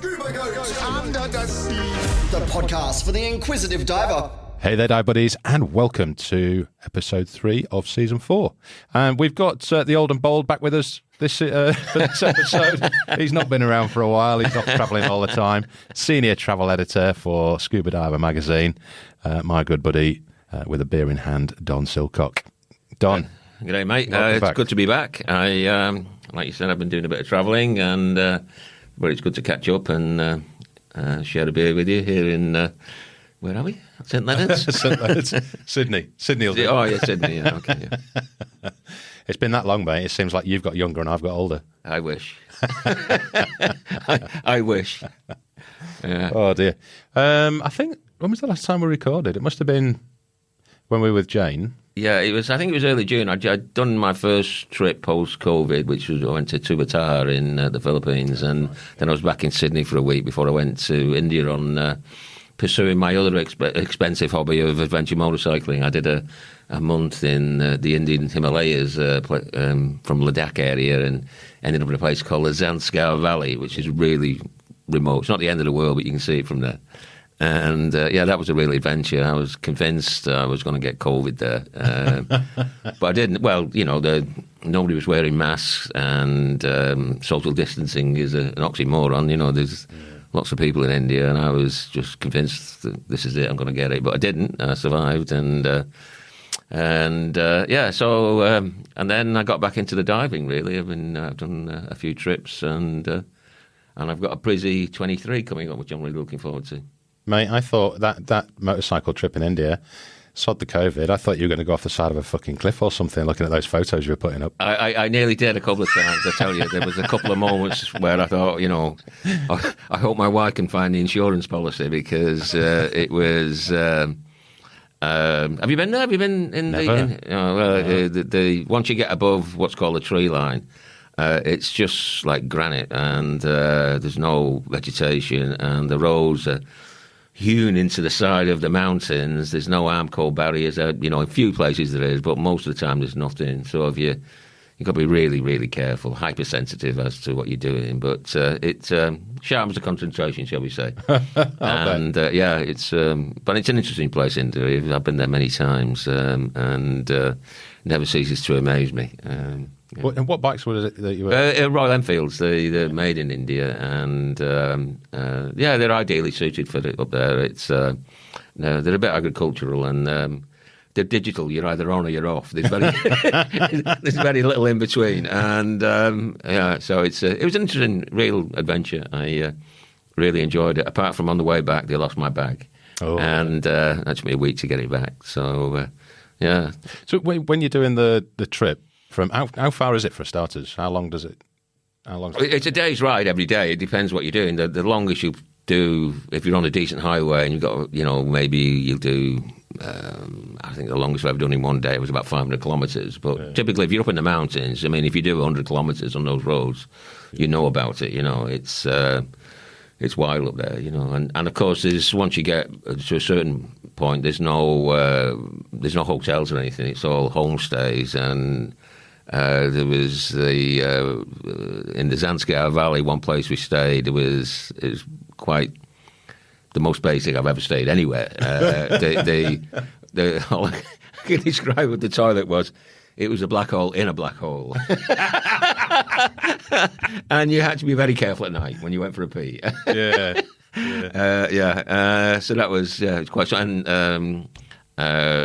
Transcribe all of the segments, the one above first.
Scuba goes under the sea. The podcast for the inquisitive diver. Hey there, dive buddies, and welcome to episode 3 of season 4. And we've got the old and bold back with us for this episode. He's not been around for a while. He's off travelling all the time. Senior travel editor for Scuba Diver magazine. My good buddy, with a beer in hand, Don Silcock. Don. G'day, mate. It's good to be back. Like you said, I've been doing a bit of travelling, and but it's good to catch up and share a beer with you here in... where are we? St Leonard's? St Leonard's. Sydney. Oh, yeah, Sydney. Yeah, okay. Yeah. It's been that long, mate. It seems like you've got younger and I've got older. I wish. I wish. Yeah. Oh, dear. I think, when was the last time we recorded? It must have been when we were with Jane. Yeah, I think it was early June. I'd done my first trip post-COVID, which was I went to Tubatara in the Philippines, and then I was back in Sydney for a week before I went to India on... pursuing my other expensive hobby of adventure motorcycling. I did a month in the Indian Himalayas from Ladakh area and ended up in a place called the Zanskar Valley, which is really remote. It's not the end of the world, but you can see it from there. And, that was a real adventure. I was convinced I was going to get COVID there. But I didn't. Well, nobody was wearing masks, and social distancing is an oxymoron. There's... lots of people in India, and I was just convinced that this is it, I'm going to get it. But I didn't. I survived, and then I got back into the diving, really. I've done a few trips, and I've got a Prizzy 23 coming up, which I'm really looking forward to. Mate, I thought that motorcycle trip in India, sod the COVID, I thought you were going to go off the side of a fucking cliff or something, looking at those photos you were putting up. I nearly did a couple of times, I tell you. There was a couple of moments where I thought, I hope my wife can find the insurance policy, because it was... have you been there? Have you been in Never. the once you get above what's called the tree line, it's just like granite, and there's no vegetation, and the roads are hewn into the side of the mountains. There's no Armco barriers. In a few places there is, but most of the time there's nothing. So you've got to be really, really careful, hypersensitive as to what you're doing. But it sharpens the concentration, shall we say? And but it's an interesting place, India. I've been there many times, and never ceases to amaze me. What bikes were it that you were? Royal Enfields, they're made in India, and they're ideally suited for it up there. It's they're a bit agricultural, and they're digital. You're either on or you're off. There's very little in between, and so it was an interesting, real adventure. I really enjoyed it. Apart from on the way back, they lost my bag, and that took me a week to get it back. So So when you're doing the trip. From how far is it for starters? How long does it? It's a day's ride every day. It depends what you're doing. The longest you do, if you're on a decent highway and you've got, maybe you'll do. I think the longest I've ever done in one day was about 500 kilometres. But typically, if you're up in the mountains, if you do 100 kilometres on those roads, you know about it. It's wild up there. And of course, once you get to a certain point, there's no hotels or anything. It's all homestays. And there was in the Zanskar Valley, one place we stayed. It was quite the most basic I've ever stayed anywhere. All I can describe what the toilet was. It was a black hole in a black hole. And you had to be very careful at night when you went for a pee. So that was it's quite. And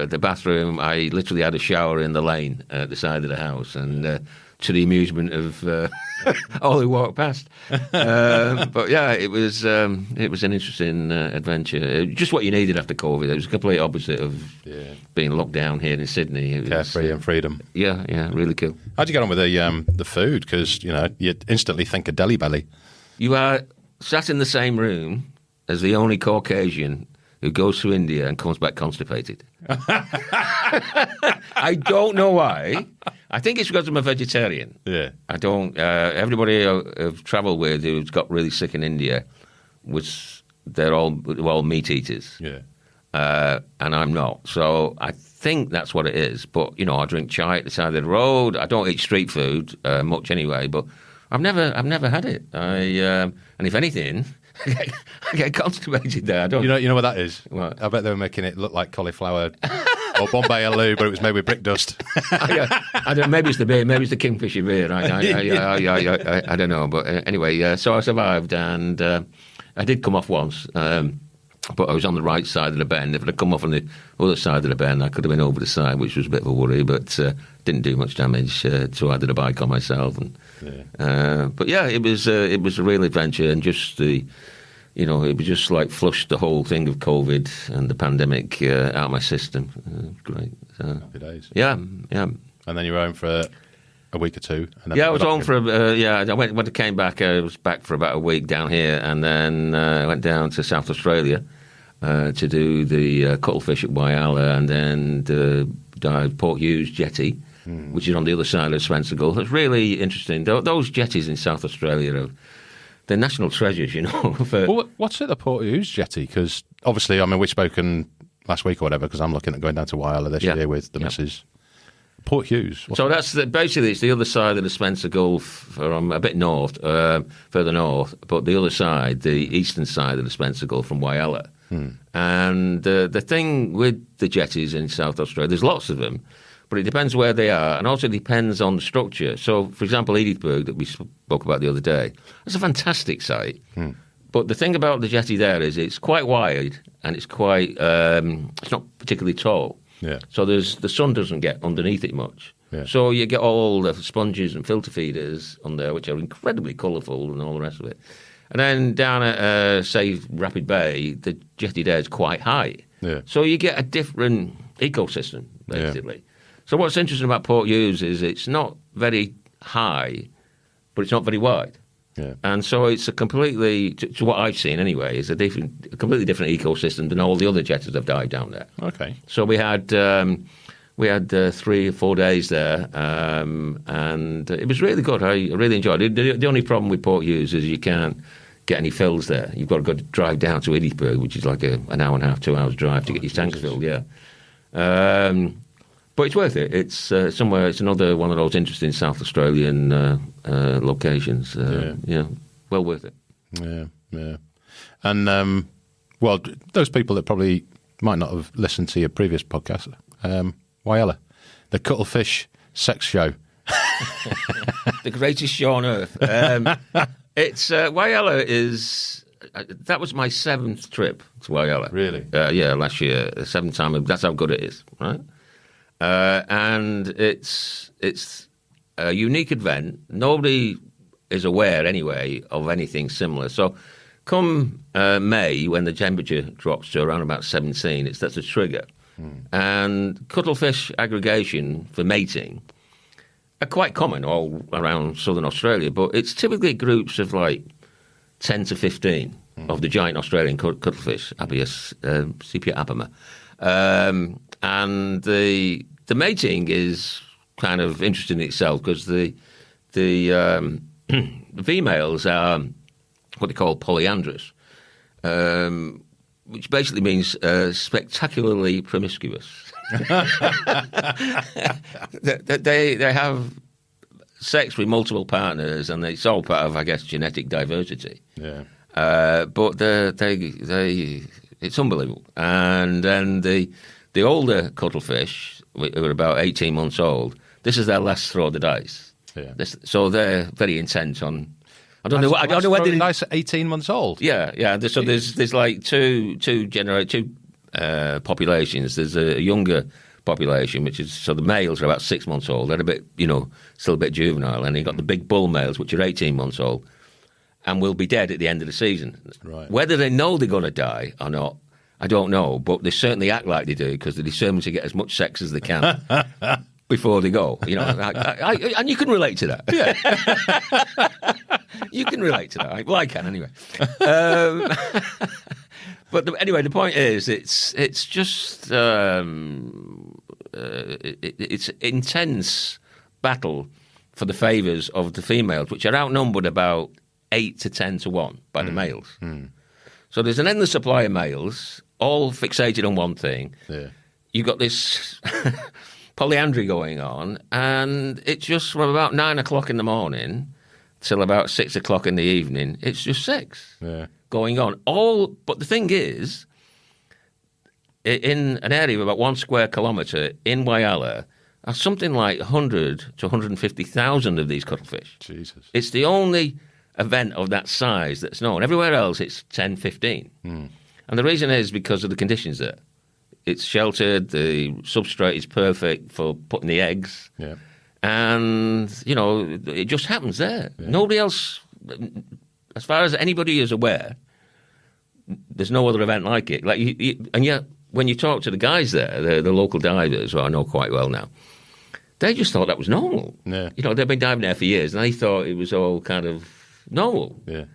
the bathroom, I literally had a shower in the lane at the side of the house, and to the amusement of all who walked past. But it was an interesting adventure. Just what you needed after COVID. It was the complete opposite of being locked down here in Sydney. It was, carefree and freedom. Yeah, really cool. How'd you get on with the food? Because you instantly think of Delhi belly. You are sat in the same room as the only Caucasian who goes to India and comes back constipated. I don't know why. I think it's because I'm a vegetarian. Yeah. I don't... everybody I've travelled with who's got really sick in India, they're all meat eaters. Yeah. And I'm not. So I think that's what it is. But, I drink chai at the side of the road. I don't eat street food much anyway, but I've never had it. And if anything... I get constipated there. I don't. You know what that is? What? I bet they were making it look like cauliflower or Bombay allure, but it was made with brick dust. I don't. Maybe it's the beer. Maybe it's the Kingfisher beer. I don't know. But anyway, so I survived, and I did come off once. But I was on the right side of the bend. If I'd come off on the other side of the bend, I could have been over the side, which was a bit of a worry, but didn't do much damage. So I did a bike on myself. But yeah, it was a real adventure, and just it was just like flushed the whole thing of COVID and the pandemic out of my system. Great. Happy days. Yeah. And then you were home for a week or two. And then I was home for when I came back, I was back for about a week down here, and then I went down to South Australia to do the cuttlefish at Whyalla, and then dive Port Hughes jetty, which is on the other side of Spencergull. It's really interesting. Those jetties in South Australia they're national treasures, Well, what's at the Port Hughes jetty? Because obviously, I mean, we've spoken last week or whatever, because I'm looking at going down to Whyalla this year with the missus. Port Hughes. So that's basically it's the other side of the Spencergull from a bit north, further north, but the other side, the eastern side of the Spencergull from Whyalla. And the thing with the jetties in South Australia, there's lots of them, but it depends where they are, and also depends on the structure. So, for example, Edithburgh that we spoke about the other day, it's a fantastic site. But the thing about the jetty there is it's quite wide, and it's quite it's not particularly tall. Yeah. So the sun doesn't get underneath it much. Yeah. So you get all the sponges and filter feeders on there, which are incredibly colourful and all the rest of it. And then down at, say, Rapid Bay, the jetty there is quite high. Yeah. So you get a different ecosystem, basically. Yeah. So what's interesting about Port Hughes is it's not very high, but it's not very wide. Yeah. And so it's a completely, to what I've seen anyway, is a completely different ecosystem than all the other jetties that have dived down there. Okay. So we had 3 or 4 days there, and it was really good. I really enjoyed it. The only problem with Port Hughes is you can't get any fills there. You've got to go drive down to Edithburgh, which is like an hour and a half, 2 hours drive to get your tanks filled. Yeah. But it's worth it. It's somewhere. It's another one of those interesting South Australian locations. Well worth it. Yeah. And well, those people that probably might not have listened to your previous podcast, Whyalla, the cuttlefish sex show, the greatest show on earth. It's Whyalla is. That was my 7th trip to Whyalla. Really? Yeah, last year, 7th time. That's how good it is, right? And it's a unique event. Nobody is aware, anyway, of anything similar. So come May, when the temperature drops to around about 17, that's a trigger. And cuttlefish aggregation for mating are quite common all around southern Australia, but it's typically groups of like 10 to 15 of the giant Australian cuttlefish, Abies sepia apama. And the mating is kind of interesting in itself because the females are what they call polyandrous, which basically means spectacularly promiscuous. They have sex with multiple partners, and it's all part of, I guess, genetic diversity. Yeah. But it's unbelievable. And then the older cuttlefish, who are about 18 months old, this is their last throw of the dice. Yeah. So they're very intent on. I don't know whether the dice at 18 months old. Yeah. So there's like two populations. There's a younger population, which is so the males are about 6 months old. They're a bit, still a bit juvenile, and you've got the big bull males, which are 18 months old, and will be dead at the end of the season. Right. Whether they know they're going to die or not, I don't know, but they certainly act like they do because they're determined to get as much sex as they can before they go. And you can relate to that. Yeah. You can relate to that. Well, I can anyway. But anyway, the point is, it's just it's intense battle for the favours of the females, which are outnumbered about 8 to 10 to 1 by the males. So there's an endless supply of males, all fixated on one thing. Yeah. You've got this polyandry going on, and it's just from about 9 o'clock in the morning till about 6 o'clock in the evening. It's just sex. Yeah. going on. But the thing is, in an area of about 1 square kilometre in Whyalla, are something like 100 to 150,000 of these cuttlefish. Jesus. It's the only event of that size that's known. Everywhere else, it's 10, 15. And the reason is because of the conditions there. It's sheltered, the substrate is perfect for putting the eggs. Yeah. And, it just happens there. Yeah. Nobody else, as far as anybody is aware, there's no other event like it. And yet, when you talk to the guys there, the local divers, who I know quite well now, they just thought that was normal. Yeah. They've been diving there for years, and they thought it was all kind of normal. Yeah.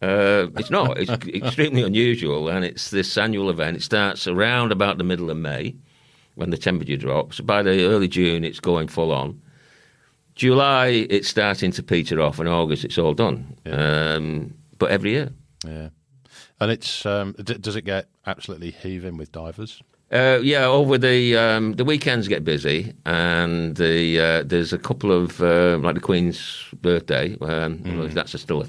It's not. It's extremely unusual, and it's this annual event. It starts around about the middle of May, when the temperature drops. By the early June, it's going full on. July, it's starting to peter off, and August, it's all done. Yeah. But every year. Yeah. And it's does it get absolutely heaving with divers? Over the weekends get busy, and there's a couple of like the Queen's birthday. That's still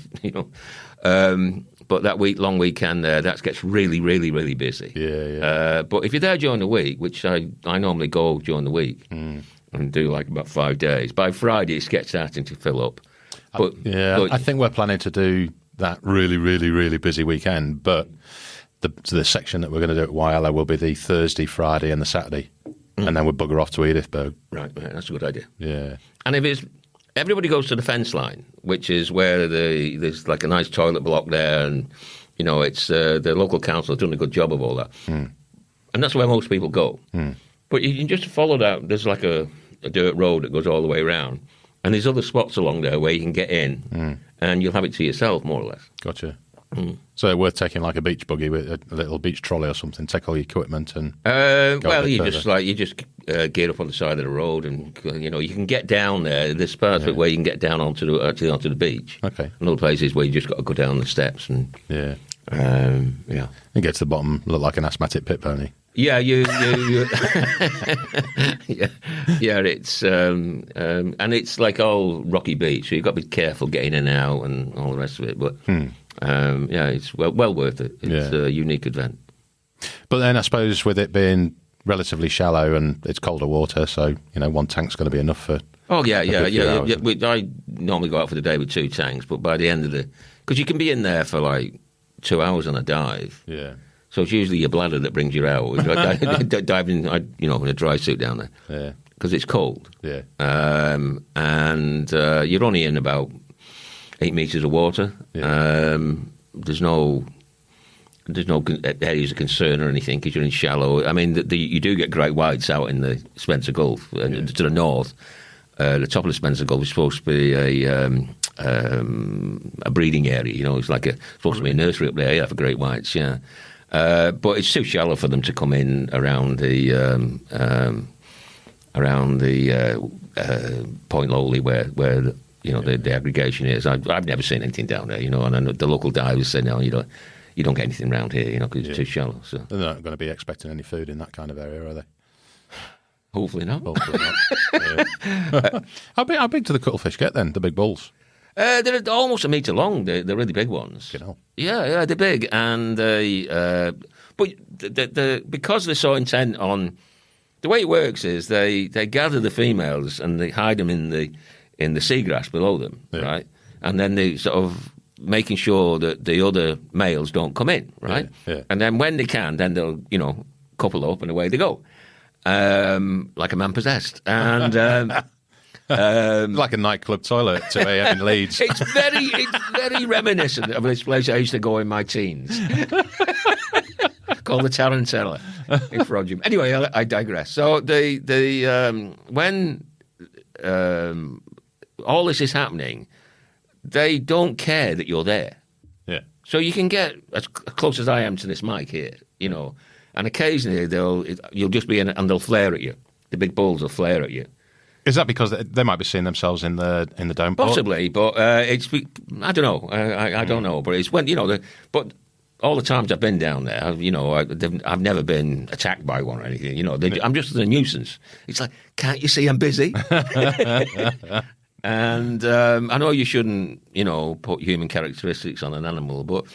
but that long weekend there, that gets really, really, really busy. Yeah. But if you're there during the week, which I normally go during the week and do like about 5 days, by Friday it gets starting to fill up. But I think we're planning to do that really, really, really busy weekend, but the section that we're going to do at Whyalla will be the Thursday, Friday, and the Saturday, and then we'll bugger off to Edithburgh. Right, that's a good idea. Yeah, and if everybody goes to the fence line, which is where there's like a nice toilet block there, and it's the local council has done a good job of all that, and that's where most people go. But you can just follow that. There's like a dirt road that goes all the way around, and there's other spots along there where you can get in, and you'll have it to yourself, more or less. Gotcha. So worth taking like a beach buggy with a little beach trolley or something, take all your equipment and you just gear up on the side of the road, and you can get down there. There's parts of it where you can get down onto the beach. Okay. And other places where you just got to go down the steps and and get to the bottom, look like an asthmatic pit pony. Yeah, you it's and it's like all rocky beach, so you've got to be careful getting in and out and all the rest of it. But it's well worth it. It's a unique event. But then I suppose with it being relatively shallow and it's colder water, so one tank's going to be enough for. Oh yeah. I normally go out for the day with 2 tanks, but by the end of because you can be in there for like 2 hours on a dive. Yeah. So it's usually your bladder that brings you out. Diving, in a dry suit down there. Yeah. Because it's cold. Yeah. And you're only in about 8 metres of water. Yeah. There's no areas of concern or anything because you're in shallow. I mean, you do get great whites out in the Spencer Gulf to the north. The top of the Spencer Gulf is supposed to be a breeding area. It's like supposed to be a nursery up there. For great whites. Yeah. But it's too shallow for them to come in around the Point Lowly where the aggregation is. I've never seen anything down there, and I know the local divers say no, you don't get anything around here, because it's too shallow. So they're not going to be expecting any food in that kind of area, are they? Hopefully not. Yeah. How big do the cuttlefish get then? The big bulls? They're almost a metre long. They're really big ones. Yeah, they're big, and but because they're so intent on the way it works is they gather the females and they hide them in the seagrass below them, right? And then they sort of making sure that the other males don't come in, right? Yeah. And then when they can, then they'll couple up and away they go, like a man possessed, and. Like a nightclub toilet at 2 a.m. in Leeds. It's very reminiscent of this place I used to go in my teens, called the Tarantella in Frodsham. Anyway, I digress. So when all this is happening, they don't care that you're there. Yeah. So you can get as close as I am to this mic here, and occasionally you'll just be in it and they'll flare at you. The big bulls will flare at you. Is that because they might be seeing themselves in the dome port? Possibly, but it's I don't know. I don't know, but it's when but all the times I've been down there, I've never been attacked by one or anything. I'm just a nuisance. It's like, can't you see I'm busy? And I know you shouldn't, put human characteristics on an animal, but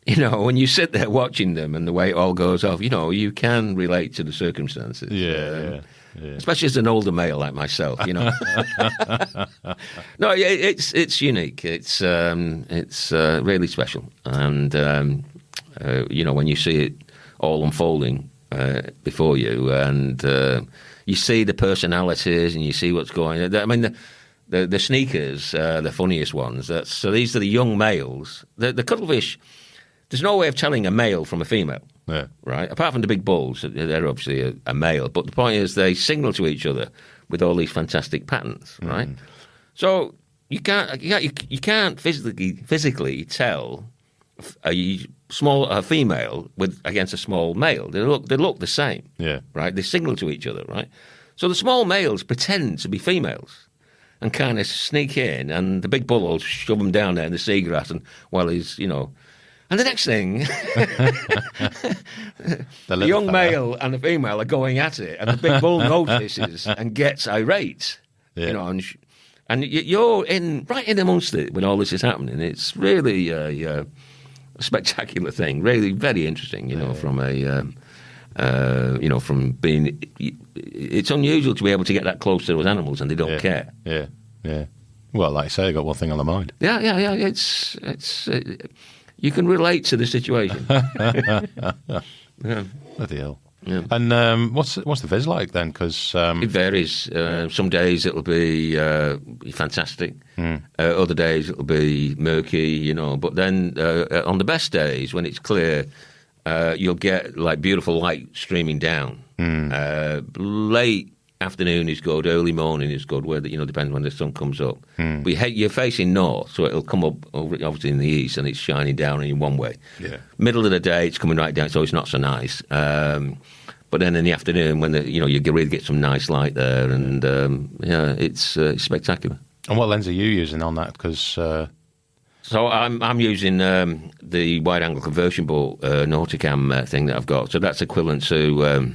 you know, when you sit there watching them and the way it all goes off, you know, you can relate to the circumstances. Yeah. Especially as an older male like myself, you know. No, it's unique. It's really special, and you know, when you see it all unfolding before you, and you see the personalities, and you see what's going. I mean, the sneakers, the funniest ones. So these are the young males. The cuttlefish. There's no way of telling a male from a female. Yeah. Right? Apart from the big bulls, they're obviously a male. But the point is they signal to each other with all these fantastic patterns, right? So you can't physically tell a female against a small male. They look the same. Yeah. Right? They signal to each other, right? So the small males pretend to be females and kind of sneak in, and the big bull will shove them down there in the seagrass, and while he's, you know. And the next thing, the young male and the female are going at it, and the big bull notices and gets irate. Yeah. You know, and you're right in amongst it when all this is happening. It's really a spectacular thing, really very interesting. You know, from from being, it's unusual to be able to get that close to those animals, and they don't care. Yeah. Well, like I say, I got one thing on the mind. Yeah. It's. You can relate to the situation. Yeah. Bloody hell. Yeah. And what's the viz like then? Because it varies. Some days it'll be fantastic. Other days it'll be murky, you know. But then on the best days, when it's clear, you'll get like beautiful light streaming down. Late afternoon is good, early morning is good, where depends when the sun comes up. But you're facing north, so it'll come up obviously in the east, and it's shining down in one way. Yeah. Middle of the day, it's coming right down, so it's not so nice. But then in the afternoon, when you really get some nice light there, and it's spectacular. And what lens are you using on that? Because so I'm using the wide-angle conversion bolt Nauticam thing that I've got. So that's equivalent to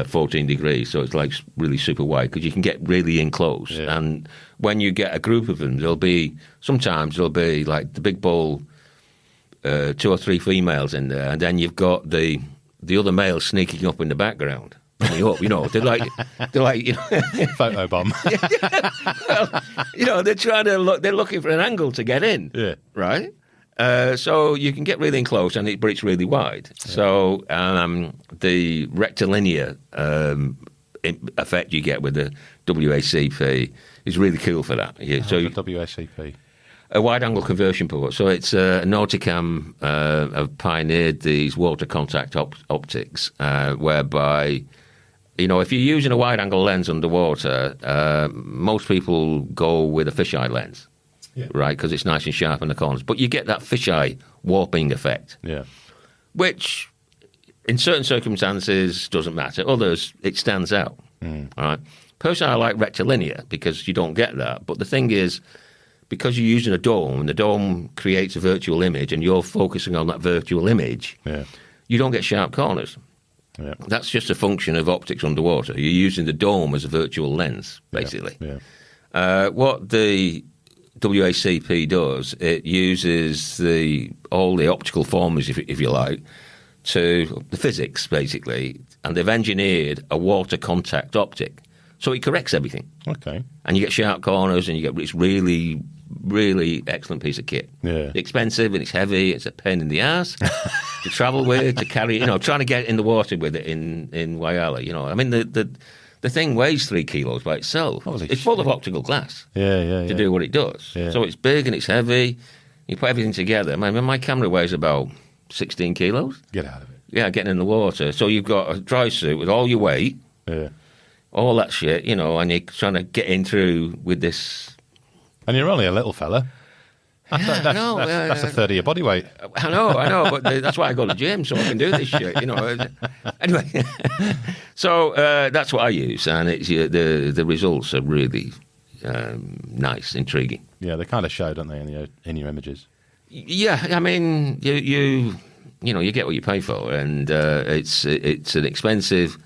14 degrees, so it's like really super wide, because you can get really in close. Yeah. And when you get a group of them, sometimes there'll be like the big bull, 2 or 3 females in there, and then you've got the other male sneaking up in the background. Coming up, they're like photo bomb. Well, they're trying to look. They're looking for an angle to get in. Yeah. Right. So you can get really in close, but it's really wide. Yeah. So the rectilinear effect you get with the WACP is really cool for that. Yeah. So the WACP? A wide-angle conversion port. So it's Nauticam have pioneered these water contact optics, whereby, if you're using a wide-angle lens underwater, most people go with a fisheye lens. Yeah. Right, because it's nice and sharp in the corners. But you get that fisheye warping effect, which in certain circumstances doesn't matter. Others, it stands out. All right. Personally, I like rectilinear because you don't get that. But the thing is, because you're using a dome, and the dome creates a virtual image, and you're focusing on that virtual image, you don't get sharp corners. Yeah. That's just a function of optics underwater. You're using the dome as a virtual lens, basically. Yeah. What the WACP does, it uses all the optical formulas, if you like, to the physics, basically, and they've engineered a water contact optic. So it corrects everything. Okay. And you get sharp corners, and you get this really, really excellent piece of kit. Yeah. It's expensive, and it's heavy. It's a pain in the ass to travel with, to carry, trying to get in the water with it in Whyalla. I mean, the thing weighs 3 kilos by itself. It's full of optical glass to do what it does. Yeah. So it's big and it's heavy. You put everything together. My camera weighs about 16 kilos. Get out of it. Yeah, getting in the water. So you've got a dry suit with all your weight, all that shit, and you're trying to get in through with this. And you're only a little fella. That's a third of your body weight. I know, but that's why I go to the gym, so I can do this shit, Anyway, so that's what I use, and it's, the results are really nice, intriguing. Yeah, they kind of show, don't they, in your images? Yeah, I mean, you get what you pay for, and it's an expensive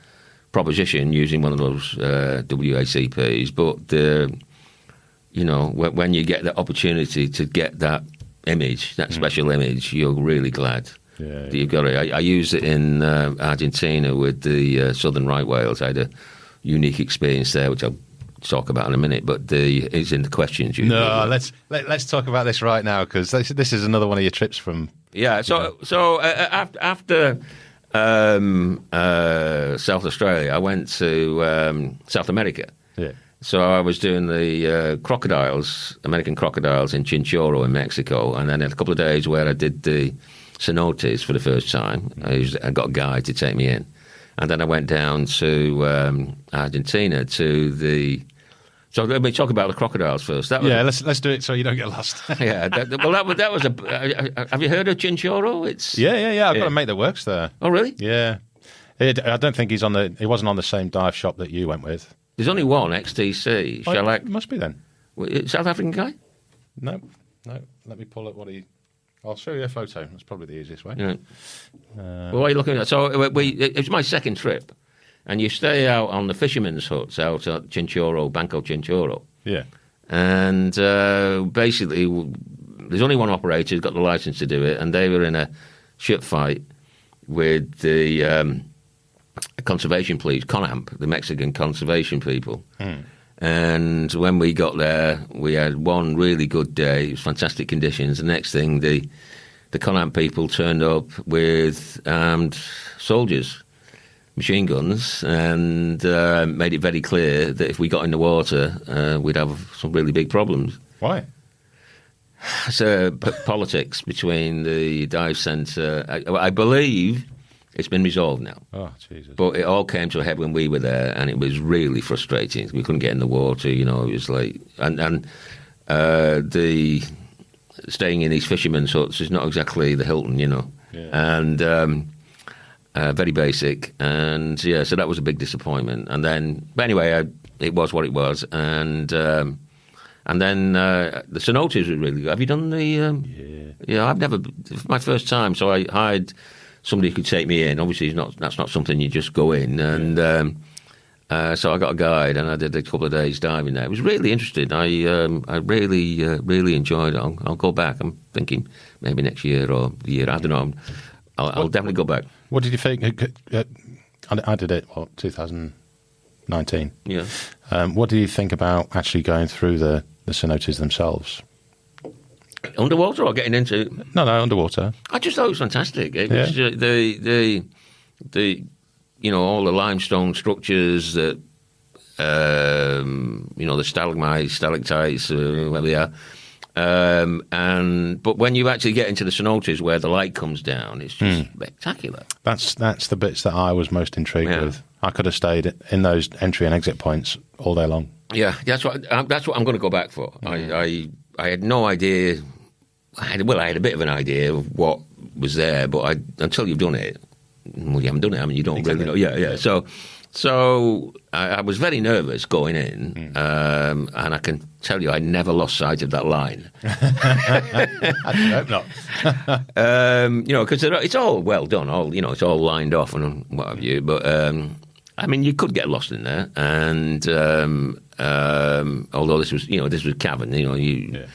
proposition using one of those WACPs, but when you get the opportunity to get that image, that special image, you're really glad that you've got it. I used it in Argentina with the southern right whales. I had a unique experience there, which I'll talk about in a minute, but it's in the questions. No, let's talk about this right now, because this is another one of your trips from... Yeah, after South Australia, I went to South America. Yeah. So I was doing the crocodiles, American crocodiles in Chinchorro in Mexico, and then a couple of days where I did the cenotes for the first time. I got a guide to take me in. And then I went down to Argentina to the... So let me talk about the crocodiles first. Let's do it so you don't get lost. Yeah, that was a... Have you heard of Chinchorro? Yeah. I've got a mate that works there. Oh, really? Yeah. I don't think he wasn't on the same dive shop that you went with. There's only one, XTC. It must be then. South African guy? No. Let me pull up what he... I'll show you a photo. That's probably the easiest way. Yeah. Well, what are you looking at? So it was my second trip. And you stay out on the fishermen's huts out at Chinchorro, Blanco Chinchorro. Yeah. And basically, there's only one operator who's got the license to do it, and they were in a ship fight with the conservation police, CONAMP, the Mexican conservation people. And when we got there, we had one really good day. It was fantastic conditions. The next thing, the CONAMP people turned up with armed soldiers, machine guns, and made it very clear that if we got in the water, we'd have some really big problems. Why? So politics between the dive centre. I believe it's been resolved now. Oh, Jesus. But it all came to a head when we were there, and it was really frustrating. We couldn't get in the water, it was like... And the staying in these fishermen's huts is not exactly the Hilton, Yeah. And... very basic, and so that was a big disappointment. And then, but anyway, it was what it was, and then the cenotes were really good. Have you done the? Yeah, I've never. It's my first time, so I hired somebody who could take me in. Obviously, that's not something you just go in, and so I got a guide, and I did a couple of days diving there. It was really interesting. I really enjoyed it. I'll go back. I'm thinking maybe next year or the year. I don't know. I'll definitely go back. What did you think? I did it, 2019? Yeah. What do you think about actually going through the cenotes themselves? Underwater or getting into? No, underwater. I just thought it was fantastic. It was the all the limestone structures that the stalagmites, stalactites, whatever they are. But when you actually get into the cenotes where the light comes down, it's just spectacular. That's the bits that I was most intrigued with. I could have stayed in those entry and exit points all day long. Yeah, that's what I'm going to go back for. I had no idea. I had a bit of an idea of what was there, but until you've done it, you haven't done it. I mean, you don't really know. Yeah. So I was very nervous going in, and I can tell you I never lost sight of that line. I hope not. Because it's all well done, it's all lined off and what have you. But I mean, you could get lost in there, and although this was cavern, you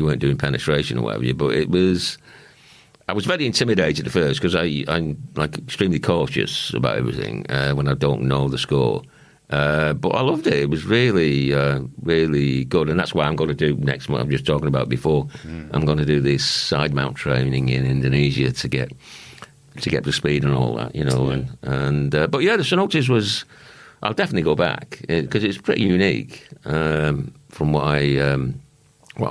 weren't doing penetration or whatever, but it was. I was very intimidated at first because I'm like extremely cautious about everything when I don't know the score. But I loved it. It was really, really good, and that's why I'm going to do next month. I'm just talking about before. I'm going to do this side mount training in Indonesia to get to speed and all that, But yeah, the cenotes was. I'll definitely go back because it's pretty unique from what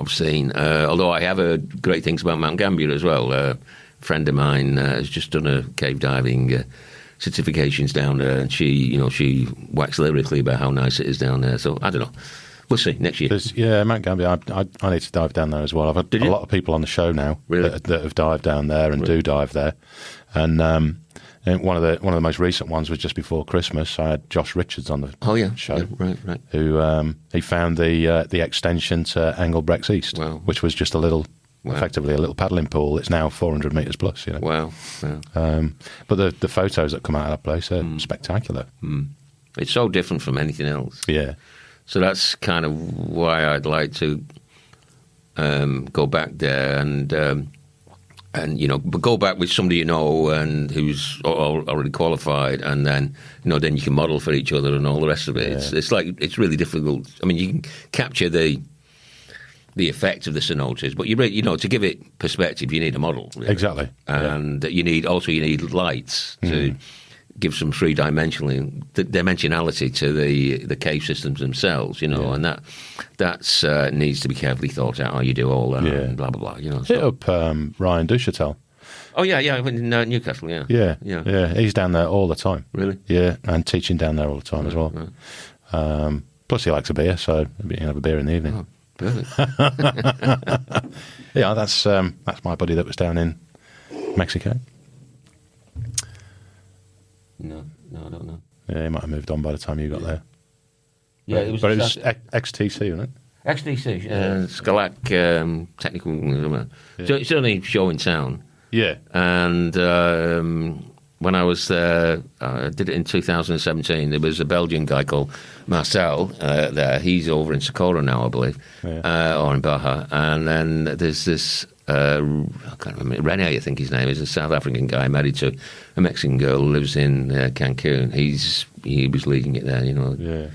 I've seen. Although I have heard great things about Mount Gambier as well. A friend of mine has just done a cave diving certifications down there, and she waxed lyrically about how nice it is down there. So I don't know. We'll see next year. Mount Gambier. I need to dive down there as well. I've had a lot of people on the show now that have dived down there and do dive there, and one of the most recent ones was just before Christmas. I had Josh Richards on the show. Yeah, right. Who he found the extension to Engelbrecht's East, which was just effectively a little paddling pool. It's now 400 metres plus. Wow. But the photos that come out of that place are spectacular. It's so different from anything else. Yeah. So that's kind of why I'd like to go back there and but go back with somebody and who's already qualified, and then then you can model for each other and all the rest of it. Yeah. It's really difficult. I mean, you can capture the effect of the cenotes, but to give it perspective, you need a model. Really. Exactly, and you need lights to give some dimensionality to the cave systems themselves. And that needs to be carefully thought out. How you do all that, and blah blah blah. Hit up Ryan Duchatel. Oh yeah, I went in Newcastle. Yeah. He's down there all the time. Really? Yeah, and teaching down there all the time as well. Right. Plus, he likes a beer, so you can have a beer in the evening. Oh, perfect. Yeah, that's my buddy that was down in Mexico. No, I don't know. Yeah, he might have moved on by the time you got there. Yeah, it was XTC, wasn't it? XTC, Scalac Technical. So it's only show in town. Yeah. And when I was there, I did it in 2017. There was a Belgian guy called Marcel there. He's over in Socorro now, I believe, or in Baja. And then there's this, I can't remember, Rene, I think his name is, a South African guy married to a Mexican girl who lives in Cancun. He was leading it there, Yeah.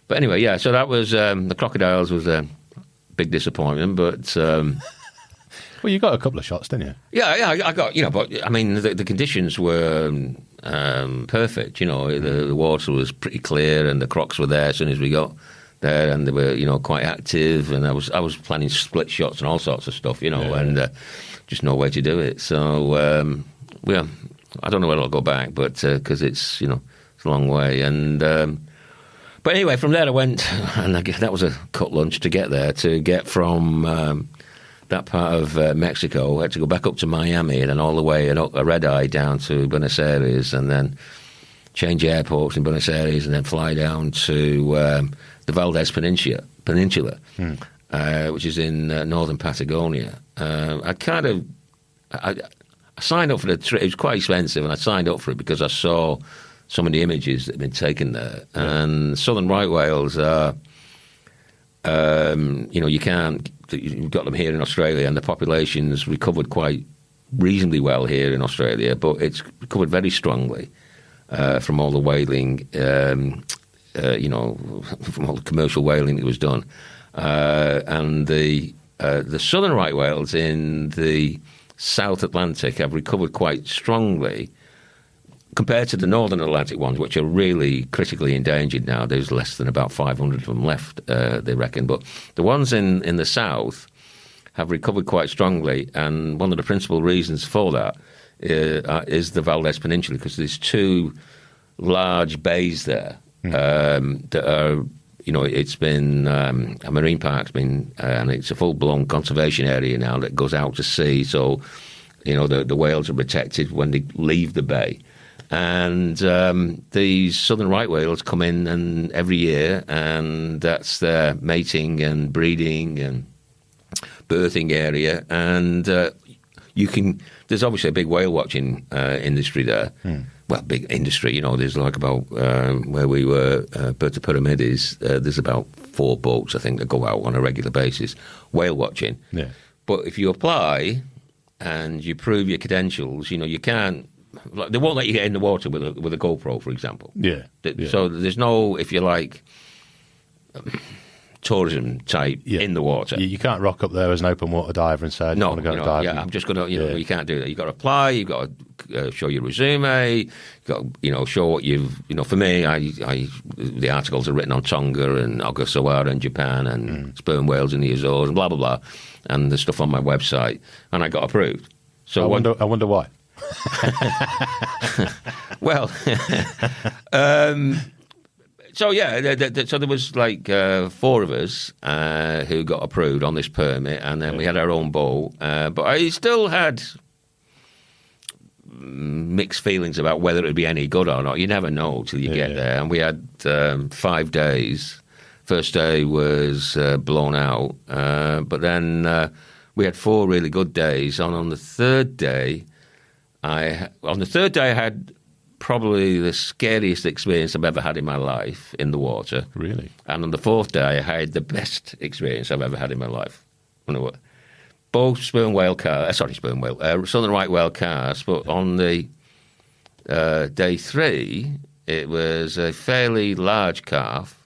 But anyway, so that was, the crocodiles was a big disappointment, but... Well, you got a couple of shots, didn't you? Yeah, I got, but I mean, the conditions were perfect, the water was pretty clear and the crocs were there as soon as we got there, and they were, quite active, and I was planning split shots and all sorts of stuff, and just no way to do it. So, I don't know whether I'll go back, but, because it's, it's a long way, and, but anyway, from there I went, and that was a cut lunch to get from, that part of Mexico. I had to go back up to Miami and then all the way and up a red eye down to Buenos Aires, and then change airports in Buenos Aires, and then fly down to the Valdez Peninsula, which is in northern Patagonia. I signed up for the trip. It was quite expensive, and I signed up for it because I saw some of the images that had been taken there. Yeah. And southern right whales are, you've got them here in Australia, and the population's recovered quite reasonably well here in Australia, but it's recovered very strongly from all the whaling, from all the commercial whaling that was done. And the southern right whales in the South Atlantic have recovered quite strongly compared to the northern Atlantic ones, which are really critically endangered now. There's less than about 500 of them left, they reckon. But the ones in the south have recovered quite strongly, and one of the principal reasons for that is the Valdez Peninsula, because there's two large bays there that are, it's been a marine park's been, and it's a full-blown conservation area now that goes out to sea. So, the whales are protected when they leave the bay. And these southern right whales come in and every year, and that's their mating and breeding and birthing area. And there's obviously a big whale watching industry there. Well, big industry, there's like about where we were, Puerto Pyramides, there's about 4 boats, I think, that go out on a regular basis, whale watching. Yeah. But if you apply and you prove your credentials, you can't. They won't let you get in the water with a GoPro, for example. Yeah. So there's no, if you like, tourism type in the water. You can't rock up there as an open water diver and say, I want to go dive. Yeah, I'm just going to, you can't do that. You've got to apply, you've got to show your resume, you've got to, show what you've, for me, the articles are written on Tonga and Ogasawara in Japan and sperm whales in the Azores and blah, blah, blah, and the stuff on my website, and I got approved. So I wonder why. Well, so there was like 4 of us who got approved on this permit, and then we had our own boat. But I still had mixed feelings about whether it would be any good or not. You never know till you get there. And we had 5 days. First day was blown out, but then we had 4 really good days. And on the third day, I had probably the scariest experience I've ever had in my life in the water. Really? And on the 4th day, I had the best experience I've ever had in my life. wonder what. Both southern right whale calves, but on the day 3, it was a fairly large calf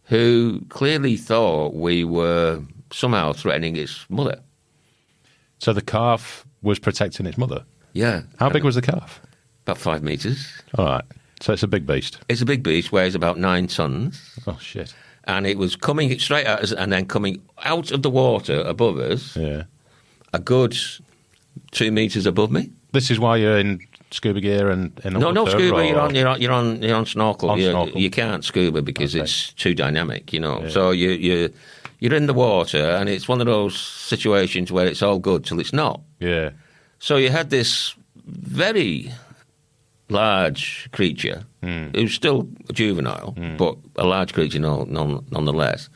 who clearly thought we were somehow threatening its mother. So the calf was protecting its mother? Yeah. How big was the calf? About 5 metres. All right. So it's a big beast. It's a big beast, weighs about 9 tons. Oh, shit. And it was coming straight at us and then coming out of the water above us, a good 2 metres above me. This is why you're in scuba gear and in the water? No scuba. Or? You're on snorkel. On snorkel. You can't scuba because it's too dynamic. So you're in the water, and it's one of those situations where it's all good till it's not. Yeah. So you had this very large creature who's still juvenile, but a large creature nonetheless,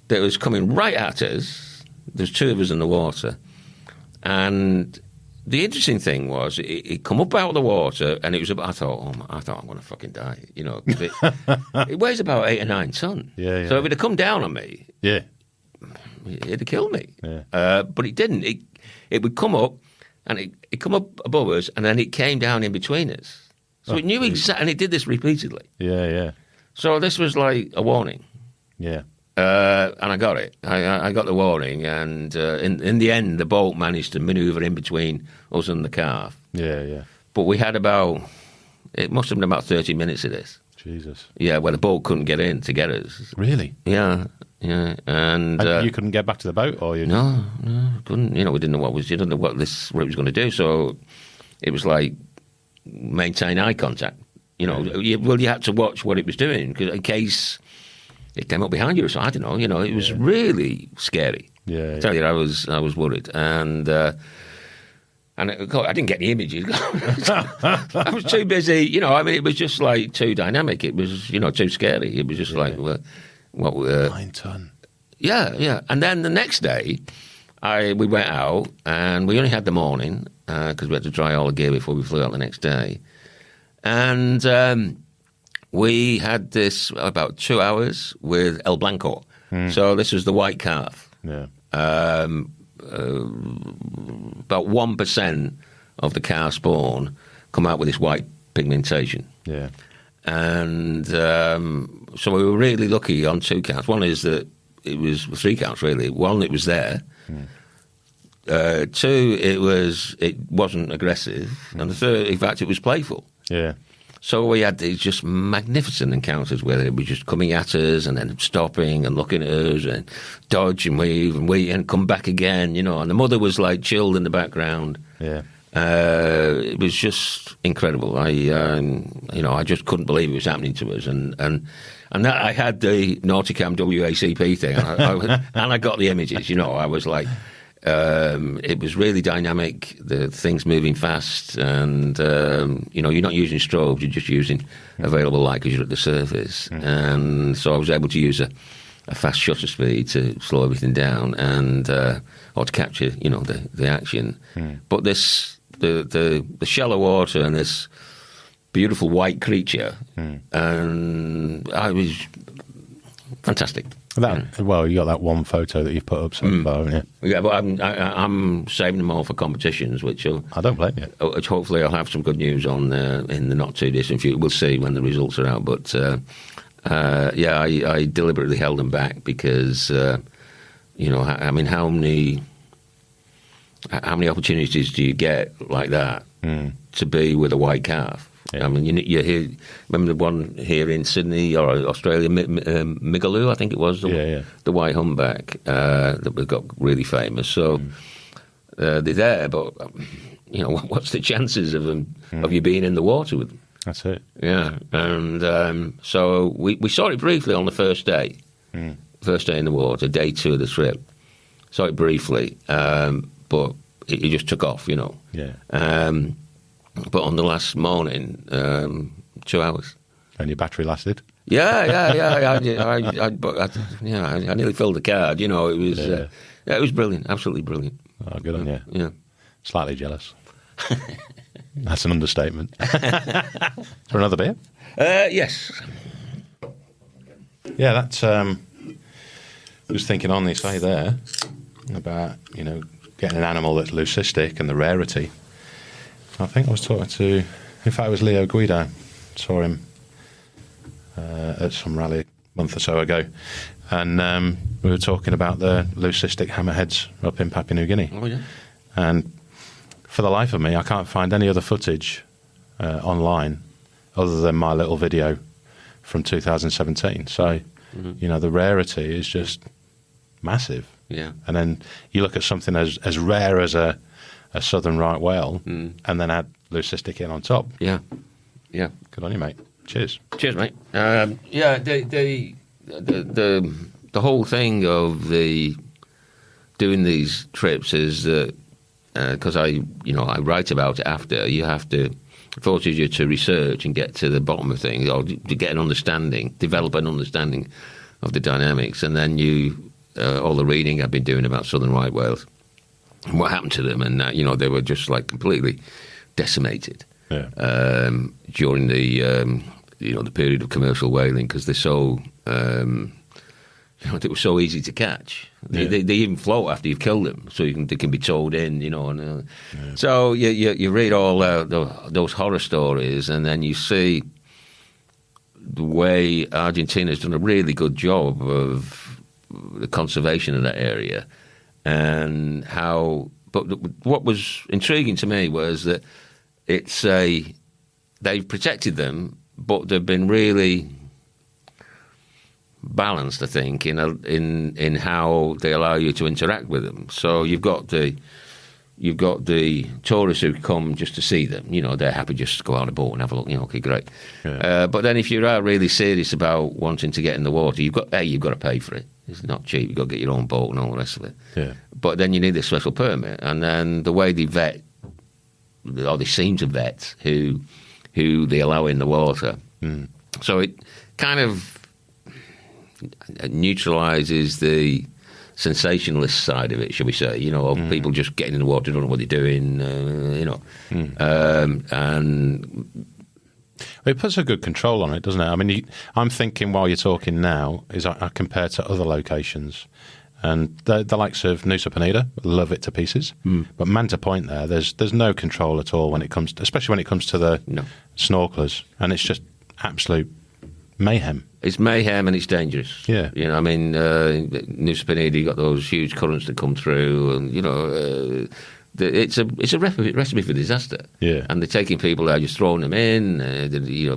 that was coming right at us. There's 2 of us in the water, and the interesting thing was it come up out of the water, and it was about. I thought I'm going to fucking die, 'cause it weighs about 8 or 9 tons. Yeah. So if it had come down on me, Yeah. it'd have killed me. Yeah. But it didn't. It would come up, and it come up above us, and then it came down in between us. So it knew exactly, and it did this repeatedly. Yeah. So this was like a warning. Yeah. And I got it. I got the warning, and in the end, the boat managed to manoeuvre in between us and the calf. Yeah. But we had it must have been about 30 minutes of this. Jesus. Yeah, where the boat couldn't get in to get us. Really? Yeah. And you couldn't get back to the boat, or you? No, couldn't. We didn't know what this route was going to do. So it was like maintain eye contact. You had to watch what it was doing, because in case it came up behind you or something. I don't know. It was really scary. Yeah. I tell you, I was worried, and I didn't get the images. I was too busy. It was just like too dynamic. It was too scary. It was just like what. 9 ton. Yeah. And then the next day, we went out, and we only had the morning because we had to dry all the gear before we flew out the next day, and. We had this about 2 hours with El Blanco. So this was the white calf. Yeah. About 1% of the calf spawn come out with this white pigmentation. Yeah. And so we were really lucky on 2 counts. One is that it was 3 counts, really. One, it was there. 2, it wasn't aggressive. And the 3rd, in fact, it was playful. Yeah. So we had these just magnificent encounters where it was just coming at us and then stopping and looking at us and dodge and weave and come back again, and the mother was like chilled in the background. Yeah. It was just incredible. I just couldn't believe it was happening to us. And that I had the Nauticam WACP thing, and I got the images, I was like... it was really dynamic, the things moving fast, and you're not using strobes, you're just using available light because you're at the surface. And so I was able to use a fast shutter speed to slow everything down and or to capture the action. But the shallow water and this beautiful white creature, and I was fantastic. Well, you got that one photo that you've put up so far, haven't you? Yeah, but I'm saving them all for competitions, which I don't blame you. Which hopefully I'll have some good news on in the not too distant future. We'll see when the results are out. But I deliberately held them back because how many opportunities do you get like that to be with a white calf? Yeah. I mean, you hear. Remember the one here in Sydney or Australia, Migaloo, I think it was, the white humpback that we got really famous. So they're there, but what's the chances of you being in the water with them? That's it. Yeah, and so we saw it briefly on the first day in the water, day 2 of the trip. Saw it briefly, but it just took off, Yeah. But on the last morning, 2 hours. And your battery lasted? Yeah. I nearly filled the card. It was it was brilliant, absolutely brilliant. Oh, good on you. Yeah. Slightly jealous. That's an understatement. For another beer? Yes. Yeah, that's... I was thinking on this way there. about, getting an animal that's leucistic and the rarity. I think I was talking to, in fact, it was Leo Guido. Saw him at some rally a month or so ago. And we were talking about the leucistic hammerheads up in Papua New Guinea. Oh, yeah. And for the life of me, I can't find any other footage online other than my little video from 2017. So, the rarity is just massive. Yeah. And then you look at something as rare as a southern right whale and then add leucistic in on top. Yeah. Yeah. Good on you, mate. Cheers. Cheers, mate. The whole thing of doing these trips is that because I write about it after, you have to, it forces you to research and get to the bottom of things, or to get an understanding, develop an understanding of the dynamics, and then all the reading I've been doing about southern right whales and what happened to them, and they were just like completely decimated during the the period of commercial whaling, because they're so they were so easy to catch. They even float after you've killed them, so they can be towed in, So you read all those horror stories, and then you see the way Argentina's done a really good job of the conservation of that area, and how. But what was intriguing to me was that they've protected them, but they've been really balanced, I think, in how they allow you to interact with them. So you've got the tourists who come just to see them. They're happy just to go out on a boat and have a look. Okay, great. Yeah. But then if you are really serious about wanting to get in the water, you've got to pay for it. It's not cheap. You've got to get your own boat and all the rest of it. Yeah. But then you need a special permit, and then the way they vet, or they seem to vet who they allow in the water. Mm. So it kind of neutralises the sensationalist side of it, shall we say? Of people just getting in the water, don't know what they're doing. And it puts a good control on it, doesn't it? I mean, I'm thinking while you're talking now, is I compare to other locations, and the likes of Nusa Penida, love it to pieces. But Manta Point there's no control at all especially when it comes to the snorkelers, and it's just absolute mayhem. It's mayhem and it's dangerous. Yeah. Nusa Penida, you got those huge currents that come through, and it's a recipe for disaster. Yeah. And they're taking people there, just throwing them in.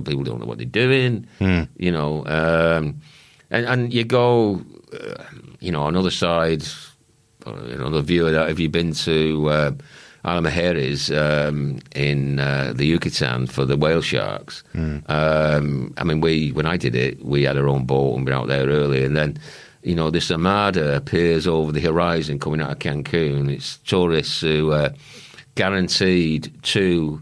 People don't know what they're doing. And you go, on other side, another view of that. Have you been to Alamaheres in the Yucatan for the whale sharks? When I did it, we had our own boat and we were out there early, and then this armada appears over the horizon coming out of Cancun. It's tourists who guaranteed 2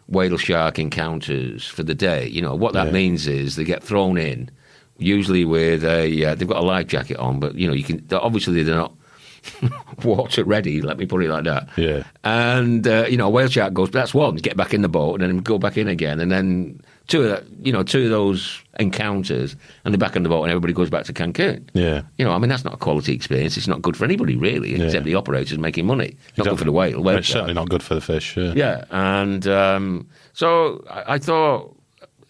whale shark encounters for the day. What that means is they get thrown in, usually with they've got a life jacket on, but you can obviously they're not water ready, let me put it like that. Yeah. And a whale shark goes, that's one, get back in the boat, and then go back in again, and then two of those encounters, and they're back in the boat, and everybody goes back to Cancun. Yeah. That's not a quality experience. It's not good for anybody really, except the operators making money. Not good for the whale. It's certainly not good for the fish. Yeah. And so I thought.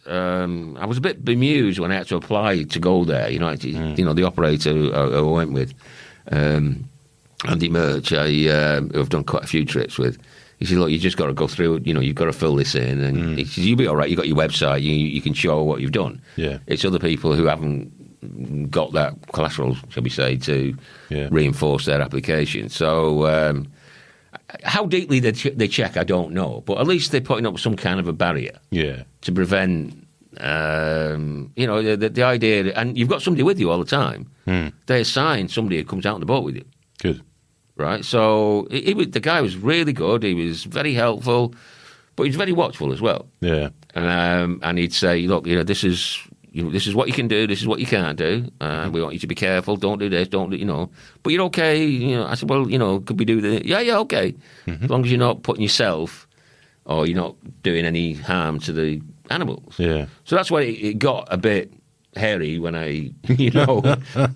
I was a bit bemused when I had to apply to go there. The operator who I went with, Andy Murch, who I've done quite a few trips with. He said, look, you just got to go through, you've got to fill this in. And he said, you'll be all right. You've got your website. You can show what you've done. Yeah. It's other people who haven't got that collateral, shall we say, to reinforce their application. So how deeply they check, I don't know. But at least they're putting up some kind of a barrier to prevent, the idea. And you've got somebody with you all the time. They assign somebody who comes out on the boat with you. Good. Right, so the guy was really good. He was very helpful, but he was very watchful as well. Yeah, and he'd say, "Look, this is what you can do. This is what you can't do. We want you to be careful. Don't do this. Don't do, But you're okay. I said, well, could we do this? Yeah, okay. As long as you're not putting yourself or you're not doing any harm to the animals. Yeah. So that's why it got a bit hairy when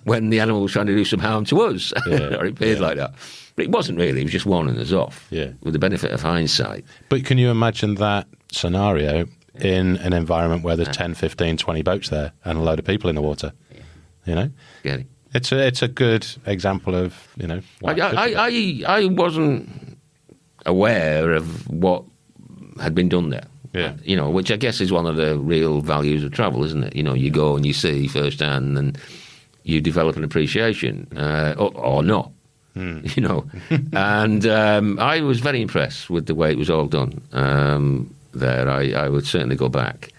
when the animal was trying to do some harm to us, or it appeared like that. But it wasn't really. It was just warning us off, with the benefit of hindsight. But can you imagine that scenario in an environment where there's 10, 15, 20 boats there and a load of people in the water? You know? Yeah. It's a good example of, I wasn't aware of what had been done there. Yeah. Which I guess is one of the real values of travel, isn't it? You go and you see firsthand and you develop an appreciation, or not. And I was very impressed with the way it was all done there. I would certainly go back.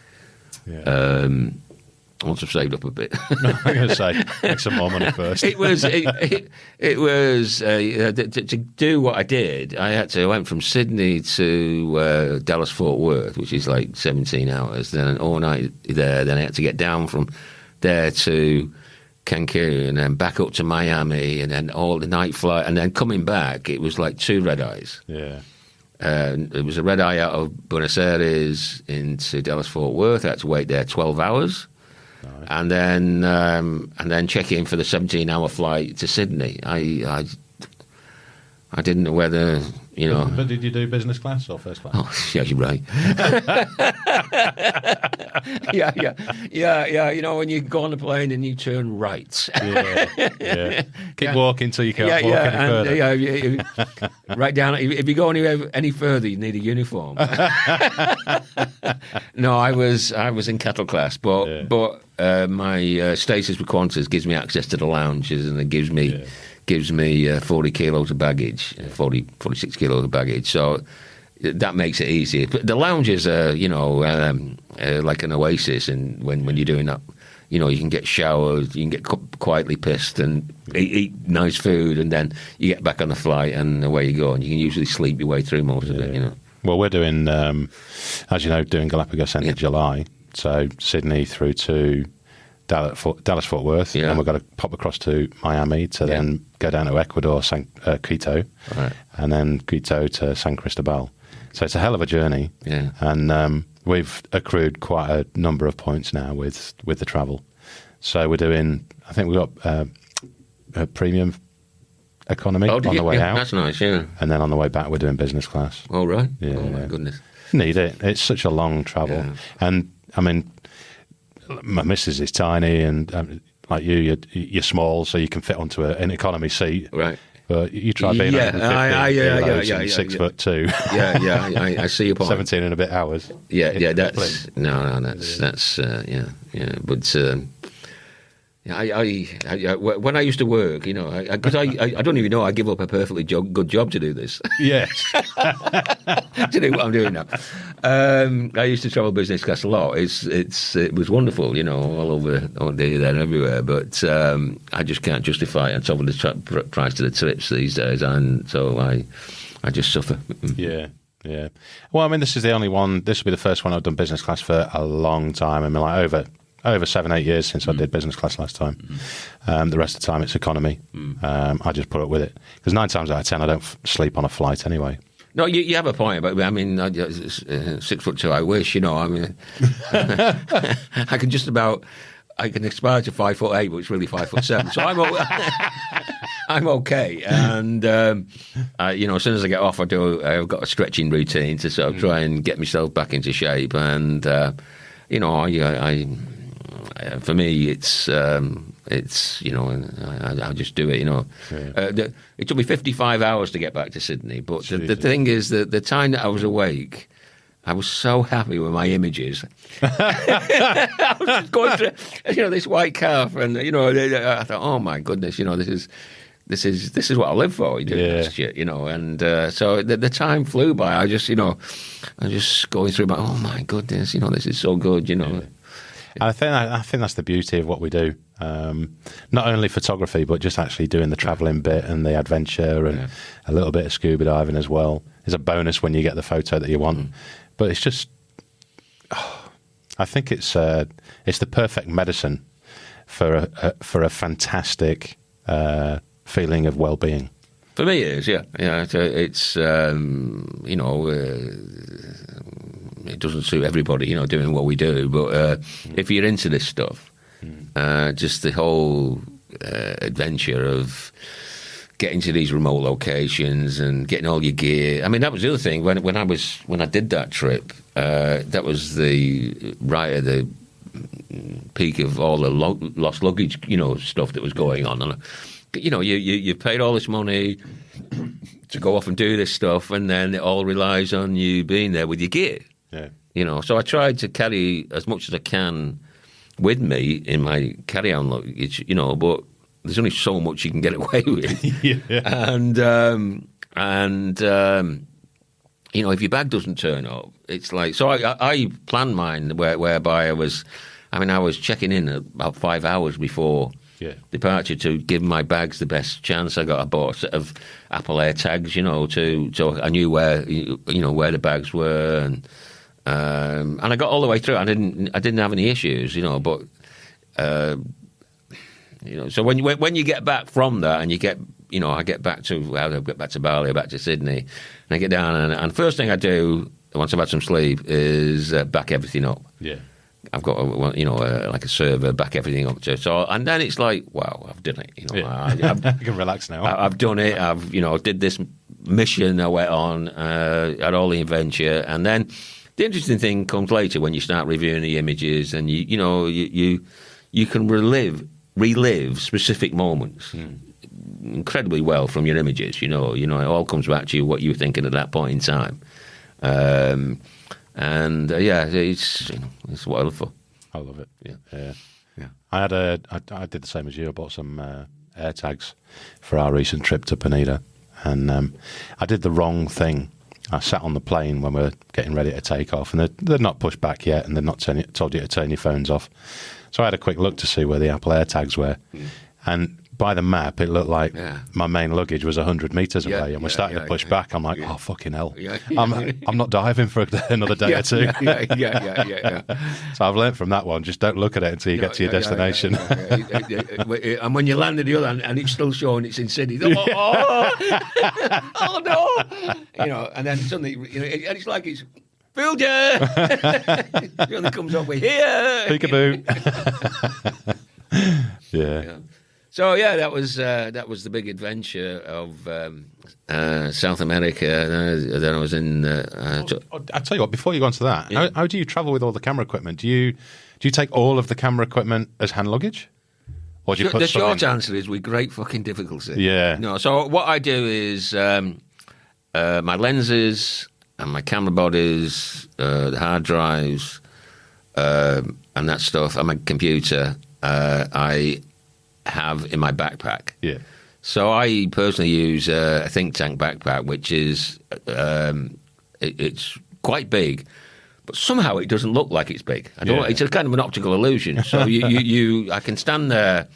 Once I've saved up a bit. I'm going to say, make some more money first. It was to do what I did. I went from Sydney to Dallas Fort Worth, which is like 17 hours. Then all night there. Then I had to get down from there to Cancun, and then back up to Miami, and then all the night flight, and then coming back, it was like 2 red eyes. Yeah. It was a red eye out of Buenos Aires into Dallas Fort Worth. I had to wait there 12 hours. Nice. And then check in for the 17-hour flight to Sydney. I didn't know whether, But did you do business class or first class? Oh, yeah, you're right. Yeah. When you go on the plane and you turn right. Yeah. Keep walking till you can't walk any further. Right down. If you go any further, you need a uniform. No, I was in cattle class, but my status with Qantas gives me access to the lounges, and it gives me 40 kilos of baggage, 46 kilos of baggage. So that makes it easier. But the lounges are, like an oasis, and when you're doing that, you can get showers, you can get quietly pissed and eat nice food, and then you get back on the flight and away you go, and you can usually sleep your way through most of it, Well, we're doing, as you know, doing Galapagos end of July, so Sydney through to Dallas Fort Worth, and we've got to pop across to Miami to then go down to Ecuador, Quito, and then Quito to San Cristobal. So it's a hell of a journey, and we've accrued quite a number of points now with the travel. So we're doing, I think we've got a premium economy on the way out. That's nice, yeah. And then on the way back, we're doing business class. Oh, right. Yeah, oh, my goodness. Need it. It's such a long travel. Yeah. And, I mean, my missus is tiny, and like you're small, so you can fit onto an economy seat. Right. But you try being 150 6 foot 2. Yeah, I see your point. 17 and a bit hours. Yeah, that's But when I used to work, because I don't even know, I give up a perfectly good job to do this. Yes. To do what I'm doing now. I used to travel business class a lot. It was wonderful, all over, all day there and everywhere. But I just can't justify it on top of the price of the trips these days, and so I just suffer. Yeah. Well, I mean, this is the only one. This will be the first one I've done business class for a long time. I mean, like over 7-8 years since I did business class last time. The rest of the time it's economy. I just put up with it. Because 9 times out of 10 I don't sleep on a flight anyway. No, you have a point, but I mean, 6'2", I wish, I mean, I can aspire to 5'8", but it's really 5'7", so I'm okay. And as soon as I get off, I've got a stretching routine to sort of try and get myself back into shape. And for me, it's I'll just do it. It took me 55 hours to get back to Sydney, but the thing is that the time that I was awake, I was so happy with my images. I was just going through, this white calf, and I thought, oh my goodness, this is what I live for. You do this shit, and so the time flew by. I just going through oh my goodness, this is so good, Yeah. I think that's the beauty of what we do. Not only photography, but just actually doing the travelling bit and the adventure and a little bit of scuba diving as well is a bonus when you get the photo that you want. But it's just, I think it's the perfect medicine for a fantastic feeling of well-being. For me, it is. It's it doesn't suit everybody, doing what we do. But if you're into this stuff, Just the whole adventure of getting to these remote locations and getting all your gear. I mean, that was the other thing when I did that trip. That was right at the peak of all the lost luggage, stuff that was going on. And you paid all this money to go off and do this stuff, and then it all relies on you being there with your gear. Yeah. So I tried to carry as much as I can with me in my carry-on luggage, but there's only so much you can get away with. If your bag doesn't turn up, it's like, so I planned mine whereby I was checking in about 5 hours before departure to give my bags the best chance. I bought a set of Apple AirTags, so I knew where the bags were, and I got all the way through. I didn't have any issues, but so when you get back from that, and you get, I get back to Bali, or back to Sydney, and I get down, and first thing I do once I've had some sleep is back everything up. Yeah. I've got like a server, back everything up to. So, and then it's like, wow, I've done it. I can relax now. I've done it. I've did this mission I went on, had all the adventure, and then the interesting thing comes later when you start reviewing the images, and you can relive specific moments incredibly well from your images. It all comes back to you what you were thinking at that point in time. It's what I look for. I love it. Yeah. I did the same as you. I bought some AirTags for our recent trip to Penida, and I did the wrong thing. I sat on the plane when we were getting ready to take off, and they're not pushed back yet, and they're not told you to turn your phones off. So I had a quick look to see where the Apple AirTags were, and by the map, it looked like my main luggage was 100 metres away, and we're starting to push back. I'm like, oh, fucking hell. I'm not diving for another day or two. So I've learnt from that one, just don't look at it until you get to your destination. And when you land at the other end, and it's still showing it's in Sydney, oh no! And then suddenly, and it's like it's... Builder! It only comes up with here! Peekaboo. Yeah. So that was the big adventure of South America. Then I was in. I'll tell you what. Before you go on to that, how do you travel with all the camera equipment? Do you take all of the camera equipment as hand luggage, or do you put the short answer is with great fucking difficulty. Yeah. No. So what I do is my lenses and my camera bodies, the hard drives, and that stuff, and my computer. I have in my backpack. Yeah. So I personally use a think tank backpack, which is it's quite big, but somehow it doesn't look like it's big. It's a kind of an optical illusion. So I can stand there,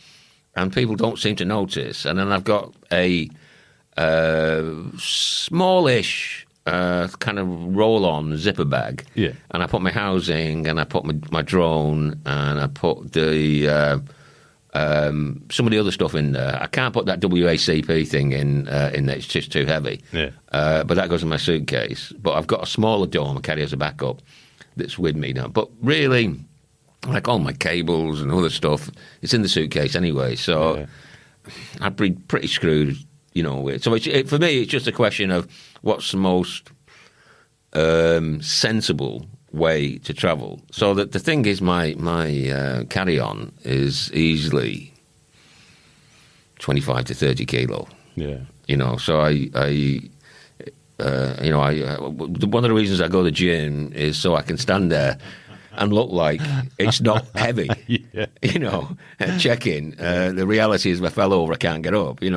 and people don't seem to notice. And then I've got a smallish kind of roll-on zipper bag. Yeah. And I put my housing, and I put my drone, and I put the some of the other stuff in there. I can't put that WACP thing in there. It's just too heavy. Yeah. But that goes in my suitcase. But I've got a smaller dome I carry as a backup that's with me now. But really, like all my cables and other stuff, it's in the suitcase anyway. So I'd be pretty screwed, So for me, it's just a question of what's the most sensible way to travel. So that the thing is, my carry-on is easily 25 to 30 kilo. Yeah. So one of the reasons I go to the gym is so I can stand there and look like it's not heavy. Check in. The reality is if I fell over, I can't get up, A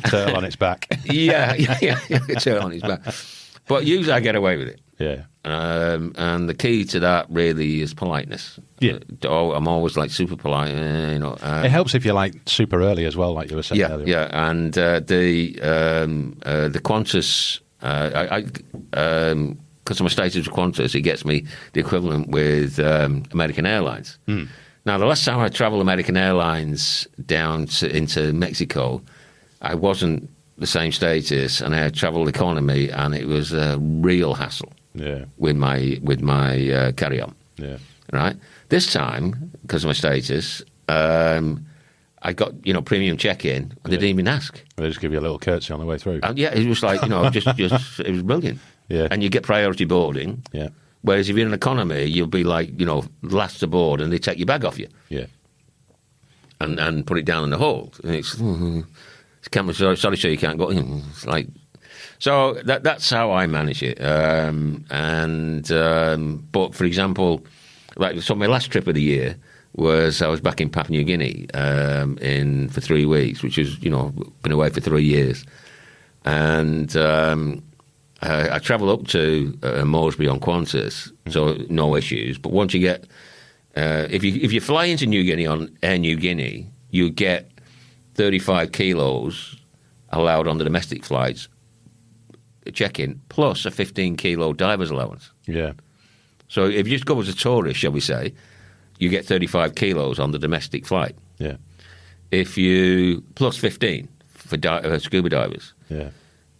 turtle on its back. A turtle on its back. But usually I get away with it. Yeah. And the key to that really is politeness. Yeah. I'm always like super polite, it helps if you're like super early as well, like you were saying earlier. Yeah, and the Qantas, because I'm a status of Qantas, it gets me the equivalent with American Airlines. Mm. Now, the last time I travelled American Airlines down into Mexico, I wasn't the same status, and I had travelled economy, and it was a real hassle with my carry-on. Yeah. right? This time, because of my status, I got, premium check-in, and they didn't even ask. They just give you a little curtsy on the way through. And it was like, just it was brilliant. Yeah. And you get priority boarding. Yeah. Whereas if you're in economy, you'll be like, last aboard, and they take your bag off you. Yeah. And put it down in the hold. And it's sorry, sir, you can't go in. It's like, so that's how I manage it. But for example, so my last trip of the year was I was back in Papua New Guinea for 3 weeks, which is been away for 3 years, and I travel up to Moresby on Qantas, so no issues. But once you get if you fly into New Guinea on Air New Guinea, you get 35 kilos allowed on the domestic flights check-in, plus a 15-kilo diver's allowance. Yeah. So if you just go as a tourist, shall we say, you get 35 kilos on the domestic flight. Yeah. If you plus 15 for scuba divers. Yeah.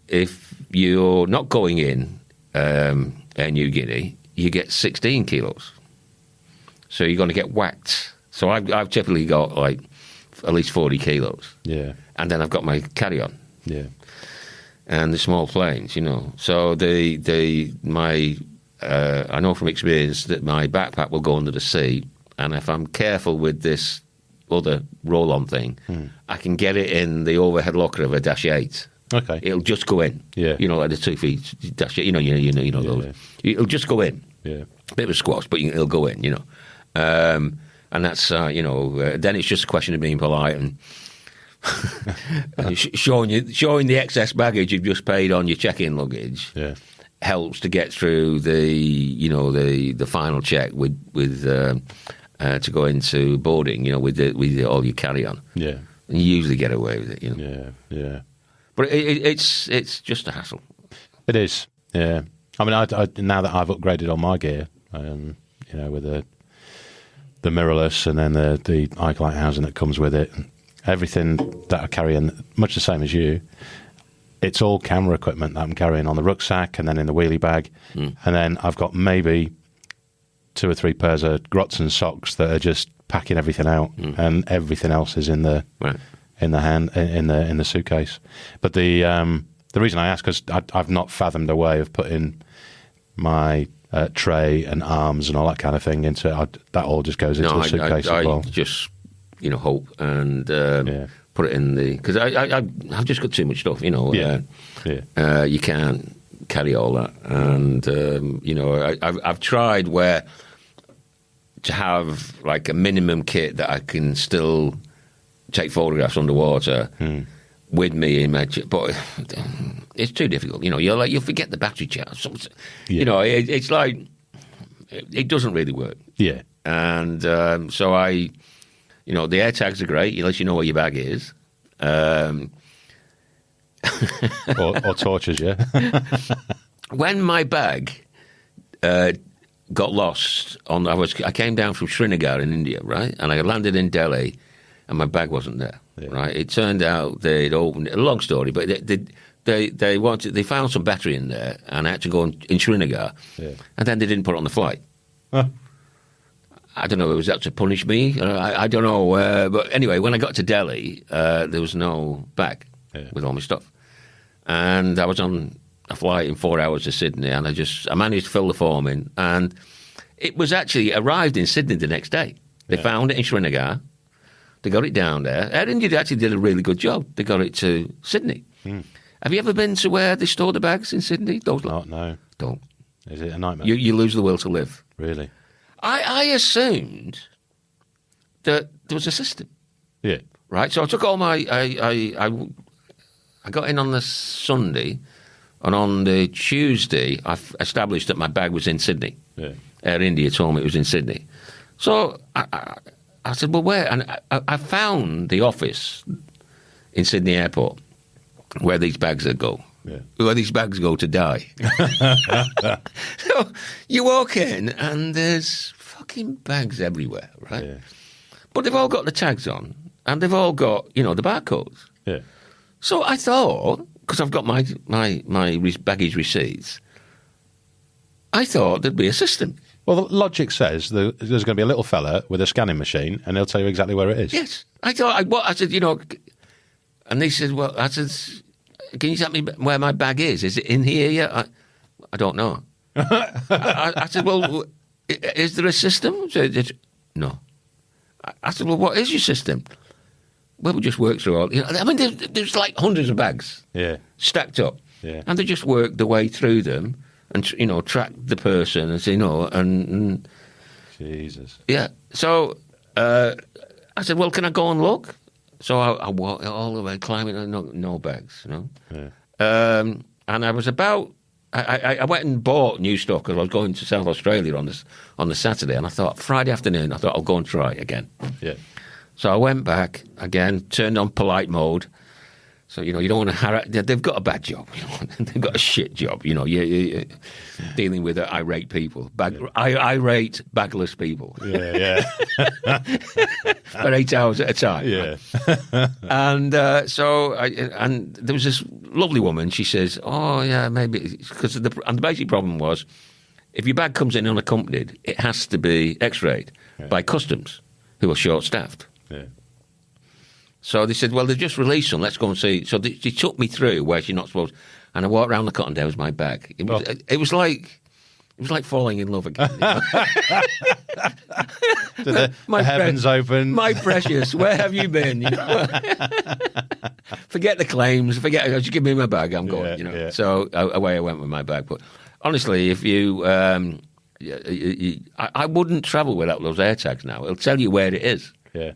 If you're not going in Air New Guinea, you get 16 kilos. So you're going to get whacked. So I've typically got like at least 40 kilos. Yeah. And then I've got my carry-on. Yeah. And the small planes, So I know from experience that my backpack will go under the seat, and if I'm careful with this other roll-on thing, I can get it in the overhead locker of a Dash 8. Okay. It'll just go in. Yeah. Like the 2 feet Dash 8. Those. Yeah. It'll just go in. Yeah. Bit of a squash, but it'll go in. And that's then it's just a question of being polite and showing the excess baggage you've just paid on your check-in luggage. Yeah. Helps to get through the final check with to go into boarding, with all your carry-on. Yeah. And you usually get away with it, Yeah. Yeah. But it's just a hassle. It is. Yeah. I mean, I now that I've upgraded on my gear, with the mirrorless and then the Ike-Light housing that comes with it, everything that I carry in, much the same as you. It's all camera equipment that I'm carrying on the rucksack and then in the wheelie bag. And then I've got maybe 2 or 3 pairs of grots and socks that are just packing everything out, and everything else is in the suitcase. But the reason I ask, because I've not fathomed a way of putting my tray and arms and all that kind of thing into that all just goes into the suitcase as well. I just hope and put it in because I've just got too much stuff. You can't carry all that, and I've tried to have like a minimum kit that I can still take photographs underwater with me in my but it's too difficult. You'll forget the battery charge. It's like it doesn't really work. Yeah, and so I. The air tags are great, unless you know where your bag is. or torches, yeah. When my bag got lost, I came down from Srinagar in India, right? And I landed in Delhi, and my bag wasn't there, right? It turned out they'd opened it. A long story, but they found some battery in there, and I had to go in Srinagar, and then they didn't put it on the flight. Huh. I don't know, was that to punish me? I don't know. But anyway, when I got to Delhi, there was no bag with all my stuff. And I was on a flight in 4 hours to Sydney, and I managed to fill the form in. And it was actually arrived in Sydney the next day. They found it in Srinagar. They got it down there. Air India actually did a really good job. They got it to Sydney. Have you ever been to where they store the bags in Sydney? No. Don't. Is it a nightmare? You lose the will to live. Really? I assumed that there was a system. Yeah. Right? So I took all my... I got in on the Sunday, and on the Tuesday, I established that my bag was in Sydney. Yeah. Air India told me it was in Sydney. So I said, well, where? And I found the office in Sydney Airport where these bags go. Yeah. Where these bags go to die. So you walk in and there's fucking bags everywhere, right? Yeah. But they've all got the tags on and they've all got, the barcodes. Yeah. So I thought, because I've got my baggage receipts, I thought there'd be a system. Well, the logic says there's going to be a little fella with a scanning machine, and he'll tell you exactly where it is. Yes. I said, and they said, well, I said, can you tell me where my bag is? Is it in here yet? I don't know. I said, well, is there a system? No. I said, well, what is your system? Well, we just work through all. I mean, there's like hundreds of bags stacked up. Yeah. And they just work the way through them and, track the person and say, and Jesus. Yeah. So I said, well, can I go and look? So I walked all the way, climbing, no bags, Yeah. And I was about, I went and bought new stuff because I was going to South Australia on the Saturday, and I thought, Friday afternoon, I thought, I'll go and try again. Yeah. So I went back again, turned on polite mode. So, you don't want to harass. They've got a bad job. They've got a shit job. You're dealing with irate people. Irate, bagless people. Yeah. For 8 hours at a time. Yeah. And and there was this lovely woman. She says, oh, yeah, maybe. Because the basic problem was, if your bag comes in unaccompanied, it has to be x-rayed by customs, who are short-staffed. Yeah. So they said, well, they've just released some. Let's go and see. So she took me through where she's not supposed. And I walked around the cotton. There was my bag. It was like falling in love again. The heavens open. My precious, where have you been? Forget the claims. Just give me my bag. I'm going. Yeah. So away I went with my bag. But honestly, if you, I wouldn't travel without those air tags now. It'll tell you where it is. Yeah.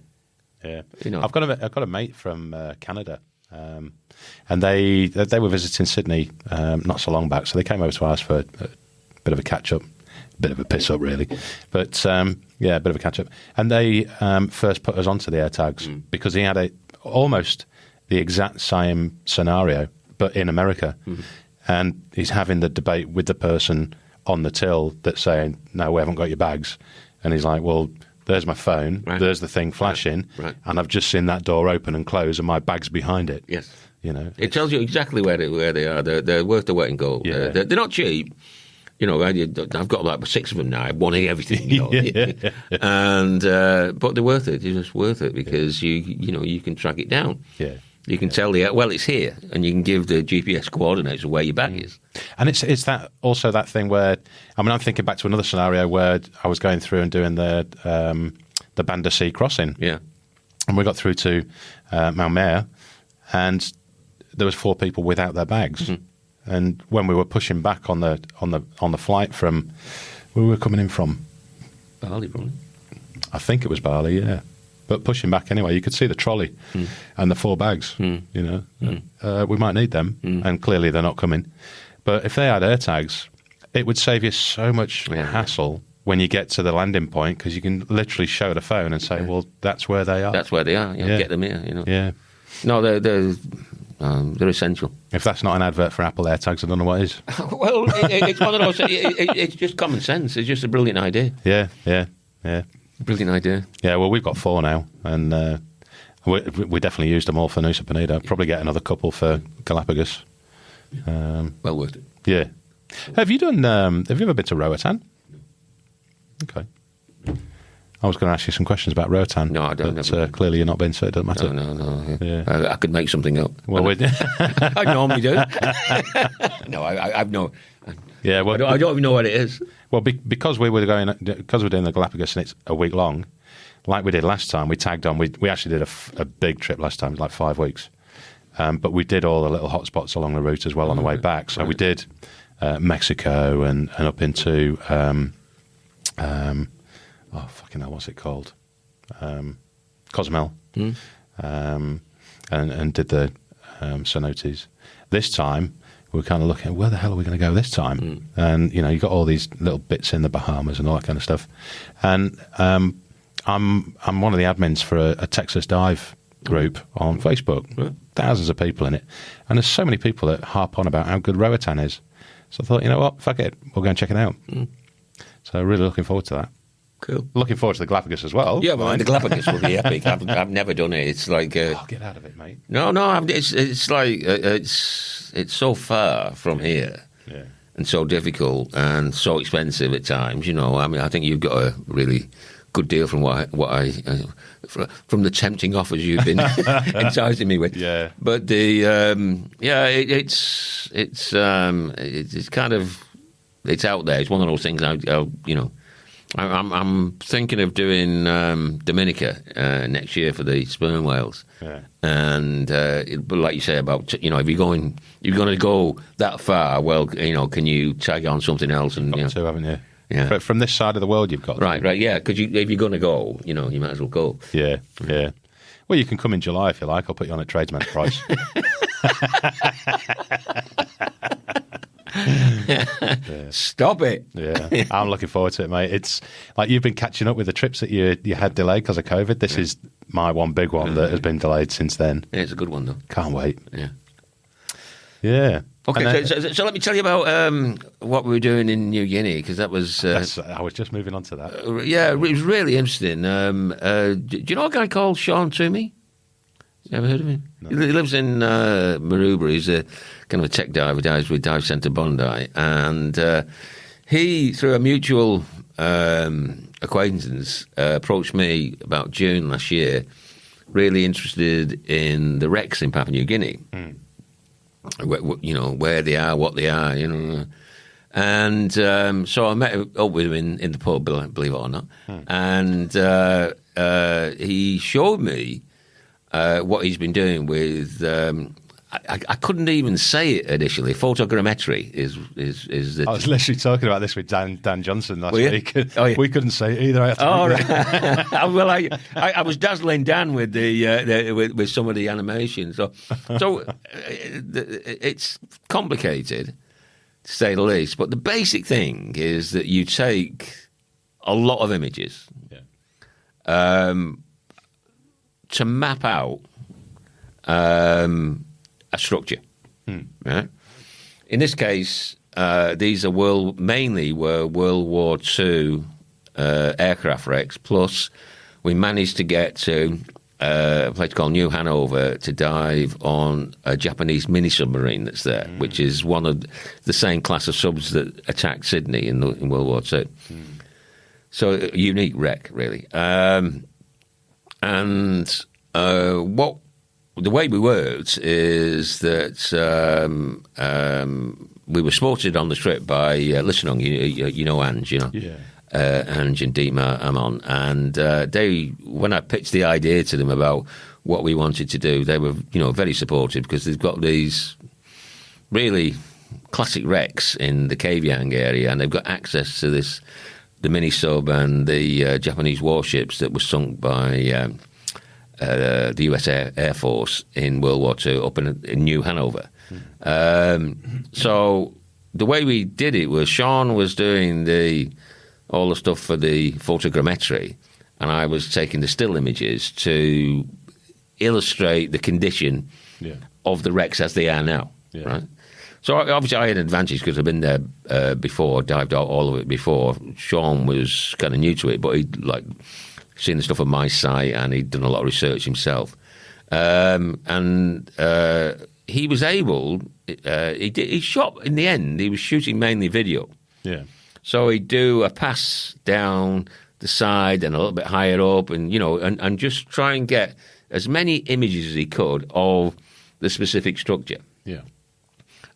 Yeah, I've got a mate from Canada, and they were visiting Sydney not so long back, so they came over to ours for a bit of a catch up, bit of a piss up really, but a bit of a catch up. And they first put us onto the AirTags because he had almost the exact same scenario, but in America, and he's having the debate with the person on the till that's saying, "No, we haven't got your bags," and he's like, "Well, there's my phone, there's the thing flashing, and I've just seen that door open and close and my bag's behind it." Yes. It tells you exactly where they are. They're worth the weight in gold. Yeah. They're not cheap. I've got like 6 of them now. I want everything. And but they're worth it. They're just worth it because you can track it down. Yeah. You can tell it's here, and you can give the GPS coordinates of where your bag is. And it's that also that thing where, I mean, I'm thinking back to another scenario where I was going through and doing the Banda Sea crossing. Yeah. And we got through to Malmare, and there was 4 people without their bags. Mm-hmm. And when we were pushing back on the flight from, where we were coming in from? Bali, probably. I think it was Bali, yeah. But pushing back anyway, you could see the trolley and the 4 bags. We might need them, and clearly they're not coming. But if they had AirTags, it would save you so much hassle when you get to the landing point, because you can literally show the phone and say, "Well, that's where they are. That's where they are. Get them here." Yeah. No, they're essential. If that's not an advert for Apple AirTags, I don't know what is. Well, it's one of those. It's just common sense. It's just a brilliant idea. Yeah. Brilliant idea. Yeah, well, we've got 4 now, and we definitely used them all for Nusa Penida. Probably get another couple for Galapagos. Well worth it. Yeah. Have you ever been to Roatan? Okay. I was going to ask you some questions about Roatan. No, I don't. But clearly you're not been, so it doesn't matter. No. Yeah. I could make something up. Well, I normally do. No, I've no. Yeah, well, I don't even know what it is. Well, because we're doing the Galapagos and it's a week long, like we did last time. We tagged on. We actually did a big trip last time, like 5 weeks, but we did all the little hotspots along the route as well on the way back. So we did Mexico and up into fucking hell, what's it called? Cozumel, and did the cenotes. This time, we were kind of looking, where the hell are we going to go this time? And, you got all these little bits in the Bahamas and all that kind of stuff. And I'm one of the admins for a Texas dive group on Facebook. Thousands of people in it. And there's so many people that harp on about how good Roatan is. So I thought, you know what, fuck it, we'll go and check it out. So really looking forward to that. Cool. Looking forward to the Galapagos as well. Yeah, well, the Galapagos will be epic. I've never done it. It's like get out of it, mate. No. It's like it's so far from here. Yeah. and so difficult and so expensive at times. You know, I mean, I think you've got a really good deal from from the tempting offers you've been enticing me with. Yeah. But it's kind of, it's out there. It's one of those things. I'm thinking of doing Dominica next year for the sperm whales. Yeah. And but like you say about, if you're going to go that far, well, can you tag on something else? And Got to, haven't you? Yeah. But from this side of the world, you've got to. Right, yeah. Because if you're going to go, you might as well go. Yeah. Well, you can come in July if you like. I'll put you on at tradesman's price. Stop it. Yeah, I'm looking forward to it, mate. It's like you've been catching up with the trips that you had delayed because of COVID. This is my one big one that has been delayed since then. Yeah, it's a good one, though. Can't wait. Yeah. Okay, so let me tell you about what we were doing in New Guinea, because that was... I was just moving on to that. Yeah, it was really interesting. Do you know a guy called Sean Twomey? You ever heard of him? No. He lives in Maroubra. He's a kind of a tech diver, dives with Dive Centre Bondi. And he, through a mutual acquaintance, approached me about June last year, really interested in the wrecks in Papua New Guinea. Where they are, what they are, And so I met up with him in the pub, believe it or not. And he showed me what he's been doing with... I couldn't even say it initially. Photogrammetry is the... I was literally talking about this with Dan Johnson last week. Oh, yeah. We couldn't say it either. Right. Well, I was dazzling Dan with with some of the animation. So it's complicated, to say the least. But the basic thing is that you take a lot of images to map out a structure. Right? In this case, these are mainly were World War II aircraft wrecks. Plus, we managed to get to a place called New Hanover to dive on a Japanese mini submarine that's there, which is one of the same class of subs that attacked Sydney in World War II. So, a unique wreck, really. The way we worked is that we were supported on the trip by Listenong, Ange, Ange and Dima Amon. And when I pitched the idea to them about what we wanted to do, they were, very supportive, because they've got these really classic wrecks in the Kavieng area, and they've got access to the mini-sub and the Japanese warships that were sunk by... the US Air Force in World War II up in New Hanover. So the way we did it was Sean was doing all the stuff for the photogrammetry, and I was taking the still images to illustrate the condition of the wrecks as they are now. Yeah. Right. So obviously I had an advantage because I've been there before, dived out all of it before. Sean was kind of new to it, but he'd seen the stuff on my site, and he'd done a lot of research himself. He was able, he shot, in the end, he was shooting mainly video. Yeah. So he'd do a pass down the side and a little bit higher up, and, and just try and get as many images as he could of the specific structure. Yeah.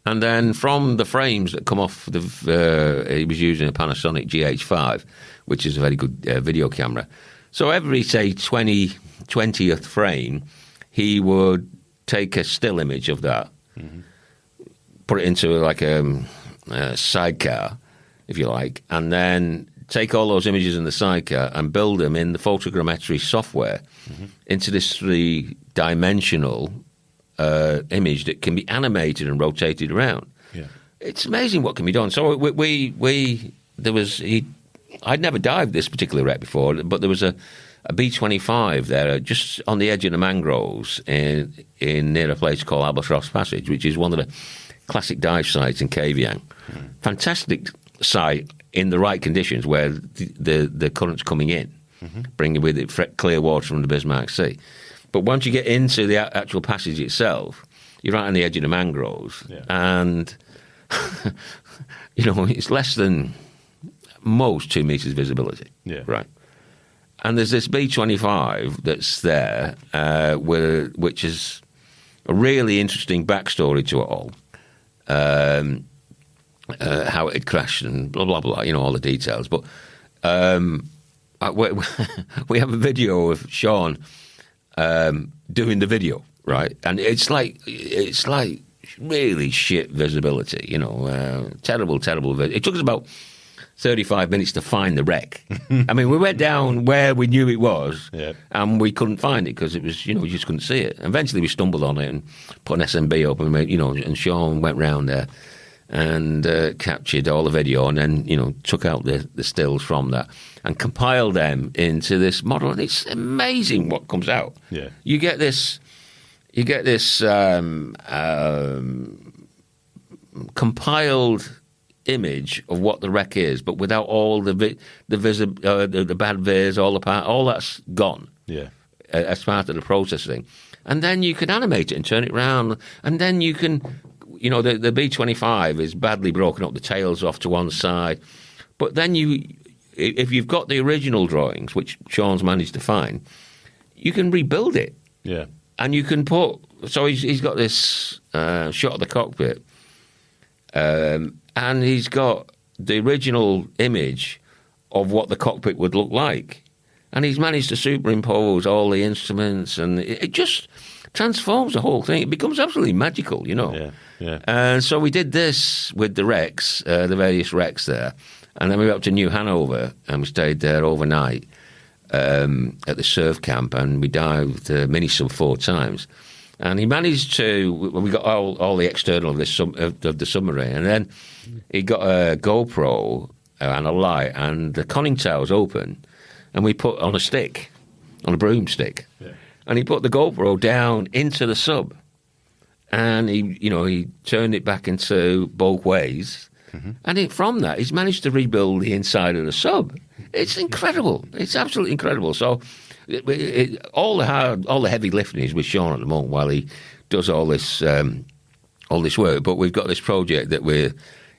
And then from the frames that come off he was using a Panasonic GH5, which is a very good video camera. So every, say, 20th frame, he would take a still image of that, put it into like a sidecar, if you like, and then take all those images in the sidecar and build them in the photogrammetry software into this three-dimensional image that can be animated and rotated around. Yeah. It's amazing what can be done. So I'd never dived this particular wreck before, but there was a B-25 there just on the edge of the mangroves in near a place called Albatross Passage, which is one of the classic dive sites in Kavieng. Fantastic site in the right conditions where the current's coming in, bringing with it clear water from the Bismarck Sea. But once you get into the actual passage itself, you're right on the edge of the mangroves, and it's less than most 2 meters visibility. Yeah. Right. And there's this B-25 that's there, which is a really interesting backstory to it all. How it had crashed and blah, blah, blah, all the details. But we have a video of Sean doing the video, right? And it's like really shit visibility, terrible. It took us about 35 minutes to find the wreck. I mean, we went down where we knew it was, and we couldn't find it because it was, we just couldn't see it. Eventually, we stumbled on it and put an SMB up, and and Sean went round there and captured all the video, and then took out the stills from that and compiled them into this model. And it's amazing what comes out. Yeah, you get this compiled image of what the wreck is, but without all the bad viz, all that's gone. Yeah, as part of the processing, and then you can animate it and turn it around, and then you can, the B-25 is badly broken up, the tail's off to one side, but then if you've got the original drawings, which Sean's managed to find, you can rebuild it. Yeah, and you can so he's got this shot of the cockpit. And he's got the original image of what the cockpit would look like. And he's managed to superimpose all the instruments, and it just transforms the whole thing. It becomes absolutely magical, Yeah, yeah. And so we did this with the wrecks, the various wrecks there. And then we went up to New Hanover, and we stayed there overnight at the surf camp, and we dived mini-sub 4 times. And he managed to. We got all the external of the submarine, and then he got a GoPro and a light, and the conning tower's open, and we put on a broomstick, and he put the GoPro down into the sub, and he turned it back into both ways, and from that he's managed to rebuild the inside of the sub. It's incredible. It's absolutely incredible. So. All the heavy lifting is with Sean at the moment while he does all this work. But we've got this project that we're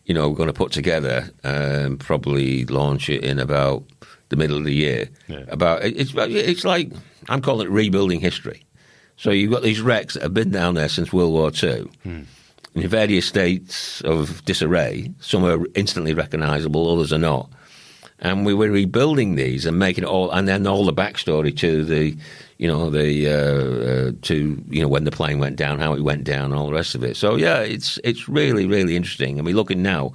going to put together and probably launch it in about the middle of the year. Yeah. It's like, I'm calling it rebuilding history. So you've got these wrecks that have been down there since World War II. In various states of disarray. Some are instantly recognisable, others are not. And we were rebuilding these and making it all, and then all the backstory to when the plane went down, how it went down, and all the rest of it. So yeah, it's really, really interesting. And we're looking now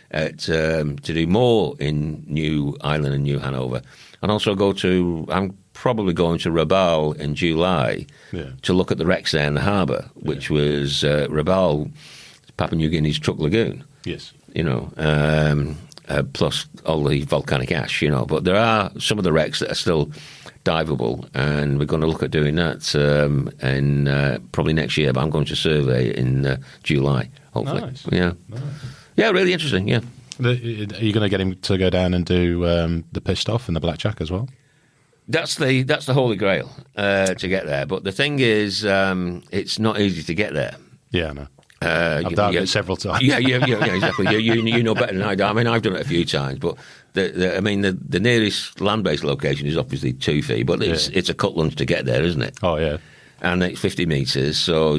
at to do more in New Ireland and New Hanover, and also I'm probably going to Rabaul in July to look at the wrecks there in the harbour, which was Rabaul, Papua New Guinea's Truck Lagoon. Yes, plus all the volcanic ash, But there are some of the wrecks that are still diveable, and we're going to look at doing that in probably next year. But I'm going to survey in July, hopefully. Nice. Yeah, nice. Yeah, really interesting. Yeah. Are you going to get him to go down and do the pissed off and the blackjack as well? That's the holy grail to get there. But the thing is, it's not easy to get there. Yeah, I know. I've done it several times. Yeah, exactly. You know better than I do. I mean, I've done it a few times, but the nearest land-based location is obviously 2 feet, but it's a cut lunch to get there, isn't it? Oh yeah, and it's 50 metres, so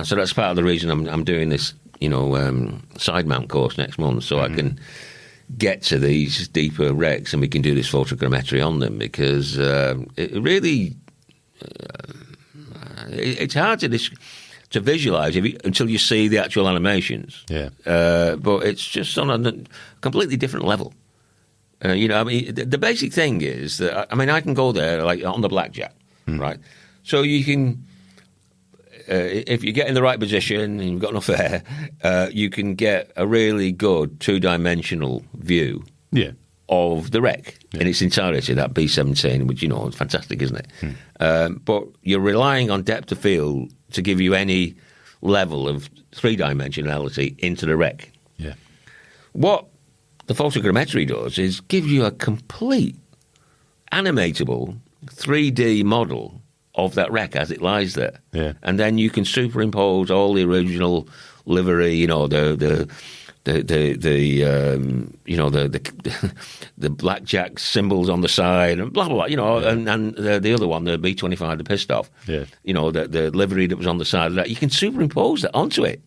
so that's part of the reason I'm doing this, side mount course next month, so I can get to these deeper wrecks and we can do this photogrammetry on them, because it really it's hard to visualise until you see the actual animations. Yeah. But it's just on a completely different level. The basic thing is that, I can go there like on the blackjack, right? So you can, if you get in the right position and you've got enough air, you can get a really good 2-dimensional view of the wreck in its entirety, that B-17, which, is fantastic, isn't it? But you're relying on depth of field to give you any level of 3-dimensionality into the wreck. Yeah. What the photogrammetry does is give you a complete animatable 3D model of that wreck as it lies there. Yeah. And then you can superimpose all the original livery, you know, the blackjack symbols on the side and blah blah blah, you know, and the other one, the B-25, the pissed off, you know, the livery that was on the side of that. You can superimpose that onto it.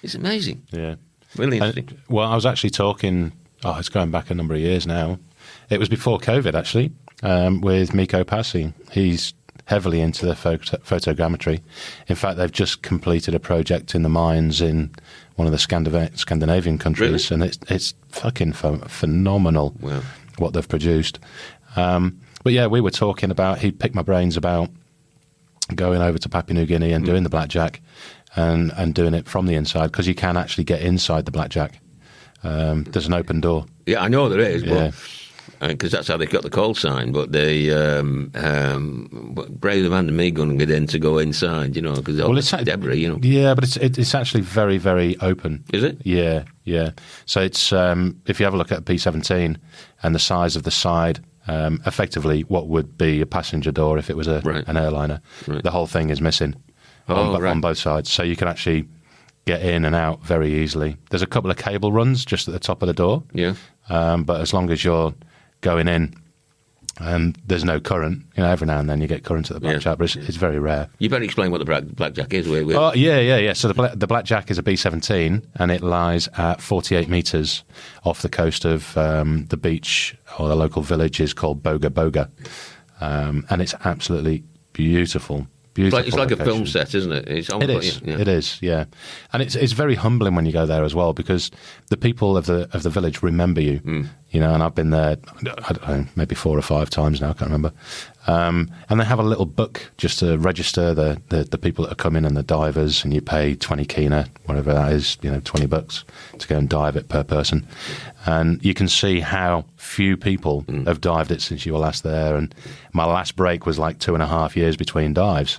It's amazing. Yeah, really interesting. Well, I was actually talking. Oh, it's going back a number of years now. It was before COVID, actually, with Mikko Pasi. He's heavily into the photogrammetry. In fact, they've just completed a project in the mines in one of the Scandinavian countries, Really? and it's fucking phenomenal what they've produced. But yeah, we were talking about, he picked my brains about going over to Papua New Guinea and doing the blackjack and doing it from the inside, because you can actually get inside the blackjack. There's an open door. Yeah, I know there is, Yeah. because that's how they got the call sign. But they, brave the man to me going to get in to go inside, you know, because it's debris, you know. Yeah, but it's actually very, very open. Is it? Yeah, yeah. So it's if you have a look at a P-17 and the size of the side, effectively what would be a passenger door if it was an airliner, the whole thing is missing on both sides. So you can actually get in and out very easily. There's a couple of cable runs just at the top of the door. Yeah. But as long as you're going in and there's no current, you know, every now and then you get current at the blackjack, but it's very rare. You better explain what the blackjack is. Oh, yeah. So the blackjack is a B-17 and it lies at 48 metres off the coast of the beach, or the local village is called Boga Boga. And it's absolutely beautiful. It's like a film set, isn't it? It is, yeah. And it's very humbling when you go there as well, because the people of the village remember you, you know, and I've been there, I don't know, maybe 4 or 5 times now, I can't remember. And they have a little book just to register the people that are coming and the divers, and you pay 20 kina, whatever that is, you know, $20 to go and dive it per person. And you can see how few people have dived it since you were last there. And my last break was like 2.5 years between dives.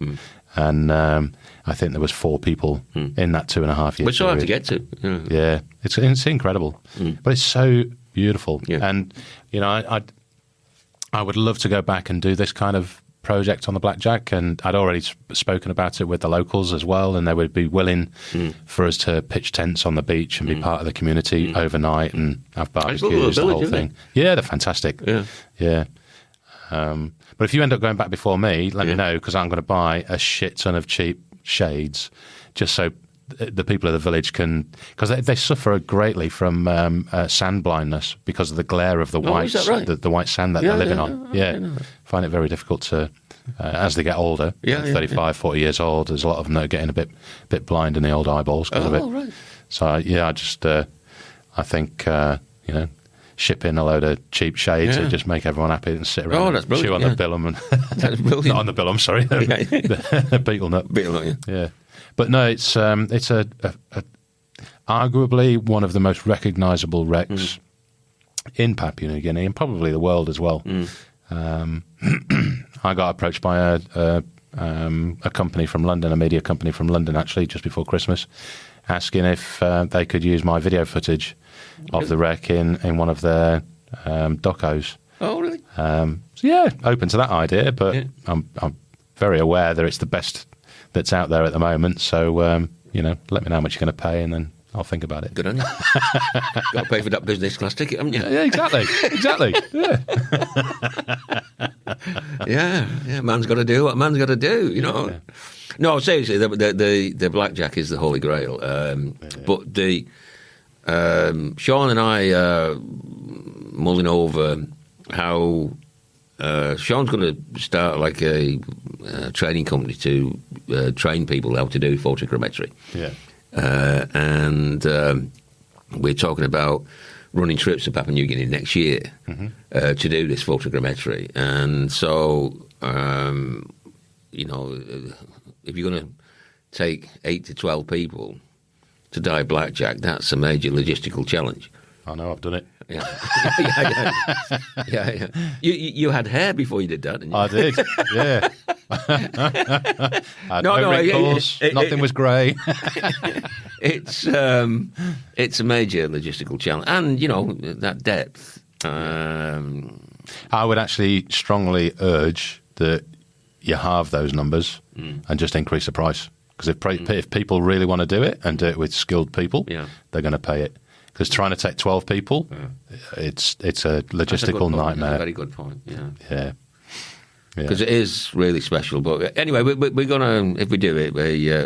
And I think there was 4 people in that 2.5 years. Which so hard to get to. Yeah, it's incredible. But it's so beautiful. Yeah. And, you know, I would love to go back and do this kind of project on the blackjack, and I'd already spoken about it with the locals as well, and they would be willing for us to pitch tents on the beach and be part of the community overnight and have barbecues, the whole thing. Yeah, they're fantastic. Yeah. But if you end up going back before me, let me know, because I'm going to buy a shit ton of cheap shades just so the people of the village can, because they suffer greatly from sand blindness because of the glare of the white, the white sand that they're living on. Find it very difficult to, as they get older, 35, 40 years old, there's a lot of them that are getting a bit blind in the old eyeballs because of it. Right. So, I just, I think, you know, ship in a load of cheap shades and just make everyone happy and sit around and chew on the billum. That's brilliant. Not on the billum, sorry. The beetle nut. Yeah. But no, it's arguably one of the most recognisable wrecks in Papua New Guinea and probably the world as well. I got approached by a company from London, a media company from London, actually, just before Christmas, asking if they could use my video footage of the wreck in one of their docos. Oh, really? So yeah, open to that idea, but I'm very aware that it's the best that's out there at the moment. So, you know, let me know how much you're going to pay, and then I'll think about it. Good on you. Got to pay for that business class ticket, haven't you? Yeah, exactly. Yeah. Man's got to do what man's got to do, you know. No, seriously, the blackjack is the holy grail. But the Sean and I mulling over how Sean's going to start like a training company to train people how to do photogrammetry. Yeah. And we're talking about running trips to Papua New Guinea next year to do this photogrammetry. And so, you know, if you're going to take 8 to 12 people to dive blackjack, that's a major logistical challenge. I know, I've done it. Yeah. You had hair before you did that, didn't you? I did, yeah. I had no wrinkles, nothing was grey. It's a major logistical challenge. And, you know, that depth. I would actually strongly urge that you halve those numbers and just increase the price. Because if people really want to do it and do it with skilled people, they're going to pay it. Because trying to take 12 people, it's a logistical nightmare. That's a very good point. Yeah. Because it is really special. But anyway, we're going to, if we do it,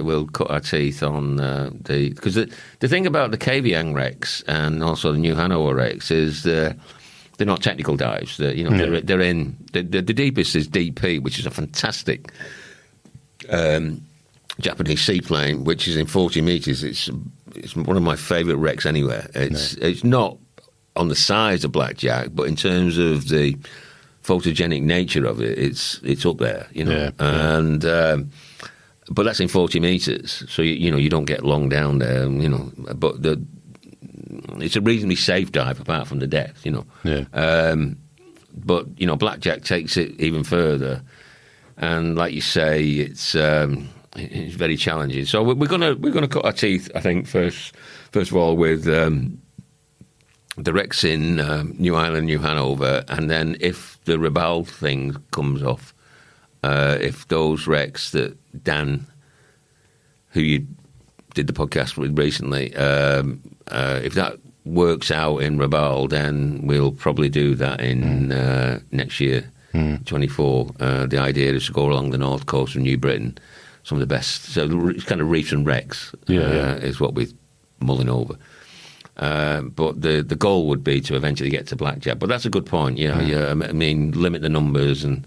we'll cut our teeth on because the thing about the Kavieng wrecks and also the New Hanover wrecks is they're not technical dives. They're in the deepest is DP, which is a fantastic Japanese seaplane, which is in 40 meters. It's one of my favourite wrecks anywhere. It's not on the size of Blackjack, but in terms of the photogenic nature of it, it's up there, and but that's in 40 meters, so you don't get long down there, but it's a reasonably safe dive apart from the depth, but Blackjack takes it even further, and like you say, it's very challenging. So we're gonna cut our teeth, I think, first of all with the wrecks in New Ireland, New Hanover, and then if the Ribald thing comes off, if those wrecks that Dan, who you did the podcast with recently, if that works out in Ribald, then we'll probably do that in next year, 24. The idea is to go along the north coast of New Britain, some of the best, so it's kind of reefs and wrecks is what we're mulling over. But the goal would be to eventually get to Blackjack. But that's a good point. I mean, limit the numbers and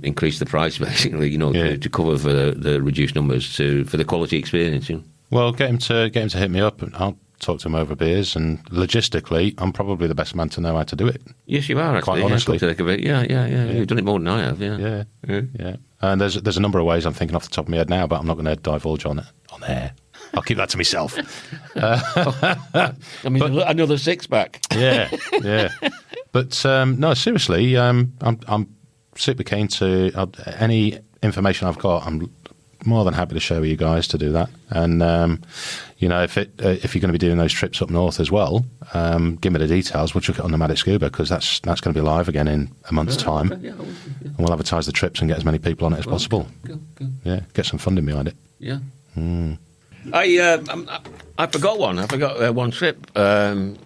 increase the price, basically. To cover for the reduced numbers for the quality experience. Well, get him to hit me up, and I'll talk to him over beers. And logistically, I'm probably the best man to know how to do it. Yes, you are. Actually. Quite honestly, yeah. You've done it more than I have. Yeah. And there's a number of ways I'm thinking off the top of my head now, but I'm not going to divulge on air. I'll keep that to myself. Another six-pack. Yeah. But no, seriously, I'm super keen to any information I've got. I'm more than happy to share with you guys to do that. And if you're going to be doing those trips up north as well, give me the details. We'll chuck it on Nomadic Scuba because that's going to be live again in a month's time. Okay, and we'll advertise the trips and get as many people on it as possible. Cool. Yeah, get some funding behind it. Yeah. I forgot one. I forgot one trip that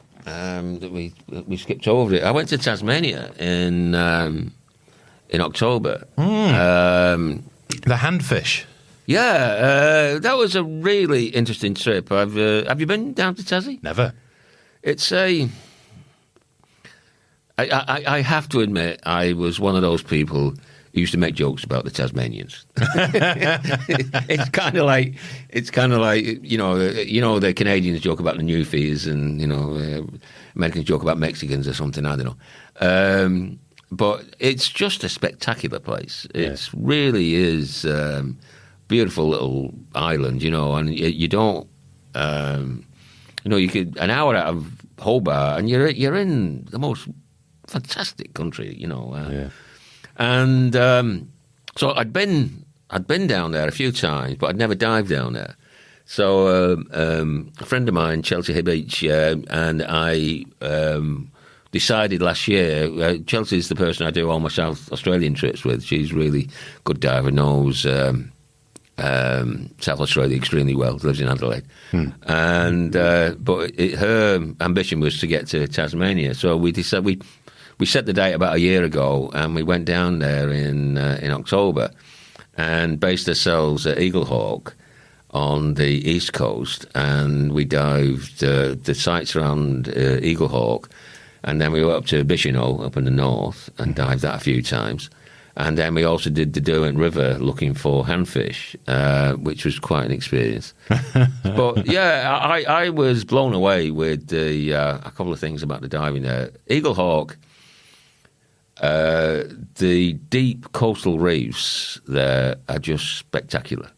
we skipped over it. I went to Tasmania in October. The handfish. Yeah, that was a really interesting trip. Have you been down to Tassie? Never. It's I have to admit, I was one of those people who used to make jokes about the Tasmanians. It's kind of like the Canadians joke about the Newfies, and Americans joke about Mexicans or something. I don't know, but it's just a spectacular place. It really is beautiful little island, and you don't, you could an hour out of Hobart and you're in the most fantastic country, And so I'd been down there a few times, but I'd never dived down there. So a friend of mine, Chelsea Beach, and I decided last year. Chelsea's the person I do all my South Australian trips with. She's really good diver, knows South Australia extremely well. Lives in Adelaide, and but her ambition was to get to Tasmania. So we decided we set the date about a year ago, and we went down there in October and based ourselves at Eaglehawk on the east coast, and we dived the sites around Eaglehawk, and then we went up to Bicheno up in the north and dived that a few times, and then we also did the Derwent River looking for handfish, which was quite an experience. But yeah, I was blown away with a couple of things about the diving there. Eaglehawk. The deep coastal reefs there are just spectacular.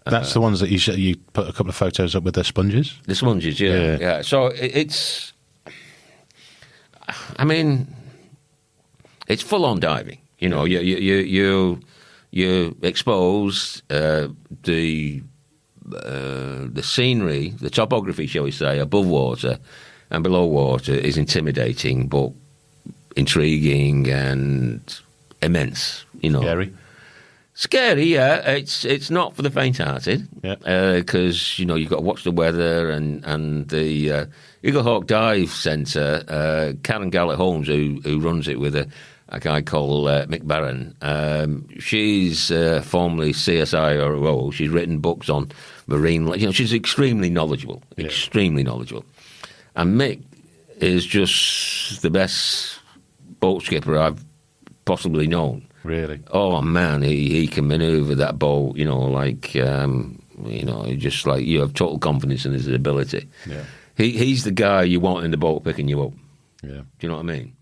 That's the ones that you put a couple of photos up with the sponges? The sponges, yeah. So it's, I mean, it's full-on diving. You expose the scenery, the topography, shall we say, above water and below water is intimidating, but intriguing and immense, Scary. Scary, yeah. It's not for the faint-hearted, because you've got to watch the weather and the Eagle Hawk Dive Centre. Karen Gallett-Holmes, who runs it with a guy called Mick Barron. She's formerly CSIRO. She's written books on marine. She's extremely knowledgeable, extremely knowledgeable. And Mick is just the best boat skipper I've possibly known. Really? Oh man, he can manoeuvre that boat. Just like you have total confidence in his ability. Yeah. He's the guy you want in the boat picking you up. Yeah. Do you know what I mean?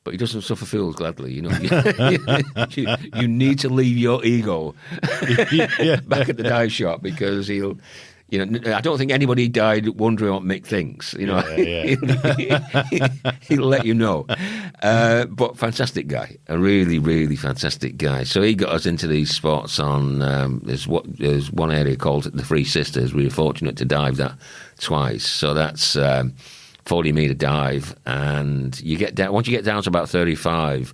But he doesn't suffer fools gladly. You need to leave your ego back at the dive shop, because he'll. I don't think anybody died wondering what Mick thinks. He'll let you know. But fantastic guy, a really, really fantastic guy. So he got us into these spots on. There's one area called the Three Sisters. We were fortunate to dive that twice. So that's 40-meter dive, and you get down. Once you get down to about 35,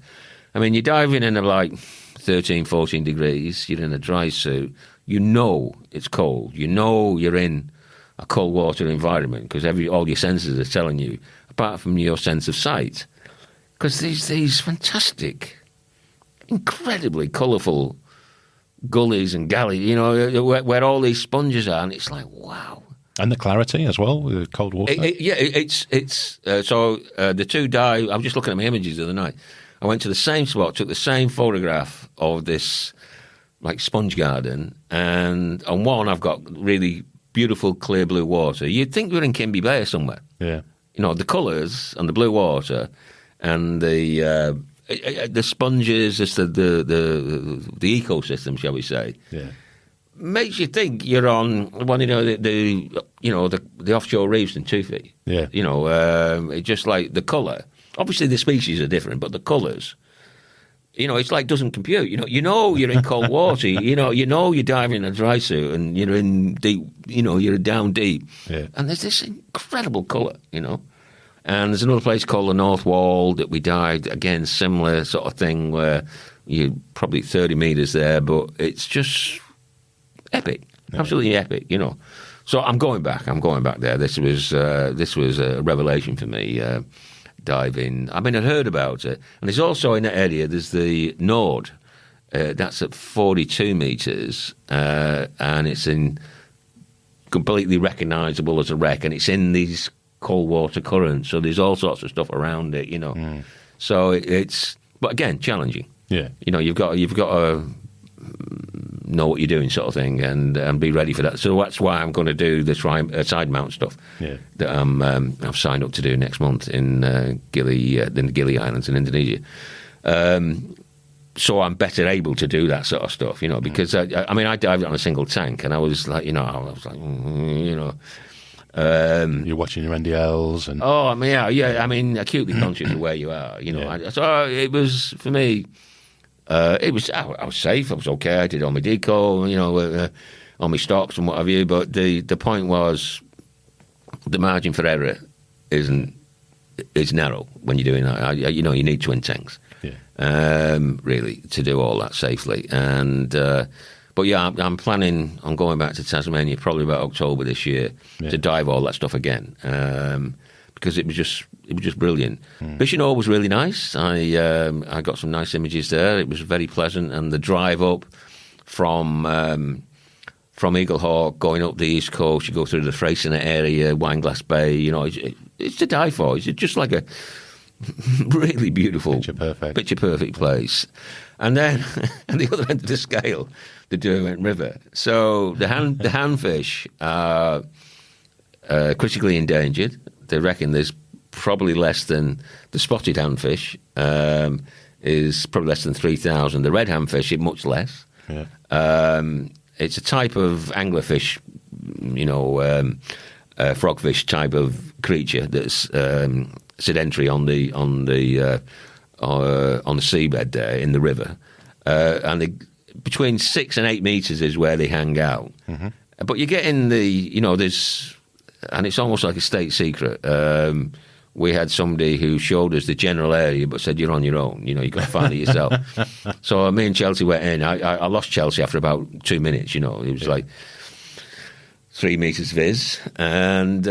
I mean, you're diving in at like 13, 14 degrees. You're in a dry suit. It's cold. You're in a cold water environment, because all your senses are telling you, apart from your sense of sight. Because these fantastic, incredibly colourful gullies and galleys, where all these sponges are, and it's like, wow. And the clarity as well, with the cold water. So the two dive. I was just looking at my images the other night. I went to the same spot, took the same photograph of this like sponge garden, and on one I've got really beautiful clear blue water. You'd think we were in Kimby Bay somewhere. Yeah. The colours and the blue water and the sponges, just the ecosystem, shall we say? Yeah. Makes you think you're on one, the offshore reefs in 2 feet. Yeah. It's just like the colour. Obviously the species are different, but the colours. It's like doesn't compute. You're in cold water. You're diving in a dry suit, and you're in deep. You're down deep. Yeah. And there's this incredible colour. And there's another place called the North Wall that we dived, again, similar sort of thing, where you're probably 30 metres there, but it's just epic, absolutely epic. So I'm going back there. This was a revelation for me. Diving. I mean, I'd heard about it. And there's also in that area, there's the Nord. That's at 42 metres. And it's completely recognisable as a wreck. And it's in these cold water currents. So there's all sorts of stuff around it, So it's, but again, challenging. Yeah. You've got to know what you're doing, sort of thing, and be ready for that. So that's why I'm going to do the side mount stuff that I've signed up to do next month in the Gili Islands in Indonesia. So I'm better able to do that sort of stuff, because I dived on a single tank, and I was like, you're watching your NDLs and acutely conscious of where you are, So it was, for me. I was safe. I was okay. I did all my deco, all my stops and what have you. But the point was, the margin for error is narrow when you're doing that. You need twin tanks, really, to do all that safely. And but I'm planning on going back to Tasmania probably about October this year to dive all that stuff again. Because it was just brilliant. Fishing Hole was really nice. I got some nice images there. It was very pleasant, and the drive up from Eagle Hawk going up the east coast, you go through the Freycinet area, Wineglass Bay. It's to die for. It's just like a really beautiful, picture perfect place. And then at the other end of the scale, the Derwent River. So the handfish are critically endangered. They reckon there's probably less than the spotted handfish is probably less than 3,000. The red handfish is much less. Yeah. It's a type of anglerfish, frogfish type of creature that's sedentary on the seabed there in the river, and between 6 and 8 meters is where they hang out. Mm-hmm. But you get in there's. And it's almost like a state secret. we had somebody who showed us the general area but said, you're on your own, you've got to find it yourself. So me and Chelsea went in. I lost Chelsea after about 2 minutes, it was like 3 meters viz. And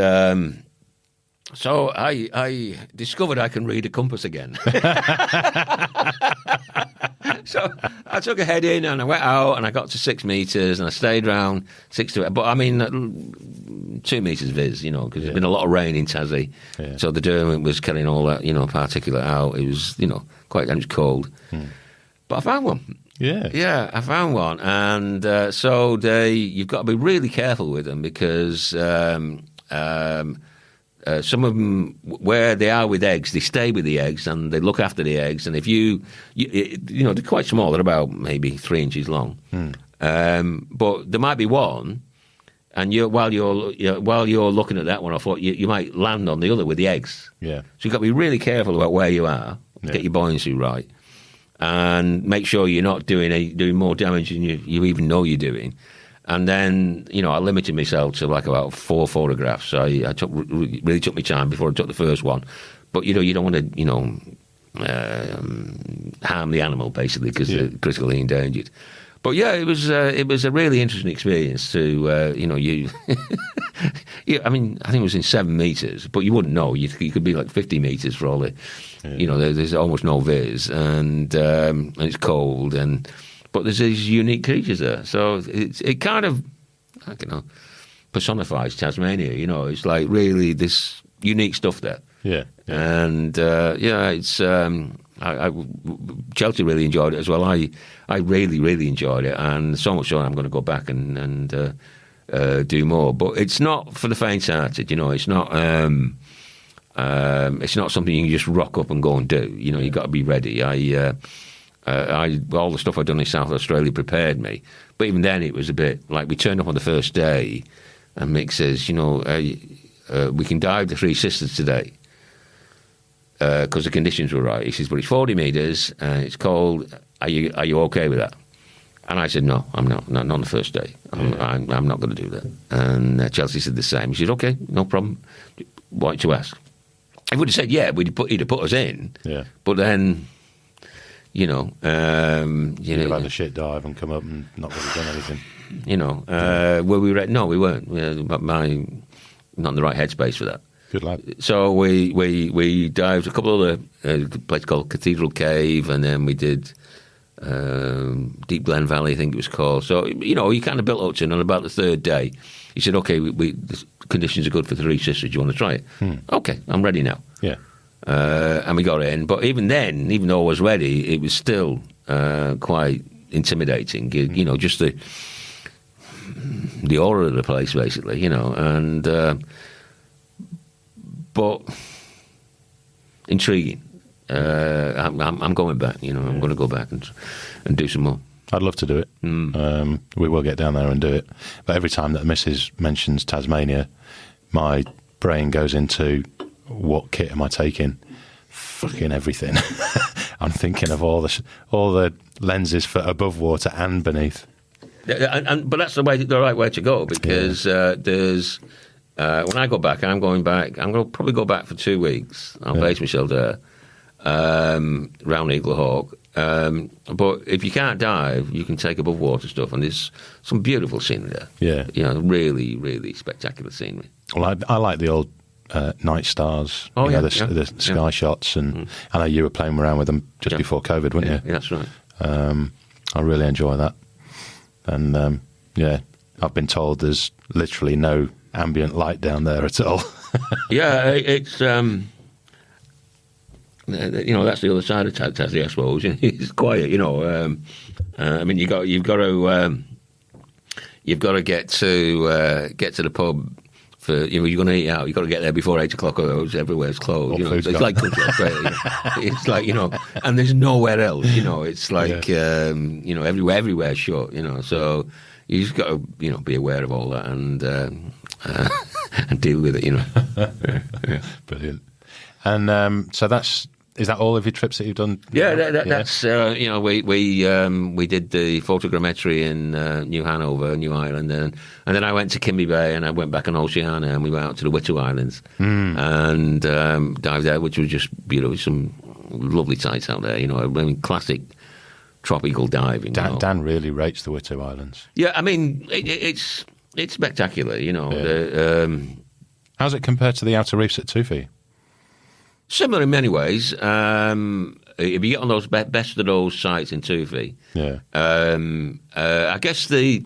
so I discovered I can read a compass again. So I took a head in and I went out and I got to 6 meters and I stayed around 6 to 8. But 2 meters viz, because there's been a lot of rain in Tassie. Yeah. So the derwent was carrying all that, particulate out. It was, quite, and it was cold. But I found one. Yeah. Yeah, I found one. And so you've got to be really careful with them because some of them, where they are with eggs, they stay with the eggs and they look after the eggs. And if they're quite small, they're about maybe 3 inches long. But there might be one, and while you're looking at that one, I thought you might land on the other with the eggs. Yeah. So you've got to be really careful about where you are, get your buoyancy right, and make sure you're not doing more damage than you even know you're doing. And then, I limited myself to like about 4 photographs. I really took my time before I took the first one. But, you don't want to, harm the animal, basically, because they're critically endangered. But, yeah, it was a really interesting experience to, I think it was in 7 meters, but you wouldn't know. You could be like 50 meters for all the, there's almost no viz, and it's cold, but there's these unique creatures there. So it kind of, personifies Tasmania, It's like really this unique stuff there. Yeah. And, it's... Chelsea really enjoyed it as well. I really, really enjoyed it. And so much so I'm going to go back and do more. But it's not for the faint-hearted, It's not... it's not something you can just rock up and go and do. You've got to be ready. All the stuff I'd done in South Australia prepared me, but even then it was a bit like we turned up on the first day, and Mick says, we can dive the Three Sisters today because the conditions were right. He says, but it's 40 meters and it's cold. Are you okay with that? And I said, no, I'm not on the first day. I'm not going to do that. And Chelsea said the same. He said, okay, no problem. Why don't you ask? If we'd have said yeah, he'd have put us in. Yeah, but then. You'd have had a shit dive and come up and not really done anything. Were we ready? No, we weren't. Not in the right headspace for that. Good lad. So we dived a couple of a place called Cathedral Cave, and then we did Deep Glen Valley, I think it was called. So you kind of built up to it. And on about the third day, he said, "Okay, the conditions are good for Three Sisters. Do you want to try it?" Okay, I'm ready now. Yeah. And we got in, but even then, even though I was ready, it was still quite intimidating. Just the aura of the place, basically. And but intriguing. I'm going back. I'm going to go back and do some more. I'd love to do it. We will get down there and do it. But every time that the missus mentions Tasmania, my brain goes into what kit am I taking? Fucking everything. I'm thinking of all the lenses for above water and beneath. But that's the right way to go, because there's when I go back, I'm going to probably go back for 2 weeks. I'll base myself there round Eagle Hawk. But if you can't dive, you can take above water stuff, and there's some beautiful scenery there. Yeah, really, really spectacular scenery. Well, I like the old night stars, the sky shots, and I know you were playing around with them just before COVID, weren't you? Yeah, that's right. I really enjoy that, and I've been told there's literally no ambient light down there at all. Yeah, it's that's the other side of Tassie, I suppose. It's quiet, I mean, you've got to get to the pub. For you're going to eat out, you've got to get there before 8 o'clock, or everywhere's closed. It's like country Australia. It's like and there's nowhere else. It's like everywhere's shut. So you just got to be aware of all that and and deal with it. Brilliant. And so that's is that all of your trips that you've done? Yeah, that's we did the photogrammetry in New Hanover, New Ireland, and then I went to Kimby Bay, and I went back on Oceania, and we went out to the Witu Islands and dived there, which was just beautiful. Some lovely sights out there. Classic tropical diving. Dan really rates the Witu Islands. Yeah, I mean it's spectacular. How's it compared to the outer reefs at Tufi? Similar in many ways. If you get on those best of those sites in Tufi, I guess the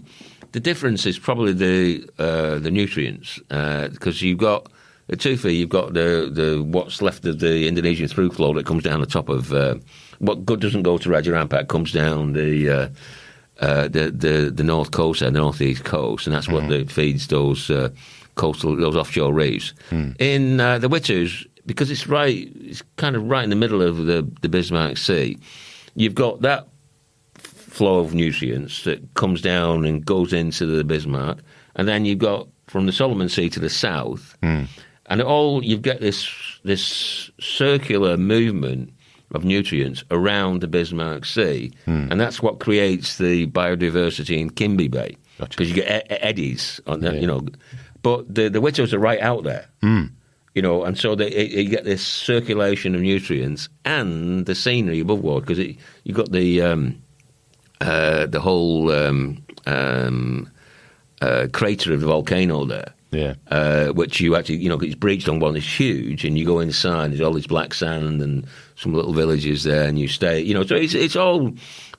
difference is probably the nutrients, because you've got at Tufi, you've got the what's left of the Indonesian through flow that comes down the top of what doesn't go to Raja Ampat, comes down the north coast and the northeast coast, and that's what feeds those those offshore reefs. In the Witus, because it's kind of right in the middle of the Bismarck Sea, you've got that flow of nutrients that comes down and goes into the Bismarck, and then you've got from the Solomon Sea to the south, and you get this circular movement of nutrients around the Bismarck Sea, and that's what creates the biodiversity in Kimby Bay, because you get eddies on that, But the Witus are right out there. And so you get this circulation of nutrients and the scenery above water, because you've got the whole crater of the volcano there, which you actually, it's breached on one, it's huge, and you go inside, there's all this black sand and some little villages there, and you stay, so it's all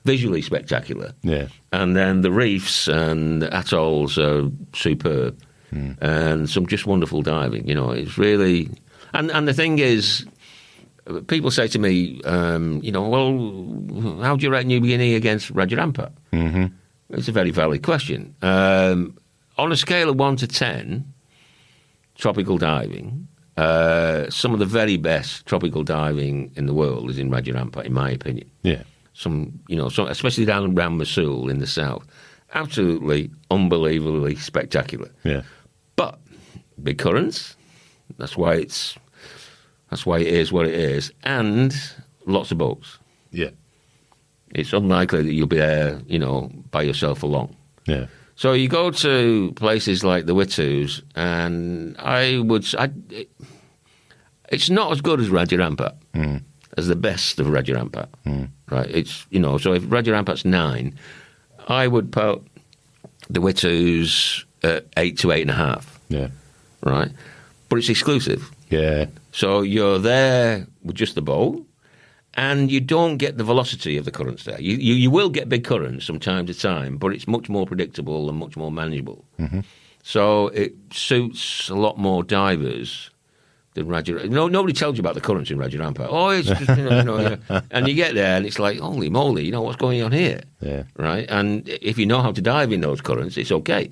visually spectacular. Yeah. And then the reefs and the atolls are superb. And some just wonderful diving, it's really... And the thing is, people say to me, well, how do you rate New Guinea against Raja Ampat? It's a very valid question. On a scale of 1 to 10, tropical diving, some of the very best tropical diving in the world is in Raja Ampat, in my opinion. Yeah. Especially down around Mosul in the south. Absolutely, unbelievably spectacular. Yeah. But big currents, that's why it is what it is, and lots of boats. Yeah. It's unlikely that you'll be there, by yourself for long. Yeah. So you go to places like the Witus, and it's not as good as Raja Ampat, as the best of Raja Ampat. Right? It's so if Raja Ampat's 9, I would put the Witus 8 to 8.5. Yeah. Right? But it's exclusive. Yeah. So you're there with just the boat, and you don't get the velocity of the currents there. You will get big currents from time to time, but it's much more predictable and much more manageable. So it suits a lot more divers than Raja. Nobody tells you about the currents in Raja Ampat. Oh, it's just, and you get there and it's like, holy moly, what's going on here? Yeah. Right? And if you know how to dive in those currents, it's okay.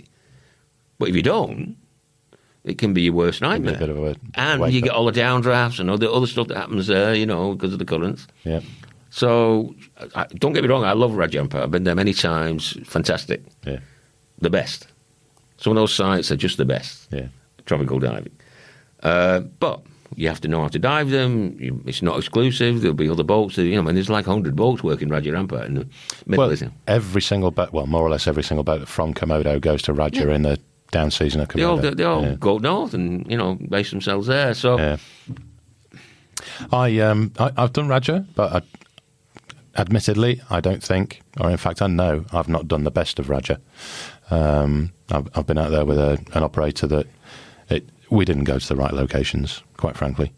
But if you don't, it can be your worst nightmare. A bit of and you get all the downdrafts and all the other stuff that happens there, because of the currents. Yeah. So, don't get me wrong, I love Raja Ampat. I've been there many times. Fantastic. Yeah. The best. Some of those sites are just the best. Yeah. Tropical diving. But you have to know how to dive them. It's not exclusive. There'll be other boats. There's like 100 boats working Raja Ampat in the middle of it. Every single boat, more or less every single boat from Komodo goes to Raja in the down season of Komodo. They all go north and, base themselves there. So I've done Raja, but admittedly, I don't think, or in fact, I know I've not done the best of Raja. I've been out there with an operator that we didn't go to the right locations, quite frankly.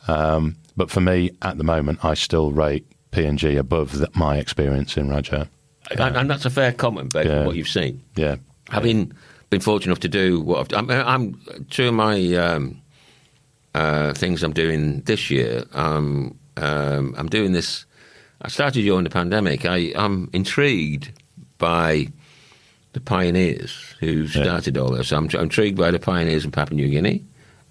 But for me, at the moment, I still rate P&G above my experience in Raja. And that's a fair comment based on what you've seen. Yeah. Having been fortunate enough to do what I've done, I'm two of my things I'm doing this year. I'm doing this. I started during the pandemic. I'm intrigued by the pioneers who started all this. I'm intrigued by the pioneers in Papua New Guinea,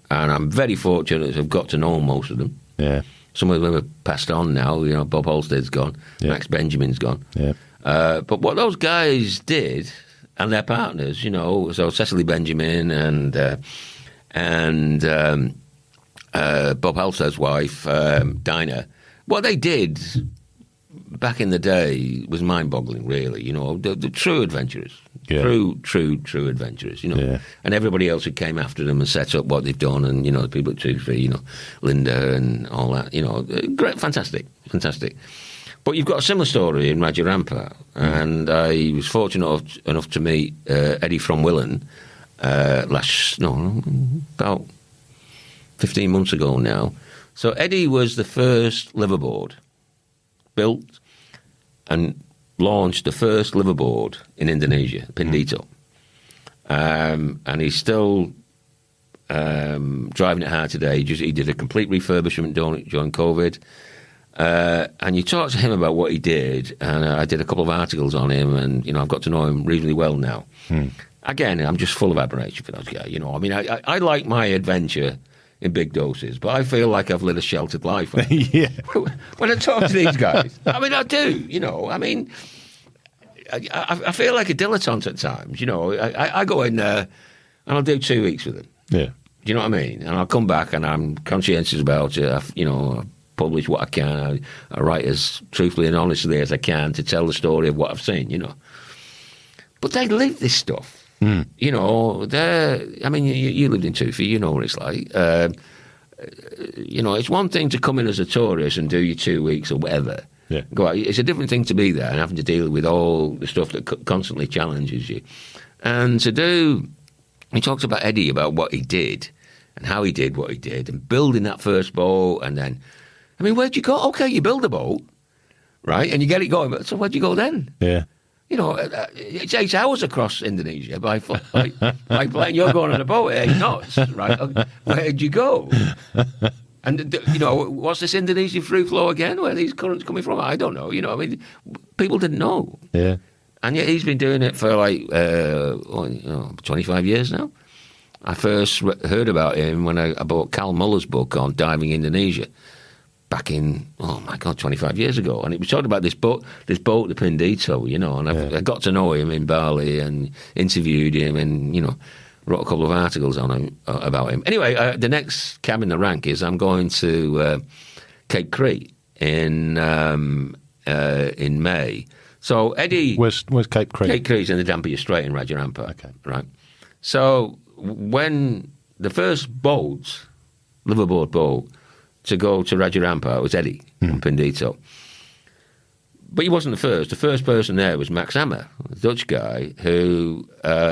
and I'm very fortunate to have got to know most of them. Yeah. Some of them have passed on now. Bob Halstead's gone. Yeah. Max Benjamin's gone. Yeah. But what those guys did, and their partners, so Cecily Benjamin and Bob Halstead's wife, Dinah, what they did back in the day was mind-boggling, really. The true adventurers, true adventurers. And everybody else who came after them and set up what they've done, and the people at Tufi, Linda and all that. Great, fantastic. But you've got a similar story in Rajarampa, and I was fortunate enough to meet Eddie from Willen about 15 months ago now. So Eddie was the first liveaboard built and launched the first liveaboard in Indonesia, Pindito. And he's still driving it hard today. He did a complete refurbishment during COVID. And you talk to him about what he did, and I did a couple of articles on him, and I've got to know him reasonably well now. Again, I'm just full of admiration for those guys. I like my adventure in big doses, but I feel like I've led a sheltered life. Yeah. When I talk to these guys, I do. I feel like a dilettante at times. I go in there and I'll do 2 weeks with them. Yeah. Do you know what I mean? And I'll come back and I'm conscientious about it. I publish what I can. I write as truthfully and honestly as I can to tell the story of what I've seen. But they live this stuff. You lived in Tufi, you know what it's like. It's one thing to come in as a tourist and do your 2 weeks or whatever. Yeah. Go out. It's a different thing to be there and having to deal with all the stuff that constantly challenges you. And he talks about Eddie, about what he did and how he did what he did and building that first boat. And then, where'd you go? Okay, you build a boat, right? And you get it going. So where'd you go then? Yeah. It's 8 hours across Indonesia by plane. You're going on a boat at 8 knots, right? Where'd you go? And, what's this Indonesian fruit flow again? Where are these currents coming from? I don't know. People didn't know. Yeah. And yet he's been doing it for 25 years now. I first heard about him when I bought Cal Muller's book on diving Indonesia. Back in 25 years ago, and it was talking about this boat, the Pindito, and I got to know him in Bali and interviewed him, and wrote a couple of articles on him about him. Anyway, the next cab in the rank is I'm going to Cape Crete in May. So Eddie, where's Cape Crete? Cape Crete's in the Dampier Strait in Rajarampa. Okay, right. So when the first liveaboard boat to go to Rajarampa was Eddie from Pindito. But he wasn't the first. The first person there was Max Hammer, a Dutch guy who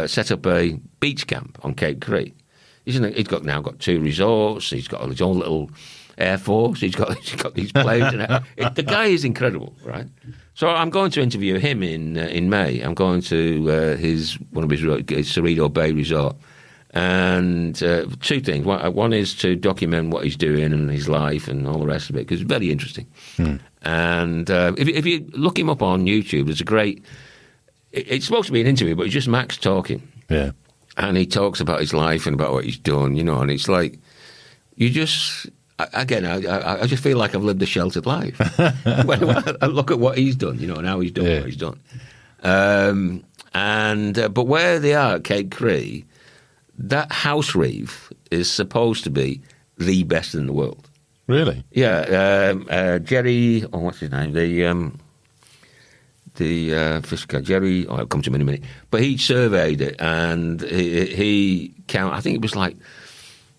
set up a beach camp on Cape Crete. He's now got 2 resorts. He's got his own little air force. He's got these planes. The guy is incredible, right? So I'm going to interview him in May. I'm going to one of his Cerritos Bay resort. And 2 things. One is to document what he's doing and his life and all the rest of it, because it's very interesting. And if you look him up on YouTube, there's a great... It's supposed to be an interview, but it's just Max talking. Yeah. And he talks about his life and about what he's done, and it's like, you just... Again, I just feel like I've lived a sheltered life. When I look at what he's done, and how he's done what he's done. But where they are at Cape Crete, that house reef is supposed to be the best in the world. Really? Yeah. Jerry, what's his name? The fish guy, Jerry. I'll come to him in a minute. But he surveyed it, and he counted. I think it was like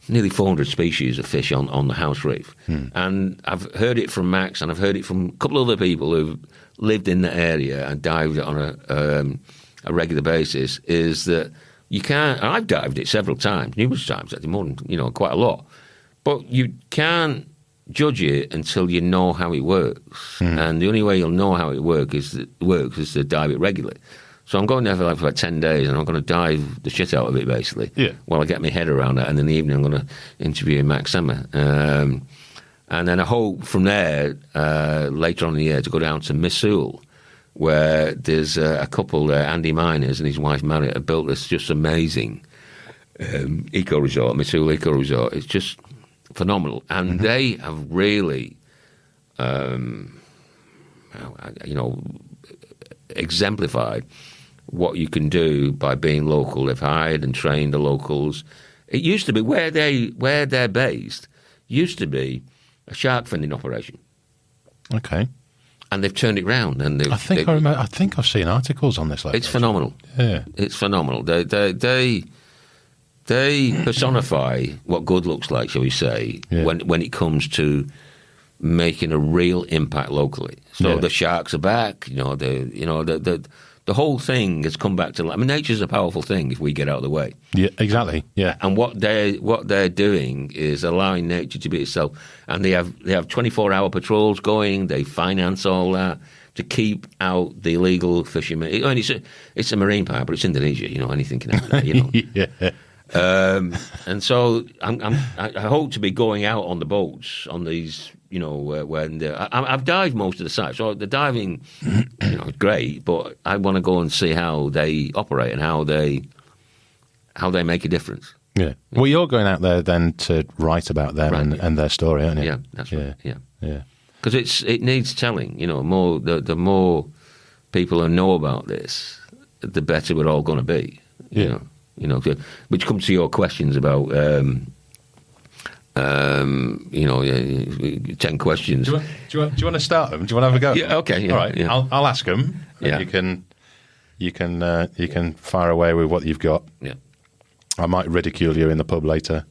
nearly 400 species of fish on the house reef. And I've heard it from Max, and I've heard it from a couple of other people who've lived in the area and dived it on a regular basis. Is that you can't, and I've dived it several times, numerous times, actually, more than, quite a lot. But you can't judge it until you know how it works. And the only way you'll know how it works is to dive it regularly. So I'm going there for about 10 days, and I'm going to dive the shit out of it, basically, while I get my head around it. And in the evening, I'm going to interview Max Hammer. And then I hope from there, later on in the year, to go down to Missoul, where there's a couple, Andy Miners and his wife Marriott, have built this just amazing eco-resort, Missoul Eco-Resort. It's just phenomenal. And they have really, exemplified what you can do by being local. They've hired and trained the locals. It used to be, where they're based, used to be a shark finning operation. and they've turned it round. And I think I've seen articles on this. It's phenomenal. Yeah, it's phenomenal. They personify what good looks like, shall we say, when it comes to making a real impact locally. So the sharks are back. The whole thing has come back to life. I mean, nature's a powerful thing if we get out of the way. Yeah, exactly. Yeah, and what they're doing is allowing nature to be itself. And they have 24-hour patrols going. They finance all that to keep out the illegal fishermen. I mean, it's a marine park, but it's Indonesia. Anything can happen. Yeah. And so I hope to be going out on the boats on these. When I've dived most of the sites, so the diving, is great. But I want to go and see how they operate and how they make a difference. Yeah. Well, you're going out there then to write about them and their story, aren't you? Yeah, that's right. Yeah. Because it needs telling. More the more people who know about this, the better we're all going to be. Yeah. Which comes to your questions about. 10 questions. Do you want to start them? Do you want to have a go? Yeah, okay. Yeah, all right. Yeah. I'll ask them. Yeah. You can fire away with what you've got. Yeah. I might ridicule you in the pub later.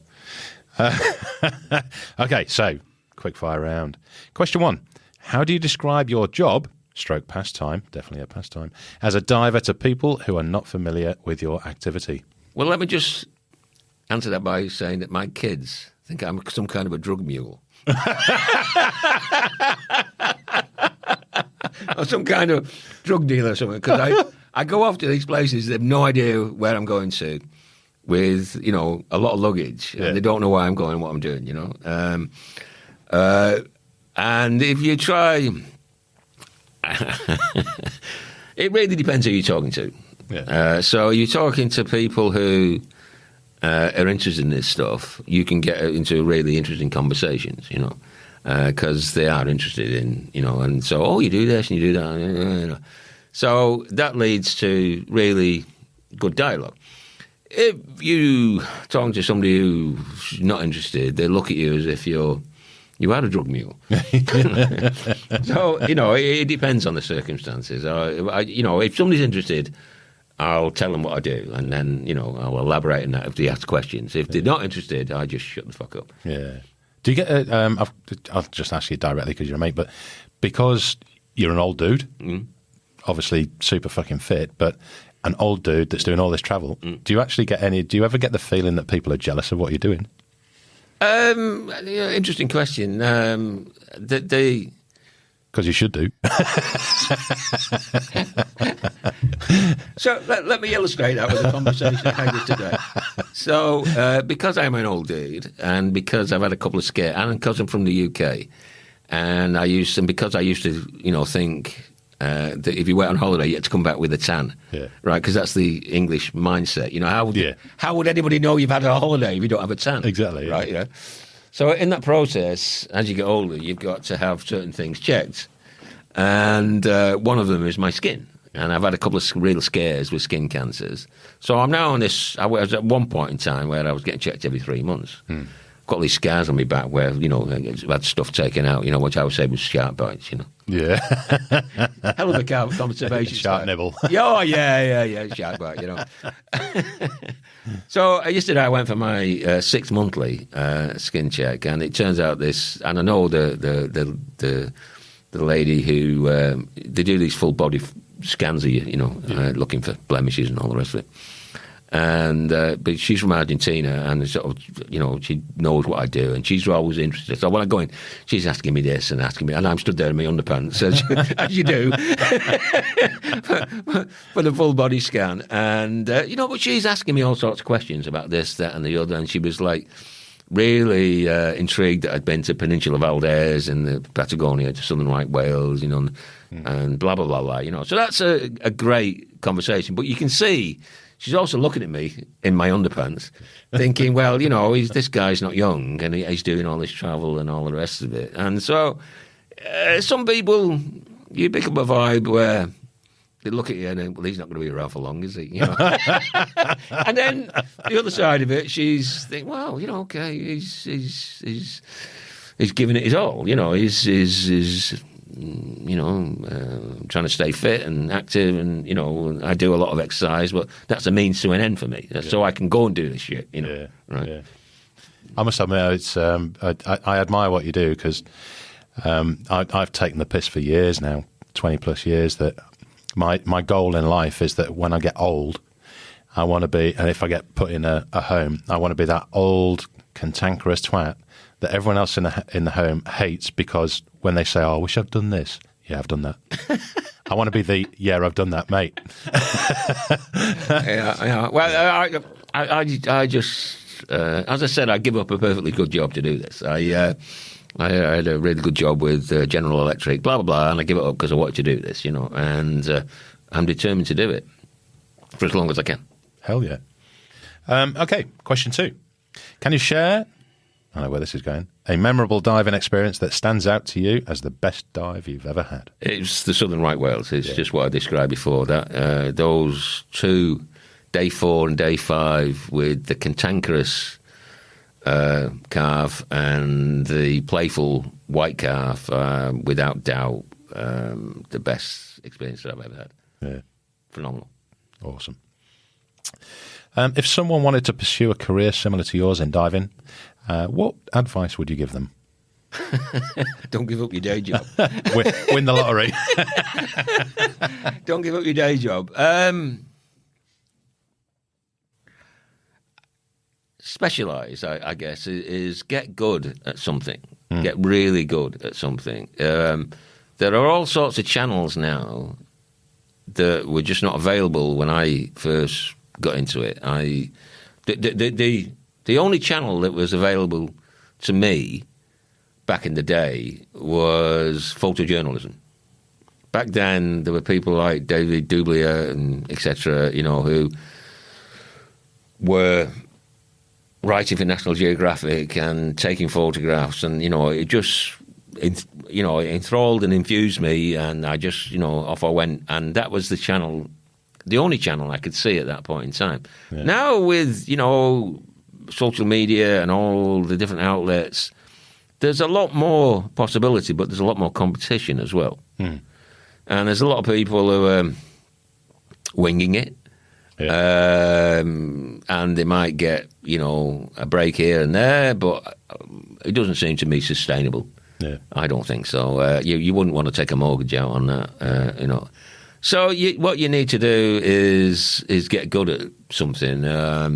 Okay, so quick fire round. Question 1: how do you describe your job, stroke pastime, definitely a pastime, as a diver to people who are not familiar with your activity? Well, let me just answer that by saying that my kids think I'm some kind of a drug mule. Or some kind of drug dealer or something. Because I go off to these places, they have no idea where I'm going to with, a lot of luggage. And they don't know where I'm going and what I'm doing, and if you try... it really depends who you're talking to. Yeah. So you're talking to people who... are interested in this stuff, you can get into really interesting conversations, because they are interested in, and so, you do this and you do that. So that leads to really good dialogue. If you talking to somebody who's not interested, they look at you as if you are a drug mule. So, it depends on the circumstances. If somebody's interested, I'll tell them what I do, and then, I'll elaborate on that if they ask questions. If they're not interested, I just shut the fuck up. Yeah. Do you get I'll just ask you directly because you're a mate, but because you're an old dude, obviously super fucking fit, but an old dude that's doing all this travel, do you ever get the feeling that people are jealous of what you're doing? Interesting question. Because you should do. So let me illustrate that with a conversation I had today. So because I'm an old dude, and because I've had a couple of scares, and because I'm from the UK, because I used to, think that if you went on holiday, you had to come back with a tan, right? Because that's the English mindset. How would anybody know you've had a holiday if you don't have a tan? Exactly. Right. Yeah. So in that process, as you get older, you've got to have certain things checked. And one of them is my skin. And I've had a couple of real scares with skin cancers. So I'm now on this... I was at one point in time where I was getting checked every 3 months. Got these scars on my back where, I've had stuff taken out, which I would say was shark bites, Yeah. Hell of a conservation shark nibble. Yeah, shark bite, So yesterday I went for my 6 monthly skin check, and it turns out and I know the lady who they do these full body scans of you, looking for blemishes and all the rest of it. And but she's from Argentina, and sort of, she knows what I do, and she's always interested. So when I go in, she's asking me this and asking me, and I'm stood there in my underpants, as you do, for the full body scan. And but she's asking me all sorts of questions about this, that, and the other. And she was like really intrigued that I'd been to Peninsula Valdez and the Patagonia, to southern white whales, and blah blah blah blah. So that's a great conversation. But you can see. She's also looking at me in my underpants, thinking, well, this guy's not young, and he's doing all this travel and all the rest of it. And so some people, you pick up a vibe where they look at you and think, well, he's not going to be around for long, is he? And then the other side of it, she's thinking, well, okay, he's giving it his all. He's trying to stay fit and active, and I do a lot of exercise, but that's a means to an end for me. So I can go and do this shit. Right? Yeah. I must admit, it's I admire what you do, because I've taken the piss for years now, 20 plus years, that my goal in life is that when I get old, I want to be, and if I get put in a home, I want to be that old cantankerous twat that everyone else in the home hates, because when they say, "Oh, I wish I'd done this," yeah, I've done that. I want to be the I've done that, mate. Yeah. Well, I just, as I said, I give up a perfectly good job to do this. I had a really good job with General Electric, blah blah blah, and I give it up because I wanted to do this, and I'm determined to do it for as long as I can. Hell yeah. Okay, question 2. Can you share, I know where this is going, a memorable diving experience that stands out to you as the best dive you've ever had? It's the Southern Right Whales. It's just what I described before. That those 2, day 4 and day 5, with the cantankerous calf and the playful white calf, without doubt, the best experience that I've ever had. Yeah. Phenomenal. Awesome. If someone wanted to pursue a career similar to yours in diving, what advice would you give them? Don't give up your day job. Win the lottery. Don't give up your day job. Specialise, I guess, is get good at something. Get really good at something. There are all sorts of channels now that were just not available when I first got into it. The only channel that was available to me back in the day was photojournalism. Back then, there were people like David Dublier and etc., who were writing for National Geographic and taking photographs, and it just enthralled and infused me, and I just off I went, and that was the channel, the only channel I could see at that point in time. Yeah. Now with social media and all the different outlets, there's a lot more possibility, but there's a lot more competition as well. And there's a lot of people who are winging it. Yeah. And they might get, a break here and there, but it doesn't seem to me sustainable. Yeah. I don't think so. You wouldn't want to take a mortgage out on that, So what you need to do is get good at something. A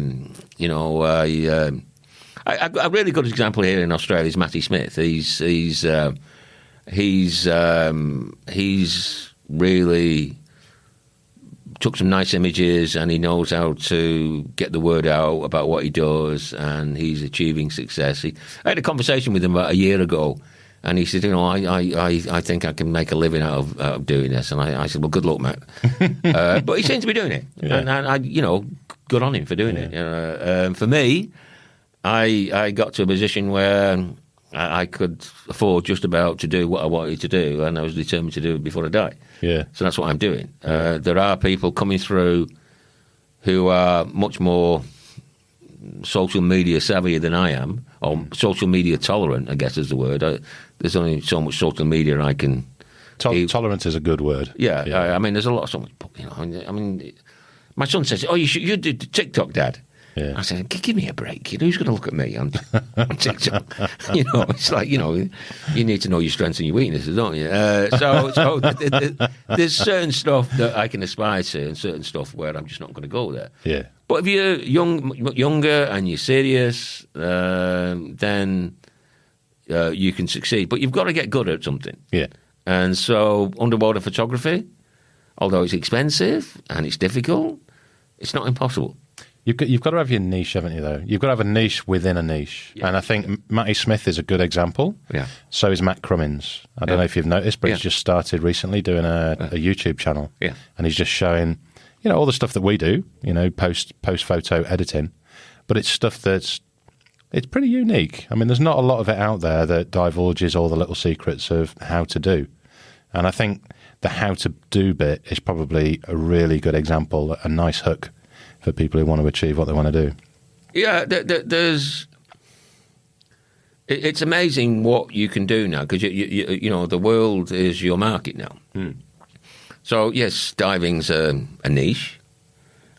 really good example here in Australia is Matty Smith. He's really took some nice images, and he knows how to get the word out about what he does, and he's achieving success. I had a conversation with him about a year ago, and he said, I think I can make a living out of doing this. And I said, well, good luck, mate. But he seems to be doing it, and I good on him for doing it. For me, I got to a position where I could afford just about to do what I wanted to do, and I was determined to do it before I die. Yeah. So that's what I'm doing. There are people coming through who are much more social media savvy than I am, or social media tolerant, I guess is the word. There's only so much social media I can... Tolerance is a good word. Yeah. I mean, there's a lot of so much... my son says, "Oh, you do TikTok, Dad." Yeah. I said, "Give me a break. Who's going to look at me on TikTok?" It's like, you need to know your strengths and your weaknesses, don't you? So there's certain stuff that I can aspire to, and certain stuff where I'm just not going to go there. Yeah. But if you're younger and you're serious, then you can succeed. But you've got to get good at something. Yeah. And so underwater photography, although it's expensive and it's difficult, it's not impossible. You've got to have your niche, haven't you, though? You've got to have a niche within a niche. Yeah. And I think Matty Smith is a good example. Yeah. So is Matt Crummins. I don't know if you've noticed, but he's just started recently doing a YouTube channel. Yeah. And he's just showing, all the stuff that we do, post photo editing. But it's stuff it's pretty unique. I mean, there's not a lot of it out there that divulges all the little secrets of how to do. And I think the how to do bit is probably a really good example, a nice hook for people who want to achieve what they want to do. Yeah, there's It's amazing what you can do now, because you know the world is your market now. So yes, diving's a niche,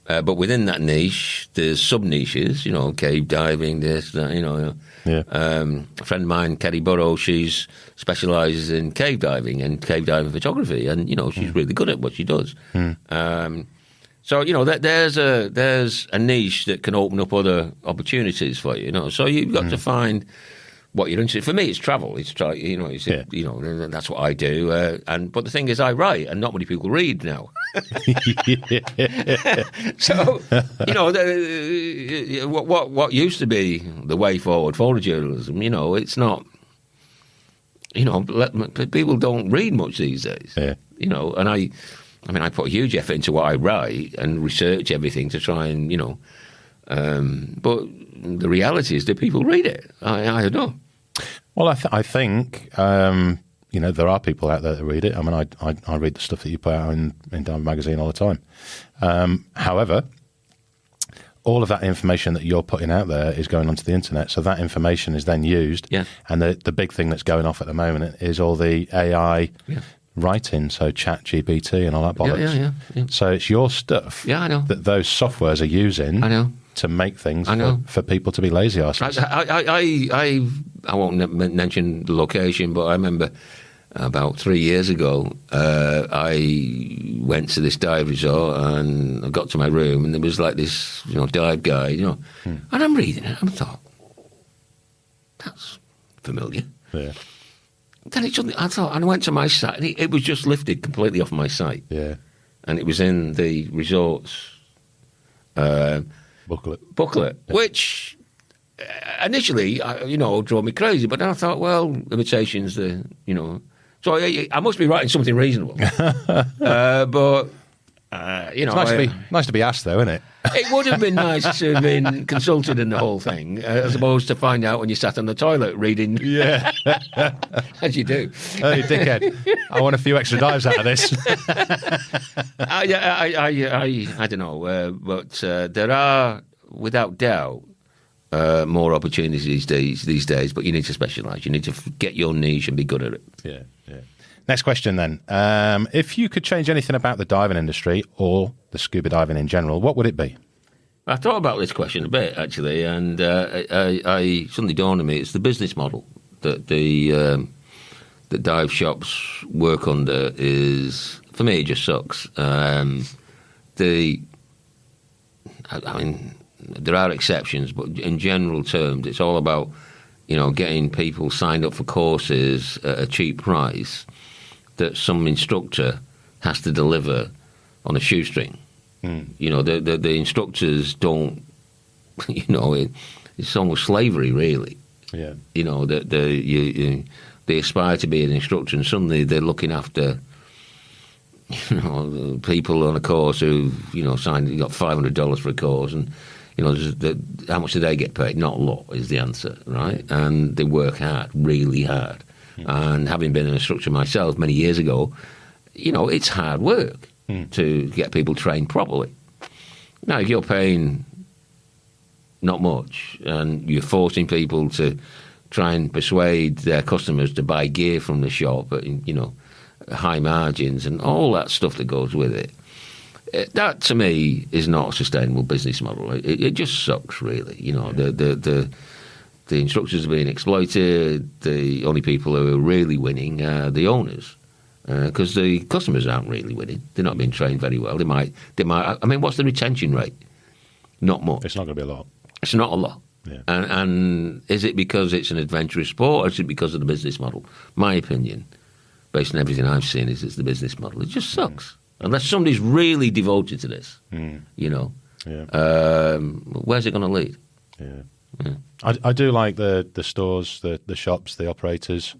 but within that niche, there's sub niches. You know, cave diving, this, that. You know, Yeah. a friend of mine, Kerry Burrow, she's specialises in cave diving and cave diving photography, and you know she's really good at what she does. So you know there's a niche that can open up other opportunities for you. You know, so you've got to find what you're interested. For me, it's travel. You know, that's what I do. But the thing is, I write, and not many people read now. So you know, what used to be the way forward photojournalism, you know, it's not. You know, people don't read much these days. Yeah. You know, and I mean, I put a huge effort into what I write and research everything to try and, you know, but the reality is that people read it. I don't know. Well, I think, you know, there are people out there that read it. I mean, I read the stuff that you put out in Diamond Magazine all the time. However, all of that information that you're putting out there is going onto the internet, so that information is then used. Yeah. And the big thing that's going off at the moment is all the AI writing, so Chat GPT and all that bollocks. Yeah. So it's your stuff I know. that those softwares are using I know. to make things I know. for people to be lazy arseholes. I won't mention the location, but I remember about 3 years ago, I went to this dive resort and I got to my room and there was like this, you know, dive guide, you know, and I'm reading it and I thought, that's familiar. Yeah. Then I thought, and I went to my site and it was just lifted completely off my site. Yeah. And it was in the resort's Booklet. Yeah. Which initially, you know, drove me crazy. But then I thought, well, imitation's the, you know. So I must be writing something reasonable. But, you know. It's nice to be asked, though, isn't it? It would have been nice to have been consulted in the whole thing, as opposed to find out when you sat on the toilet reading. Yeah. As you do. Hey, dickhead. I want a few extra dives out of this. I don't know, but there are, without doubt, more opportunities these days, but you need to specialise. You need to get your niche and be good at it. Yeah. Next question then. If you could change anything about the diving industry or the scuba diving in general, what would it be? I thought about this question a bit, actually, and I suddenly dawned on me, it's the business model that the dive shops work under is, for me, it just sucks. I mean, there are exceptions, but in general terms, it's all about, you know, getting people signed up for courses at a cheap price that some instructor has to deliver on a shoestring. You know, the instructors don't, you know, it's almost slavery, really. Yeah. You know, they aspire to be an instructor and suddenly they're looking after, you know, people on a course who, you know, got $500 for a course and, you know, how much do they get paid? Not a lot is the answer, right? And they work hard, really hard. And having been an instructor myself many years ago, you know, it's hard work to get people trained properly. Now, if you're paying not much and you're forcing people to try and persuade their customers to buy gear from the shop at, you know, high margins and all that stuff that goes with it, that to me is not a sustainable business model. It just sucks, really. You know, the instructors are being exploited. The only people who are really winning are the owners, because the customers aren't really winning. They're not being trained very well. They might. I mean, what's the retention rate? Not much. It's not going to be a lot. It's not a lot. Yeah. And is it because it's an adventurous sport, or is it because of the business model? My opinion, based on everything I've seen, is it's the business model. It just sucks. Unless somebody's really devoted to this, you know. Yeah. Where's it going to lead? Yeah. I do like the stores, the shops, the operators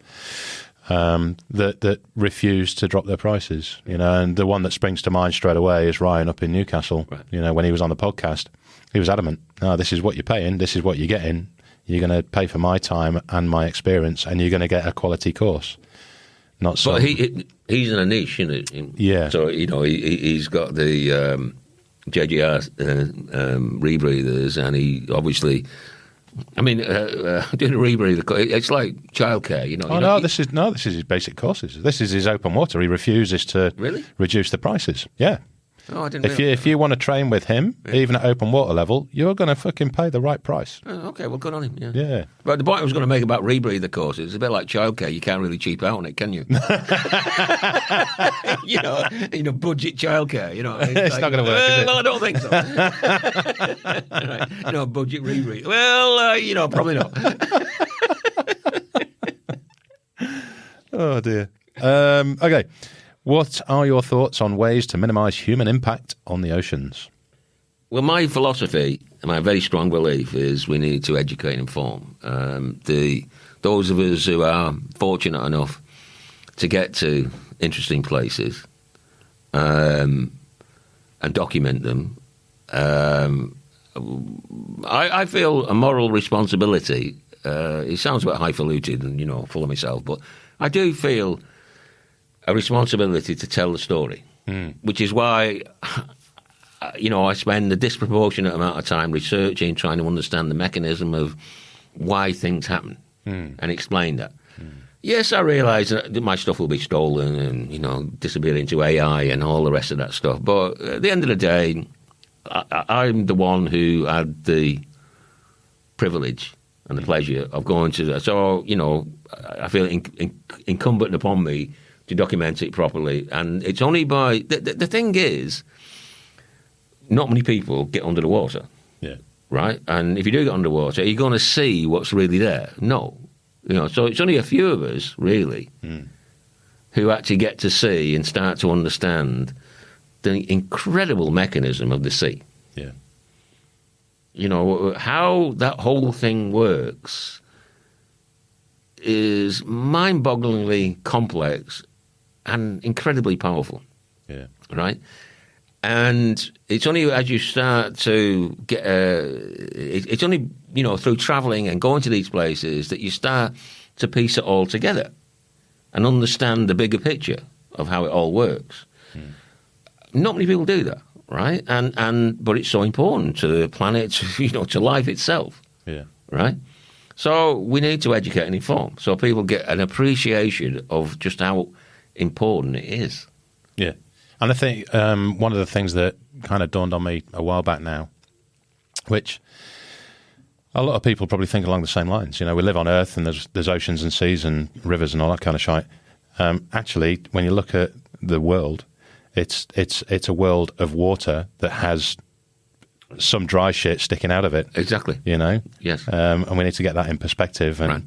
that refuse to drop their prices. You know, and the one that springs to mind straight away is Ryan up in Newcastle. Right. You know, when he was on the podcast, he was adamant. No, this is what you're paying. This is what you're getting. You're going to pay for my time and my experience, and you're going to get a quality course. Not so. But he's in a niche, isn't it? Yeah. So you know, he's got the JGR rebreathers, and he obviously I mean, doing a rebreather, it's like childcare, you know. Oh, no, this is his basic courses. This is his open water. He refuses to reduce the prices. Yeah. Oh, I didn't If you want to train with him, even at open water level, you're going to fucking pay the right price. Oh, okay, well, good on him, Yeah. But the point I was going to make about rebreather courses, it's a bit like childcare. You can't really cheap out on it, can you? you know, budget childcare, you know. It's like, not going to work, is it? Well, I don't think so. Right. You know, budget rebreather. Well, you know, probably not. Oh, dear. Okay. What are your thoughts on ways to minimise human impact on the oceans? Well, my philosophy, and my very strong belief, is we need to educate and inform. Those of us who are fortunate enough to get to interesting places and document them, I feel a moral responsibility. It sounds a bit highfalutin and, you know, full of myself, but I do feel a responsibility to tell the story, which is why, you know, I spend a disproportionate amount of time researching, trying to understand the mechanism of why things happen and explain that. Yes, I realise that my stuff will be stolen and, you know, disappear into AI and all the rest of that stuff. But at the end of the day, I'm the one who had the privilege and the pleasure of going to that. So, you know, I feel incumbent upon me to document it properly. And it's only by... The thing is, not many people get under the water. Yeah. Right? And if you do get underwater, are you going to see what's really there? No. You know, so it's only a few of us, really, who actually get to see and start to understand the incredible mechanism of the sea. Yeah. You know, how that whole thing works is mind-bogglingly complex and incredibly powerful. Yeah. Right? And it's only as you start to get, it's only, you know, through travelling and going to these places that you start to piece it all together and understand the bigger picture of how it all works. Not many people do that, right? But it's so important to the planet, you know, to life itself. Yeah. Right? So we need to educate and inform so people get an appreciation of just how important it is. Yeah. And I think one of the things that kind of dawned on me a while back now, which a lot of people probably think along the same lines. You know, we live on Earth and there's oceans and seas and rivers and all that kind of shite. Actually, when you look at the world, it's a world of water that has some dry shit sticking out of it. Exactly. You know? Yes. And we need to get that in perspective. And, right.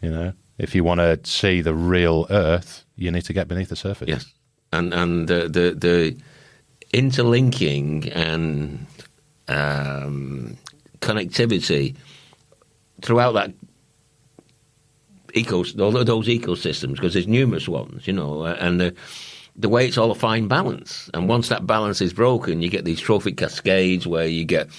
You know, if you want to see the real Earth, you need to get beneath the surface. Yes. And the interlinking and connectivity throughout that those ecosystems, because there's numerous ones, you know, and the way it's all a fine balance. And once that balance is broken, you get these trophic cascades where you get,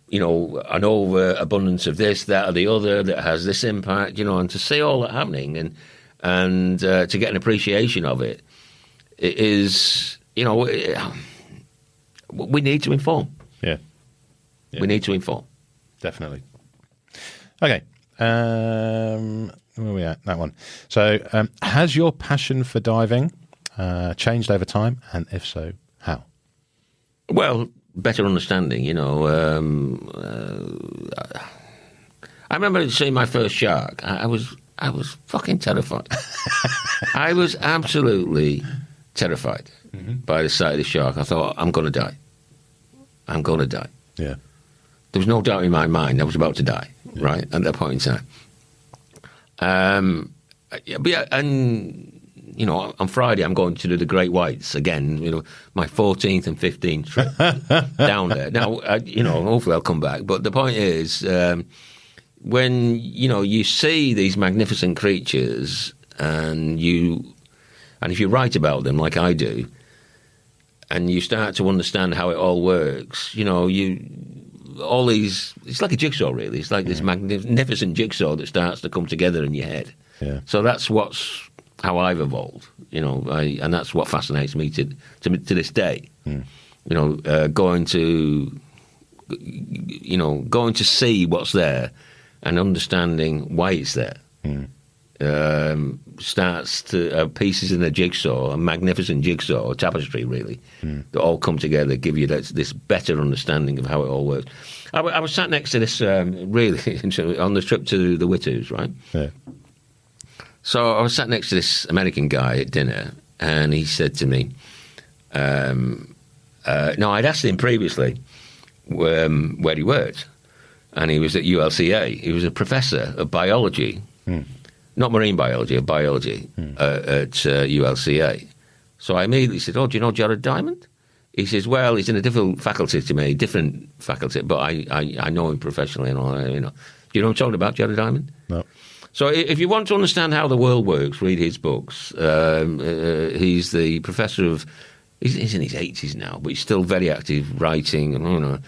you know, an overabundance of this, that, or the other that has this impact, you know, and to see all that happening and to get an appreciation of it. It is, you know, we need to inform. Yeah. We need to inform. Definitely. Okay. Where are we at? That one. So, has your passion for diving changed over time? And if so, how? Well, better understanding, you know. I remember seeing my first shark. I was fucking terrified. I was absolutely terrified by the sight of the shark. I thought, I'm going to die. I'm going to die. Yeah. There was no doubt in my mind I was about to die, right, at that point in time. But yeah, and, you know, on Friday I'm going to do the Great Whites again, you know, my 14th and 15th trip down there. Now, you know, hopefully I'll come back. But the point is, when, you know, you see these magnificent creatures and if you write about them like I do, and you start to understand how it all works, you know, it's like a jigsaw, really. It's like this magnificent jigsaw that starts to come together in your head. Yeah. So that's how I've evolved, you know, and that's what fascinates me to this day. You know, going to see what's there and understanding why it's there. Starts to pieces in a jigsaw, a magnificent jigsaw, or tapestry, really, that all come together, give you this better understanding of how it all works. I was sat next to this, really, on the trip to the Witu's, right? Yeah. So I was sat next to this American guy at dinner, and he said to me, no, I'd asked him previously where he worked, and he was at ULCA. He was a professor of biology, not marine biology, of biology at ULCA. So I immediately said, oh, do you know Jared Diamond? He says, well, he's in a different faculty to me, but I know him professionally and all that, you know. Do you know what I'm talking about, Jared Diamond? No. So if you want to understand how the world works, read his books. He's the professor of... He's in his 80s now, but he's still very active, writing, you know,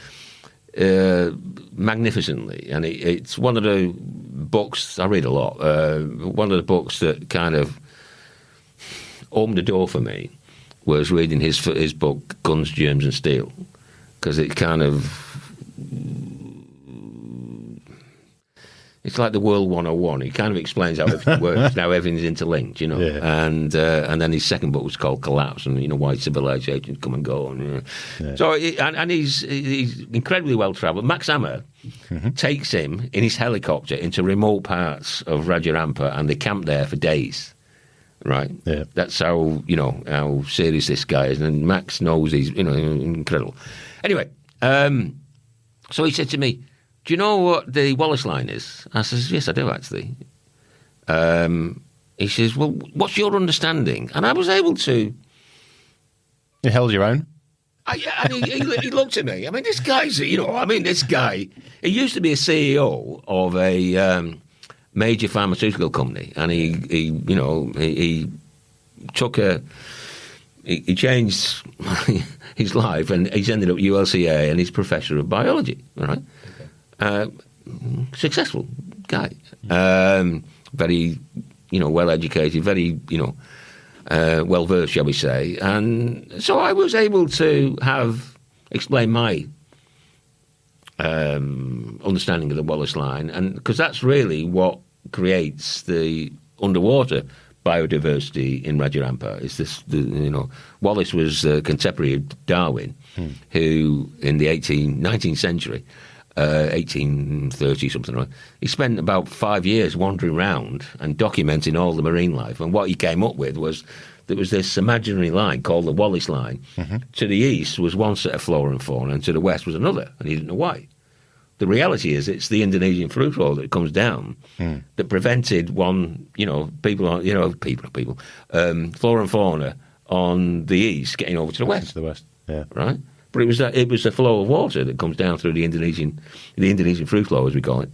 magnificently. And it's one of the books, I read a lot, one of the books that kind of opened the door for me was reading his book, Guns, Germs and Steel, because it kind of... It's like the World 101. He kind of explains how everything works, how everything's interlinked, you know. Yeah. And then his second book was called Collapse, and, you know, why civilizations come and go. And, you know. Yeah. So, and he's incredibly well-travelled. Max Hammer takes him in his helicopter into remote parts of Rajarampa, and they camp there for days, right? Yeah. That's how, you know, how serious this guy is. And Max knows he's, you know, incredible. Anyway, so he said to me, do you know what the Wallace line is? I says, yes, I do, actually. He says, well, what's your understanding? And I was able to... You held your own? And he looked at me. I mean, this guy's, you know, this guy, he used to be a CEO of a major pharmaceutical company, and he took he changed his life, and he's ended up at ULCA, and he's professor of biology, right? Successful guy, very, you know, well educated, very, you know, well versed, shall we say? And so I was able to explain my understanding of the Wallace line, and because that's really what creates the underwater biodiversity in Rajarampa. Is this, Wallace was a contemporary of Darwin, who in the 19th century. 1830 something like that. He spent about 5 years wandering around and documenting all the marine life, and what he came up with was there was this imaginary line called the Wallace line. To the east was one set of flora and fauna, and to the west was another, and he didn't know why. The reality is it's the Indonesian fruit roll that comes down that prevented flora and fauna on the east getting over to the west. To the west, yeah. Right? But it was a flow of water that comes down through the Indonesian fruit flow, as we call it,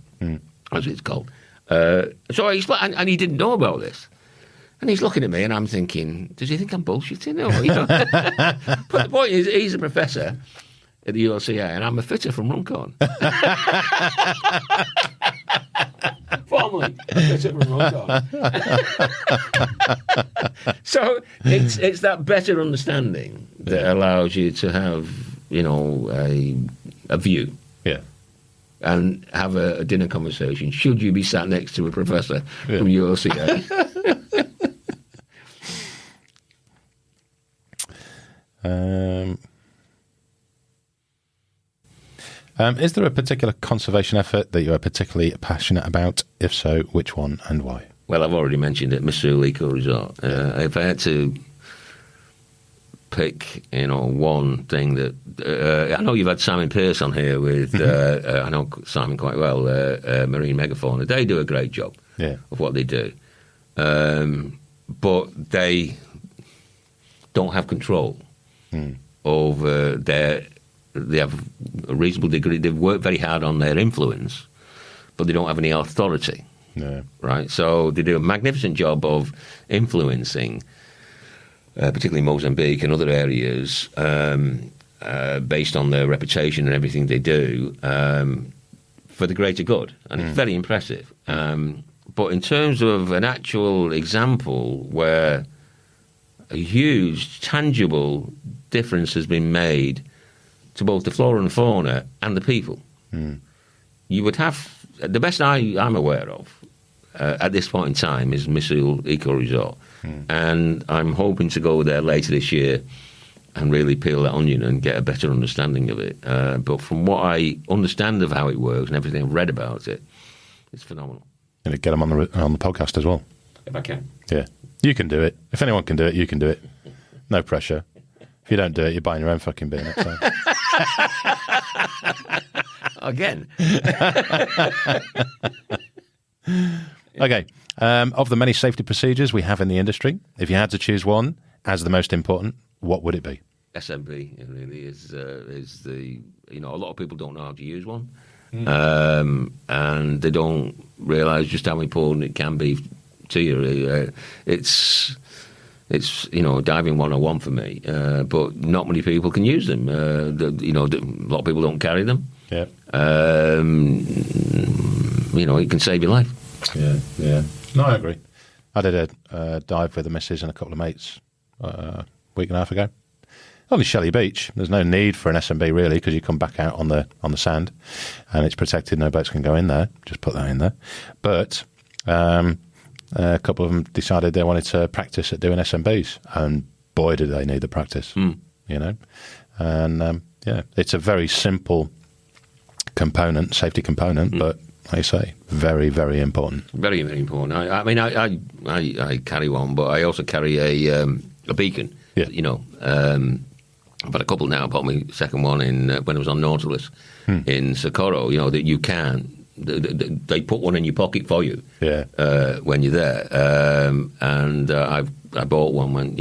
as it's called. So I explained, and he didn't know about this. And he's looking at me, and I'm thinking, does he think I'm bullshitting? Or, you know? But the point is, he's a professor at the ULCA, and I'm a fitter from Runcorn. Formerly a fitter from Runcorn. So it's that better understanding that allows you to have, you know, a view. Yeah. And have a dinner conversation, should you be sat next to a professor from ULCA. Is there a particular conservation effort that you are particularly passionate about? If so, which one and why? Well, I've already mentioned it, Mr. Eco Resort. If I had to pick, you know, one thing that... I know you've had Simon Pearce on here with... I know Simon quite well, Marine Megafauna. They do a great job of what they do. But they don't have control over their... They have a reasonable degree. They've worked very hard on their influence, but they don't have any authority. No. Right? So they do a magnificent job of influencing, particularly Mozambique and other areas, based on their reputation and everything they do, for the greater good. And it's very impressive. But in terms of an actual example where a huge, tangible difference has been made to both the flora and fauna and the people, you would have the best I'm aware of at this point in time is Missile Eco Resort, and I'm hoping to go there later this year and really peel that onion and get a better understanding of it. But from what I understand of how it works and everything I've read about it, it's phenomenal. And get them on the podcast as well. If I can. Yeah. You can do it. If anyone can do it, you can do it. No pressure. If you don't do it, you're buying your own fucking beer next time. Again. Okay. Of the many safety procedures we have in the industry, if you had to choose one as the most important, what would it be? SMB, it really is the, a lot of people don't know how to use one. And they don't realise just how important it can be to you. It's diving 101 for me, but not many people can use them. A lot of people don't carry them. Yeah. It can save your life. Yeah. No, I agree. I did a dive with the missus and a couple of mates a week and a half ago. Only Shelley Beach. There's no need for an SMB really because you come back out on the sand and it's protected. No boats can go in there. Just put that in there. But a couple of them decided they wanted to practice at doing SMBs, and boy, did they need the practice. And it's a very simple component, safety component, but like I say, very, very important. Very, very important. I carry one, but I also carry a beacon. Yeah. I've had a couple now. I bought my second one when I was on Nautilus in Socorro. That you can. They put one in your pocket for you. Yeah. When you're there, I bought one when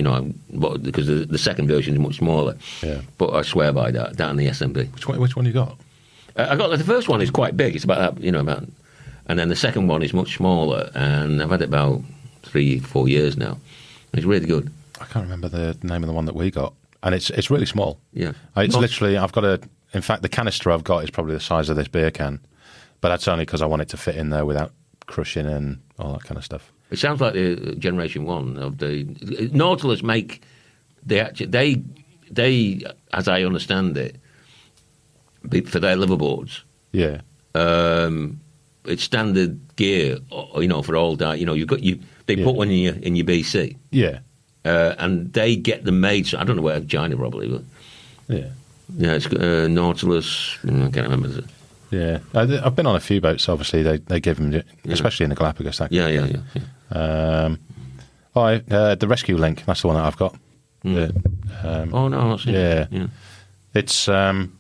because the second version is much smaller. Yeah. But I swear by that and the SMB. Which one you got? I got the first one is quite big. It's about that, and then the second one is much smaller. And I've had it about 3-4 years now. It's really good. I can't remember the name of the one that we got, and it's really small. Yeah, it's literally in fact, the canister I've got is probably the size of this beer can, but that's only because I want it to fit in there without crushing and all that kind of stuff. It sounds like the Generation 1 of the Nautilus make they as I understand it, for their liveaboards. Yeah. It's standard gear, for all that. They put one in your BC. Yeah. And they get them made. So I don't know where, China probably, but yeah, it's Nautilus. I can't remember. Yeah, I've been on a few boats. Obviously, they give them, especially in the Galapagos. Yeah. The Rescue Link. That's the one that I've got. Yeah. It's 9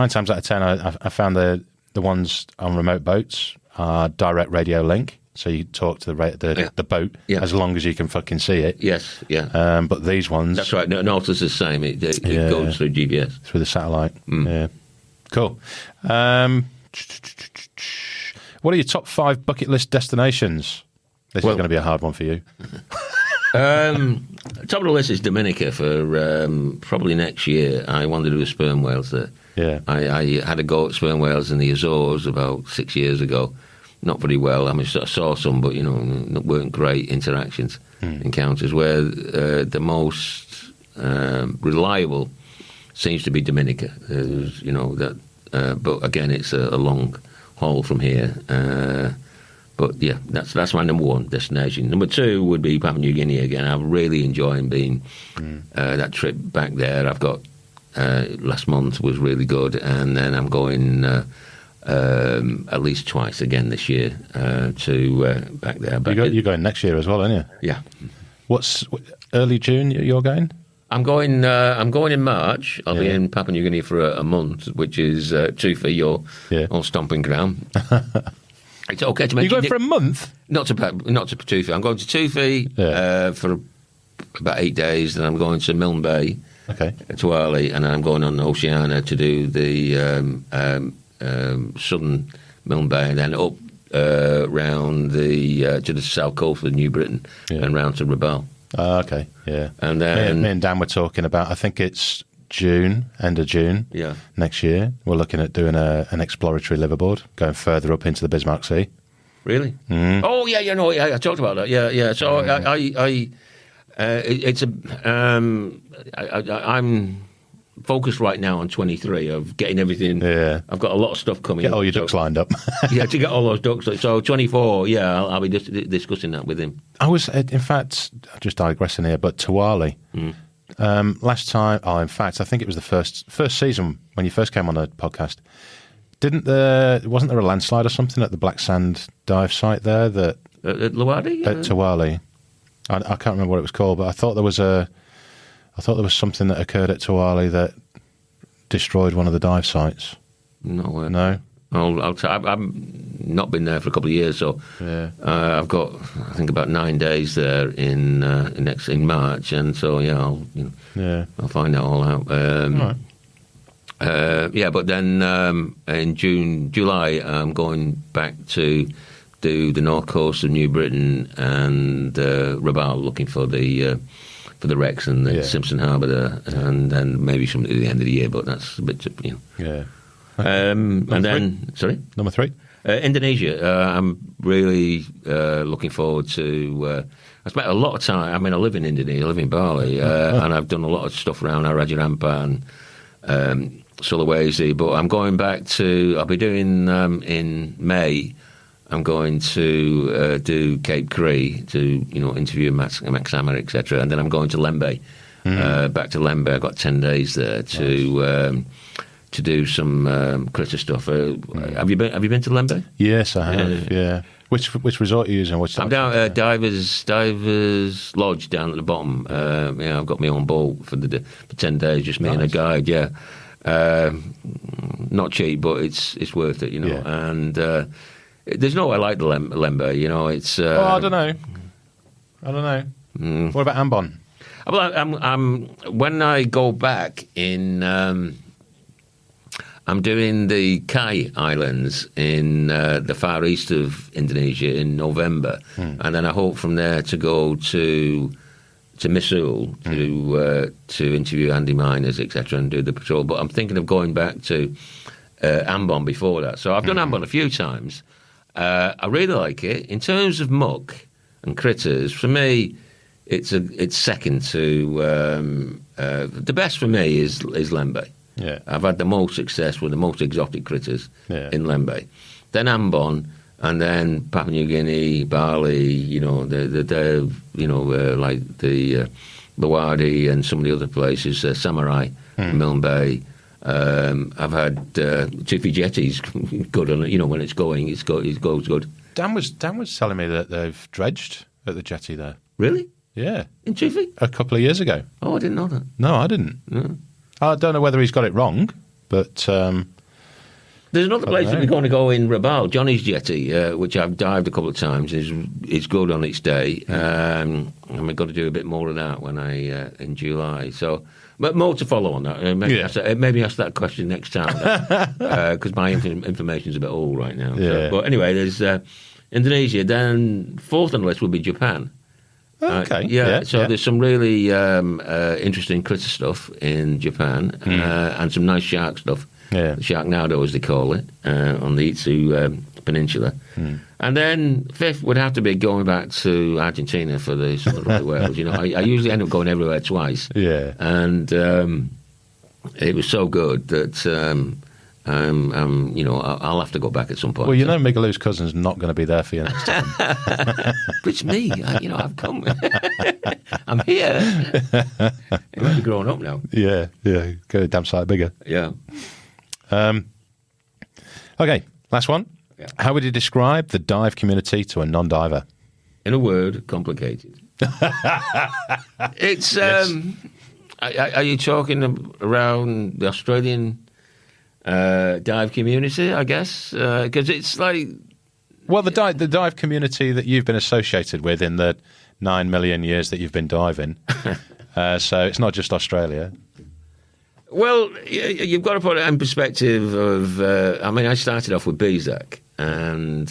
times out of 10, I found the ones on remote boats are direct radio link. So you talk to the boat as long as you can fucking see it. Yes, yeah. But these ones... That's right. Nautilus is the same. It goes through GPS. Through the satellite. Yeah. Cool. What are your top 5 bucket list destinations? This is going to be a hard one for you. Top of the list is Dominica for probably next year. I want to do a sperm whales there. Yeah. I had a go at sperm whales in the Azores about 6 years ago. Not very well. I saw some, but weren't great interactions, encounters. Where the most reliable seems to be Dominica. But again, it's a long haul from here. But yeah, that's my number one destination. Number 2 would be Papua New Guinea again. I'm really enjoying being that trip back there. I've got last month was really good, and then I'm going. At least twice again this year to back there. You're going next year as well, aren't you? Yeah. What's early June? You're going? I'm going in March. I'll be in Papua New Guinea for a month, which is Tufi, your stomping ground. It's okay to mention. You're going for a month? Not to Tufi. I'm going to Tufi for about 8 days. Then I'm going to Milne Bay, to Arley, and then I'm going on Oceania to do the. Southern Milne Bay, and then up round to the south coast of New Britain and round to Rabaul. Okay, yeah. And then me and Dan were talking about, I think it's end of June next year. We're looking at doing an exploratory liveaboard, going further up into the Bismarck Sea. Really? Mm. Oh, yeah, I talked about that. Yeah. So focused right now on 23 of getting everything. Yeah. I've got a lot of stuff coming. Get all your ducks lined up. Yeah, to get all those ducks. So 24, yeah, I'll be discussing that with him. I was, in fact, just digressing here, but Tuwali. Last time, in fact, I think it was the first season when you first came on the podcast. Wasn't there a landslide or something at the Black Sand dive site there that at Luwadi? at Tuwali? I can't remember what it was called, but I thought there was something that occurred at Tuwali that destroyed one of the dive sites. No. No. I've not been there for a couple of years, so Yeah. I've got I think about 9 days there in March, and so I'll I'll find that all out. Right. But then in July, I'm going back to do the north coast of New Britain and Rabaul, looking for the wrecks and the Simpson Harbour there, and then maybe something at the end of the year. But that's a bit, Yeah. and then, Number 3. Indonesia. I'm really looking forward to. I spent a lot of time. I mean, I live in Indonesia. I live in Bali, and I've done a lot of stuff around Raja Ampat and Sulawesi. But I'm going back to. I'll be doing in May. I'm going to do Cape Cree to interview Max Hammer, etc. And then I'm going to Lembe, back to Lembe. I've got 10 days there to do some critter stuff. Have you been to Lembe? Yes, I have. Yeah. Which resort are you using? I'm down at Divers Lodge down at the bottom. I've got my own boat for 10 days, just me and a guide. Yeah, not cheap, but it's worth it, Yeah. And there's nowhere like the Lembe. It's. I don't know. What about Ambon? Well, when I go back in. I'm doing the Kai Islands in the far east of Indonesia in November, and then I hope from there to go to Misul to interview Andy Miners, etc., and do the patrol. But I'm thinking of going back to Ambon before that. So I've done Ambon a few times. I really like it. In terms of muck and critters, for me, it's second to the best for me is Lembe. Yeah, I've had the most success with the most exotic critters in Lembe. Then Ambon, and then Papua New Guinea, Bali. Like the Luwadi and some of the other places, Samurai, Milne Bay. I've had Chiffy jetties good on it. When it's going, it goes good. Dan was telling me that they've dredged at the jetty there. Really? Yeah, in Chiffy? A couple of years ago. Oh, I didn't know that. No, I didn't. No. I don't know whether he's got it wrong, but there's another place that we're going to go in Rabaul, Johnny's Jetty, which I've dived a couple of times. It's good on its day, and we've got to do a bit more of that when in July. So, but more to follow on that. Maybe ask that question next time, because my information's a bit old right now. Yeah. So, but anyway, there's Indonesia. Then fourth on the list would be Japan. Okay. There's some really interesting critter stuff in Japan, and some nice shark stuff. Yeah. Sharknado, as they call it, on the Itsu Peninsula. And then fifth would have to be going back to Argentina for the sort of right whales. I usually end up going everywhere twice. Yeah. And it was so good that I'll have to go back at some point. Well, Migaloo's cousin's not going to be there for you next time. But it's me. I've come. I'm here. It might be growing up now. Yeah. Go a damn sight bigger. Yeah. Okay, last one. Yeah. How would you describe the dive community to a non-diver? In a word, complicated. It's. Are you talking around the Australian dive community? I guess because it's like. Well, the dive community that you've been associated with in the 9 million years that you've been diving. So it's not just Australia. Well, you've got to put it in perspective of. I started off with BZAC, and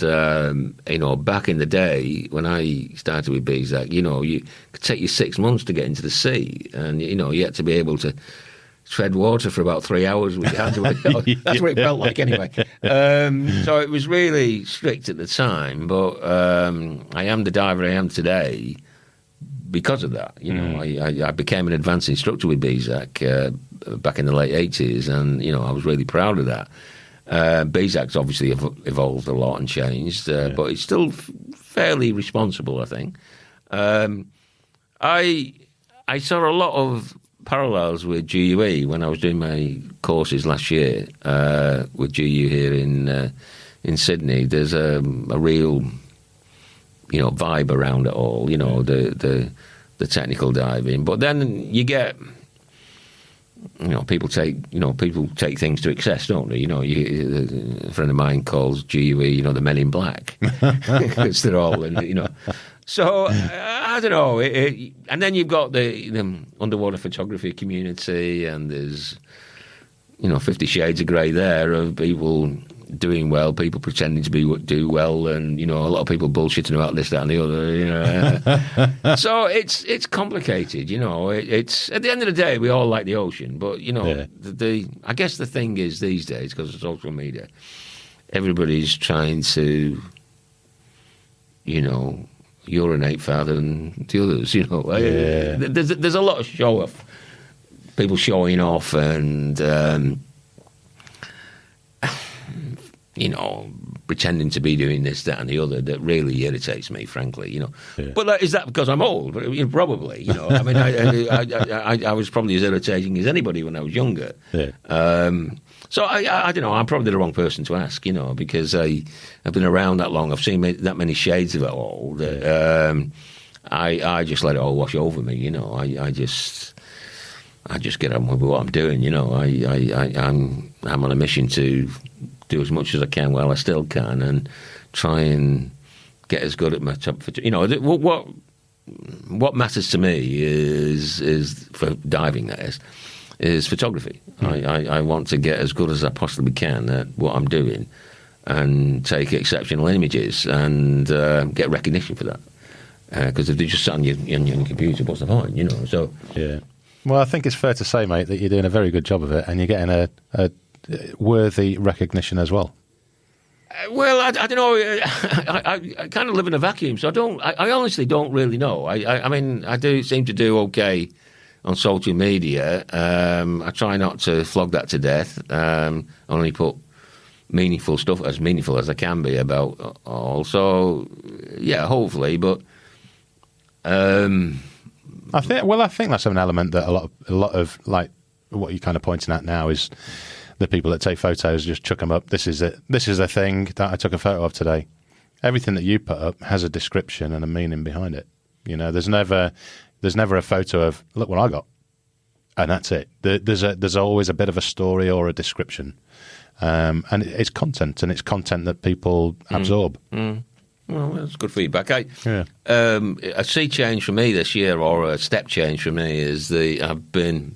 back in the day when I started with BZAC, you could take you 6 months to get into the sea, and you had to be able to tread water for about 3 hours with your hands. That's what it felt like, anyway. So it was really strict at the time, but I am the diver I am today because of that. I became an advanced instructor with BZAC back in the late 80s, and, I was really proud of that. BZAC's obviously evolved a lot and changed, but it's still fairly responsible, I think. I saw a lot of parallels with GUE when I was doing my courses last year with GU here in Sydney. There's a real, vibe around it all. The technical diving, but then you get. People take things to excess, don't they? A friend of mine calls GUE, the Men in Black, because they're all, So I don't know. And then you've got the underwater photography community, and there's 50 shades of grey there of people doing well, people pretending to do well, and a lot of people bullshitting about this, that, and the other. So it's complicated. It's at the end of the day, we all like the ocean, but I guess the thing is these days, because of social media, everybody's trying to urinate farther than the others. There's a lot of show off, people showing off, and pretending to be doing this, that, and the other, that really irritates me, frankly. Yeah. But is that because I'm old? Probably. I mean, I was probably as irritating as anybody when I was younger. Yeah. So I don't know. I'm probably the wrong person to ask, because I've been around that long. I've seen that many shades of it all. That, I just let it all wash over me. I just get on with what I'm doing. I'm on a mission to do as much as I can while I still can, and try and get as good at my top. What matters to me is for diving. That is photography. I want to get as good as I possibly can at what I'm doing, and take exceptional images, and get recognition for that. Because if they just sat on your computer, what's the point? So yeah. Well, I think it's fair to say, mate, that you're doing a very good job of it, and you're getting a worthy recognition as well. Well, I don't know. I kind of live in a vacuum, so I honestly don't really know. I mean, I do seem to do okay on social media. I try not to flog that to death. Only put meaningful stuff, as meaningful as I can be, about all. So, yeah, hopefully, but. I think that's an element that a lot of like what you're kind of pointing at now is the people that take photos, just chuck them up. This is it. This is a thing that I took a photo of today. Everything that you put up has a description and a meaning behind it. There's never a photo of look what I got, and that's it. There's always a bit of a story or a description, and it's content, and it's content that people absorb. Well, that's good feedback. A sea change for me this year, or a step change for me, is I've been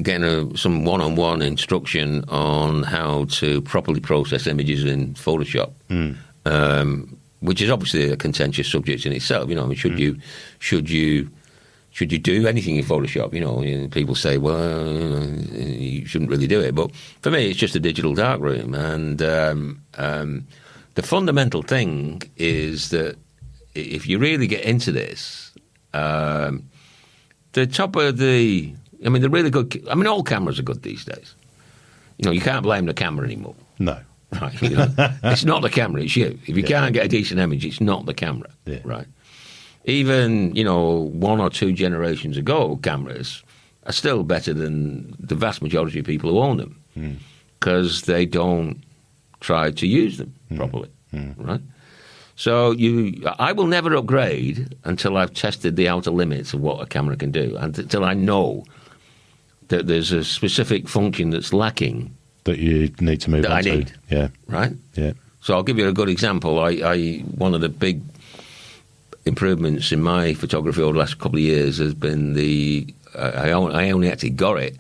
getting some one-on-one instruction on how to properly process images in Photoshop, which is obviously a contentious subject in itself. Should you do anything in Photoshop? People say, well, you shouldn't really do it. But for me, it's just a digital darkroom. And the fundamental thing is that if you really get into this, the top of the really good. All cameras are good these days. You can't blame the camera anymore. No. Right. It's not the camera, it's you. If you can't get a decent image, it's not the camera. Yeah. Right. Even, 1 or 2 generations ago, cameras are still better than the vast majority of people who own them, because they don't try to use them properly, right? So I will never upgrade until I've tested the outer limits of what a camera can do, and until I know that there's a specific function that's lacking. That you need to move on to. I need. Yeah. Right? Yeah. So I'll give you a good example. One of the big improvements in my photography over the last couple of years has been I only actually got it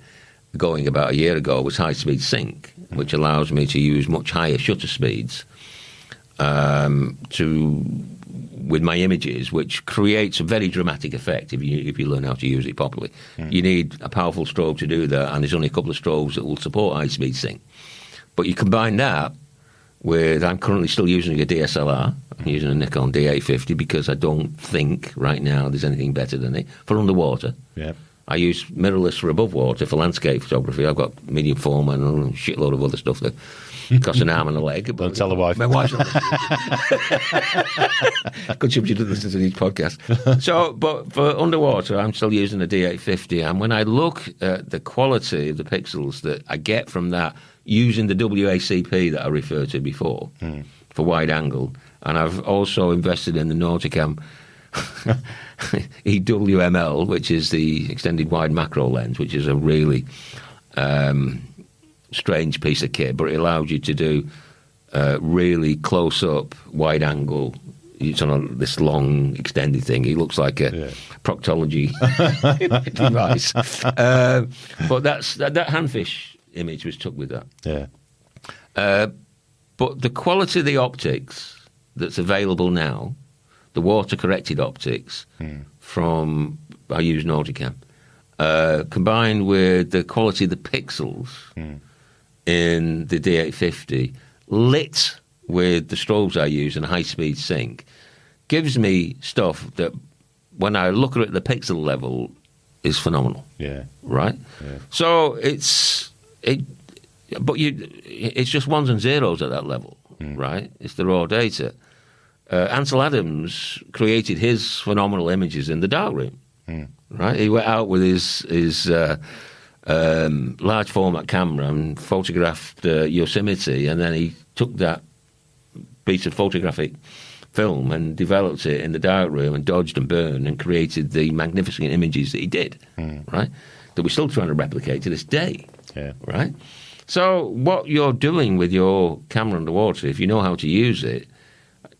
going about a year ago, was high-speed sync, which allows me to use much higher shutter speeds with my images, which creates a very dramatic effect if you learn how to use it properly. You need a powerful strobe to do that, and there's only a couple of strobes that will support high-speed sync. But you combine that with, I'm currently still using a DSLR, I'm using a Nikon D850 because I don't think right now there's anything better than it. For underwater, I use mirrorless for above water for landscape photography. I've got medium format and a shitload of other stuff that costs an arm and a leg. Don't tell the wife. My wife's not good job she doesn't listen to these podcasts. So, but for underwater, I'm still using a D850. And when I look at the quality of the pixels that I get from that using the WACP that I referred to before for wide angle, and I've also invested in the Nauticam EWML, which is the extended wide macro lens, which is a really strange piece of kit, but it allows you to do really close-up, wide-angle. It's on this long, extended thing. It looks like a proctology device. But that handfish image was took with that. Yeah. But the quality of the optics that's available now, the water-corrected optics from, I use Nauticam, combined with the quality of the pixels in the D850, lit with the strobes I use and high-speed sync, gives me stuff that, when I look at it at the pixel level, is phenomenal. Yeah. Right? Yeah. So it's just ones and zeros at that level, right? It's the raw data. Ansel Adams created his phenomenal images in the darkroom, right? He went out with his large format camera and photographed Yosemite, and then he took that piece of photographic film and developed it in the darkroom and dodged and burned and created the magnificent images that he did, right? That we're still trying to replicate to this day, right? So what you're doing with your camera underwater, if you know how to use it,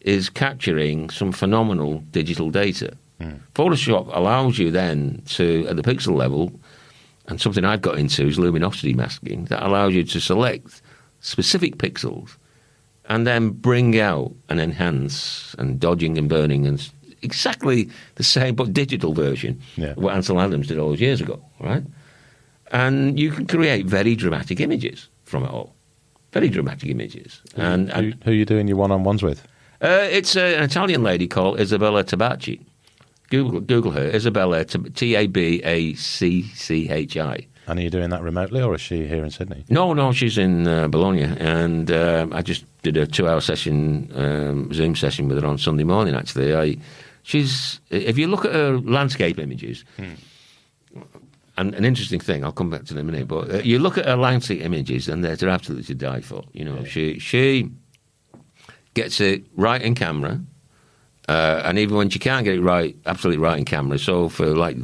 is capturing some phenomenal digital data. Photoshop allows you then to, at the pixel level, and something I've got into is luminosity masking, that allows you to select specific pixels and then bring out and enhance and dodging and burning and exactly the same but digital version of what Ansel Adams did all those years ago, right? And you can create very dramatic images from it all. Very dramatic images. Who are you doing your one-on-ones with? It's an Italian lady called Isabella Tabacci. Google her, Isabella Tabacchi. And are you doing that remotely, or is she here in Sydney? No, she's in Bologna, and I just did a 2-hour session, Zoom session with her on Sunday morning. Actually, if you look at her landscape images, and an interesting thing, I'll come back to in a minute. But you look at her landscape images, and they're absolutely to die for. You know, she gets it right in camera. And even when she can't get it right, absolutely right in camera, so for like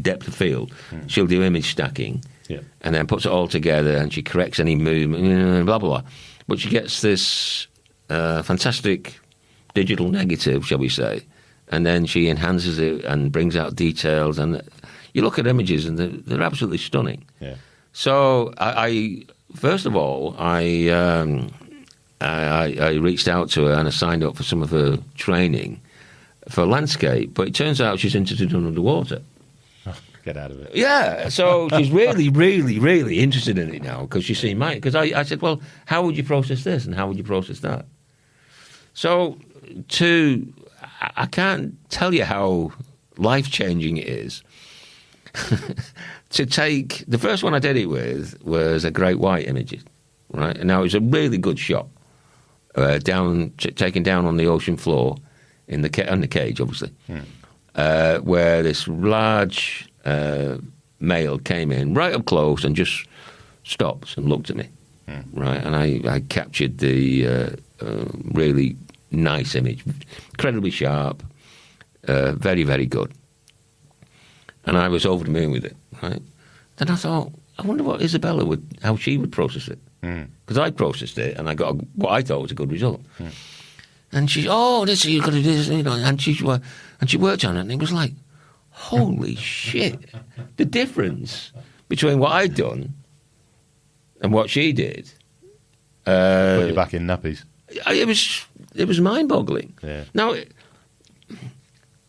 depth of field, she'll do image stacking and then puts it all together and she corrects any movement, blah, blah, blah. But she gets this fantastic digital negative, shall we say, and then she enhances it and brings out details. And you look at images and they're absolutely stunning. Yeah. So I first of all, I reached out to her and I signed up for some of her training for landscape, but it turns out she's interested in underwater. Oh, get out of it. Yeah, so she's really, really, really interested in it now because she's seen because I said, well, how would you process this and how would you process that? So I can't tell you how life-changing it is to take, the first one I did it with was a great white image, right? And now it was a really good shot. Taken down on the ocean floor in the cage, obviously, where this large male came in right up close and just stopped and looked at me, right? And I captured the really nice image, incredibly sharp, very, very good. And I was over the moon with it, right? Then I thought, I wonder what Isabella how she would process it. Because I processed it and I got what I thought was a good result. And she, this you've got to do this, you know. And she worked on it, and it was like, holy shit! The difference between what I'd done and what she did. Put you back in nappies. It was mind-boggling. Yeah. Now,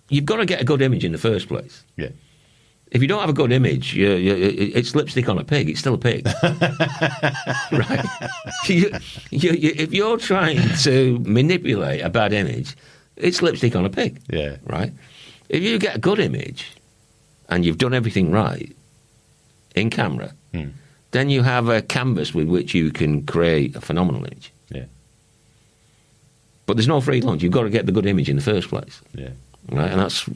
you've got to get a good image in the first place. Yeah. If you don't have a good image, it's lipstick on a pig. It's still a pig, right? If you're trying to manipulate a bad image, it's lipstick on a pig, right? If you get a good image and you've done everything right in camera, then you have a canvas with which you can create a phenomenal image. Yeah. But there's no free lunch. You've got to get the good image in the first place. Yeah. Right, and that's,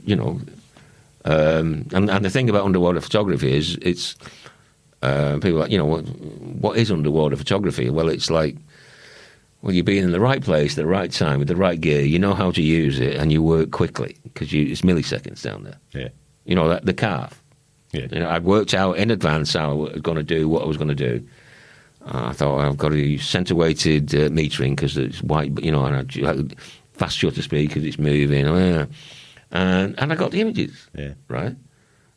and the thing about underwater photography is it's people are like, what is underwater photography? Well, it's like, you're being in the right place at the right time with the right gear. You know how to use it, and you work quickly because it's milliseconds down there. Yeah, the carve. Yeah, I'd worked out in advance how I was going to do what I was going to do. I thought I've got to use center-weighted metering because it's white, and I fast shutter speed because it's moving. And I got the images, right?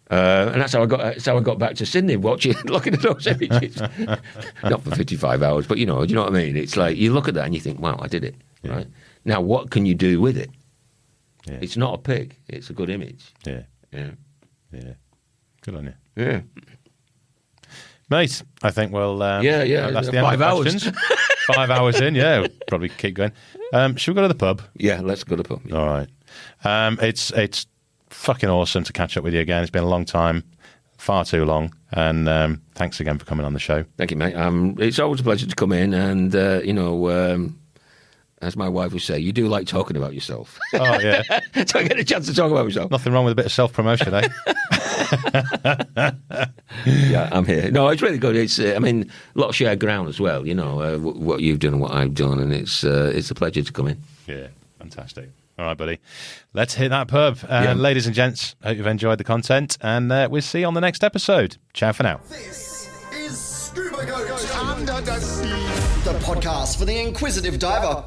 And that's how I got back to Sydney, looking at those images. Not for 55 hours, but do you know what I mean? It's like you look at that and you think, wow, I did it, right? Now, what can you do with it? Yeah. It's not a pig; it's a good image. Yeah. Good on you. Yeah, mate. I think that's the end 5 of hours. questions. 5 hours in, we'll probably keep going. Should we go to the pub? Yeah, let's go to the pub. Yeah. All right. It's fucking awesome to catch up with you again. It's been a long time, far too long, and thanks again for coming on the show. Thank you, mate. It's always a pleasure to come in, and as my wife would say, you do like talking about yourself. Oh yeah, so I get a chance to talk about myself. Nothing wrong with a bit of self-promotion, eh? Yeah, I'm here. No, it's really good. It's a lot of shared ground as well. What you've done and what I've done, and it's a pleasure to come in. Yeah, fantastic. All right, buddy. Let's hit that pub. Ladies and gents, hope you've enjoyed the content, and we'll see you on the next episode. Ciao for now. This is Scuba Goat Under the Sea, the podcast for the inquisitive diver.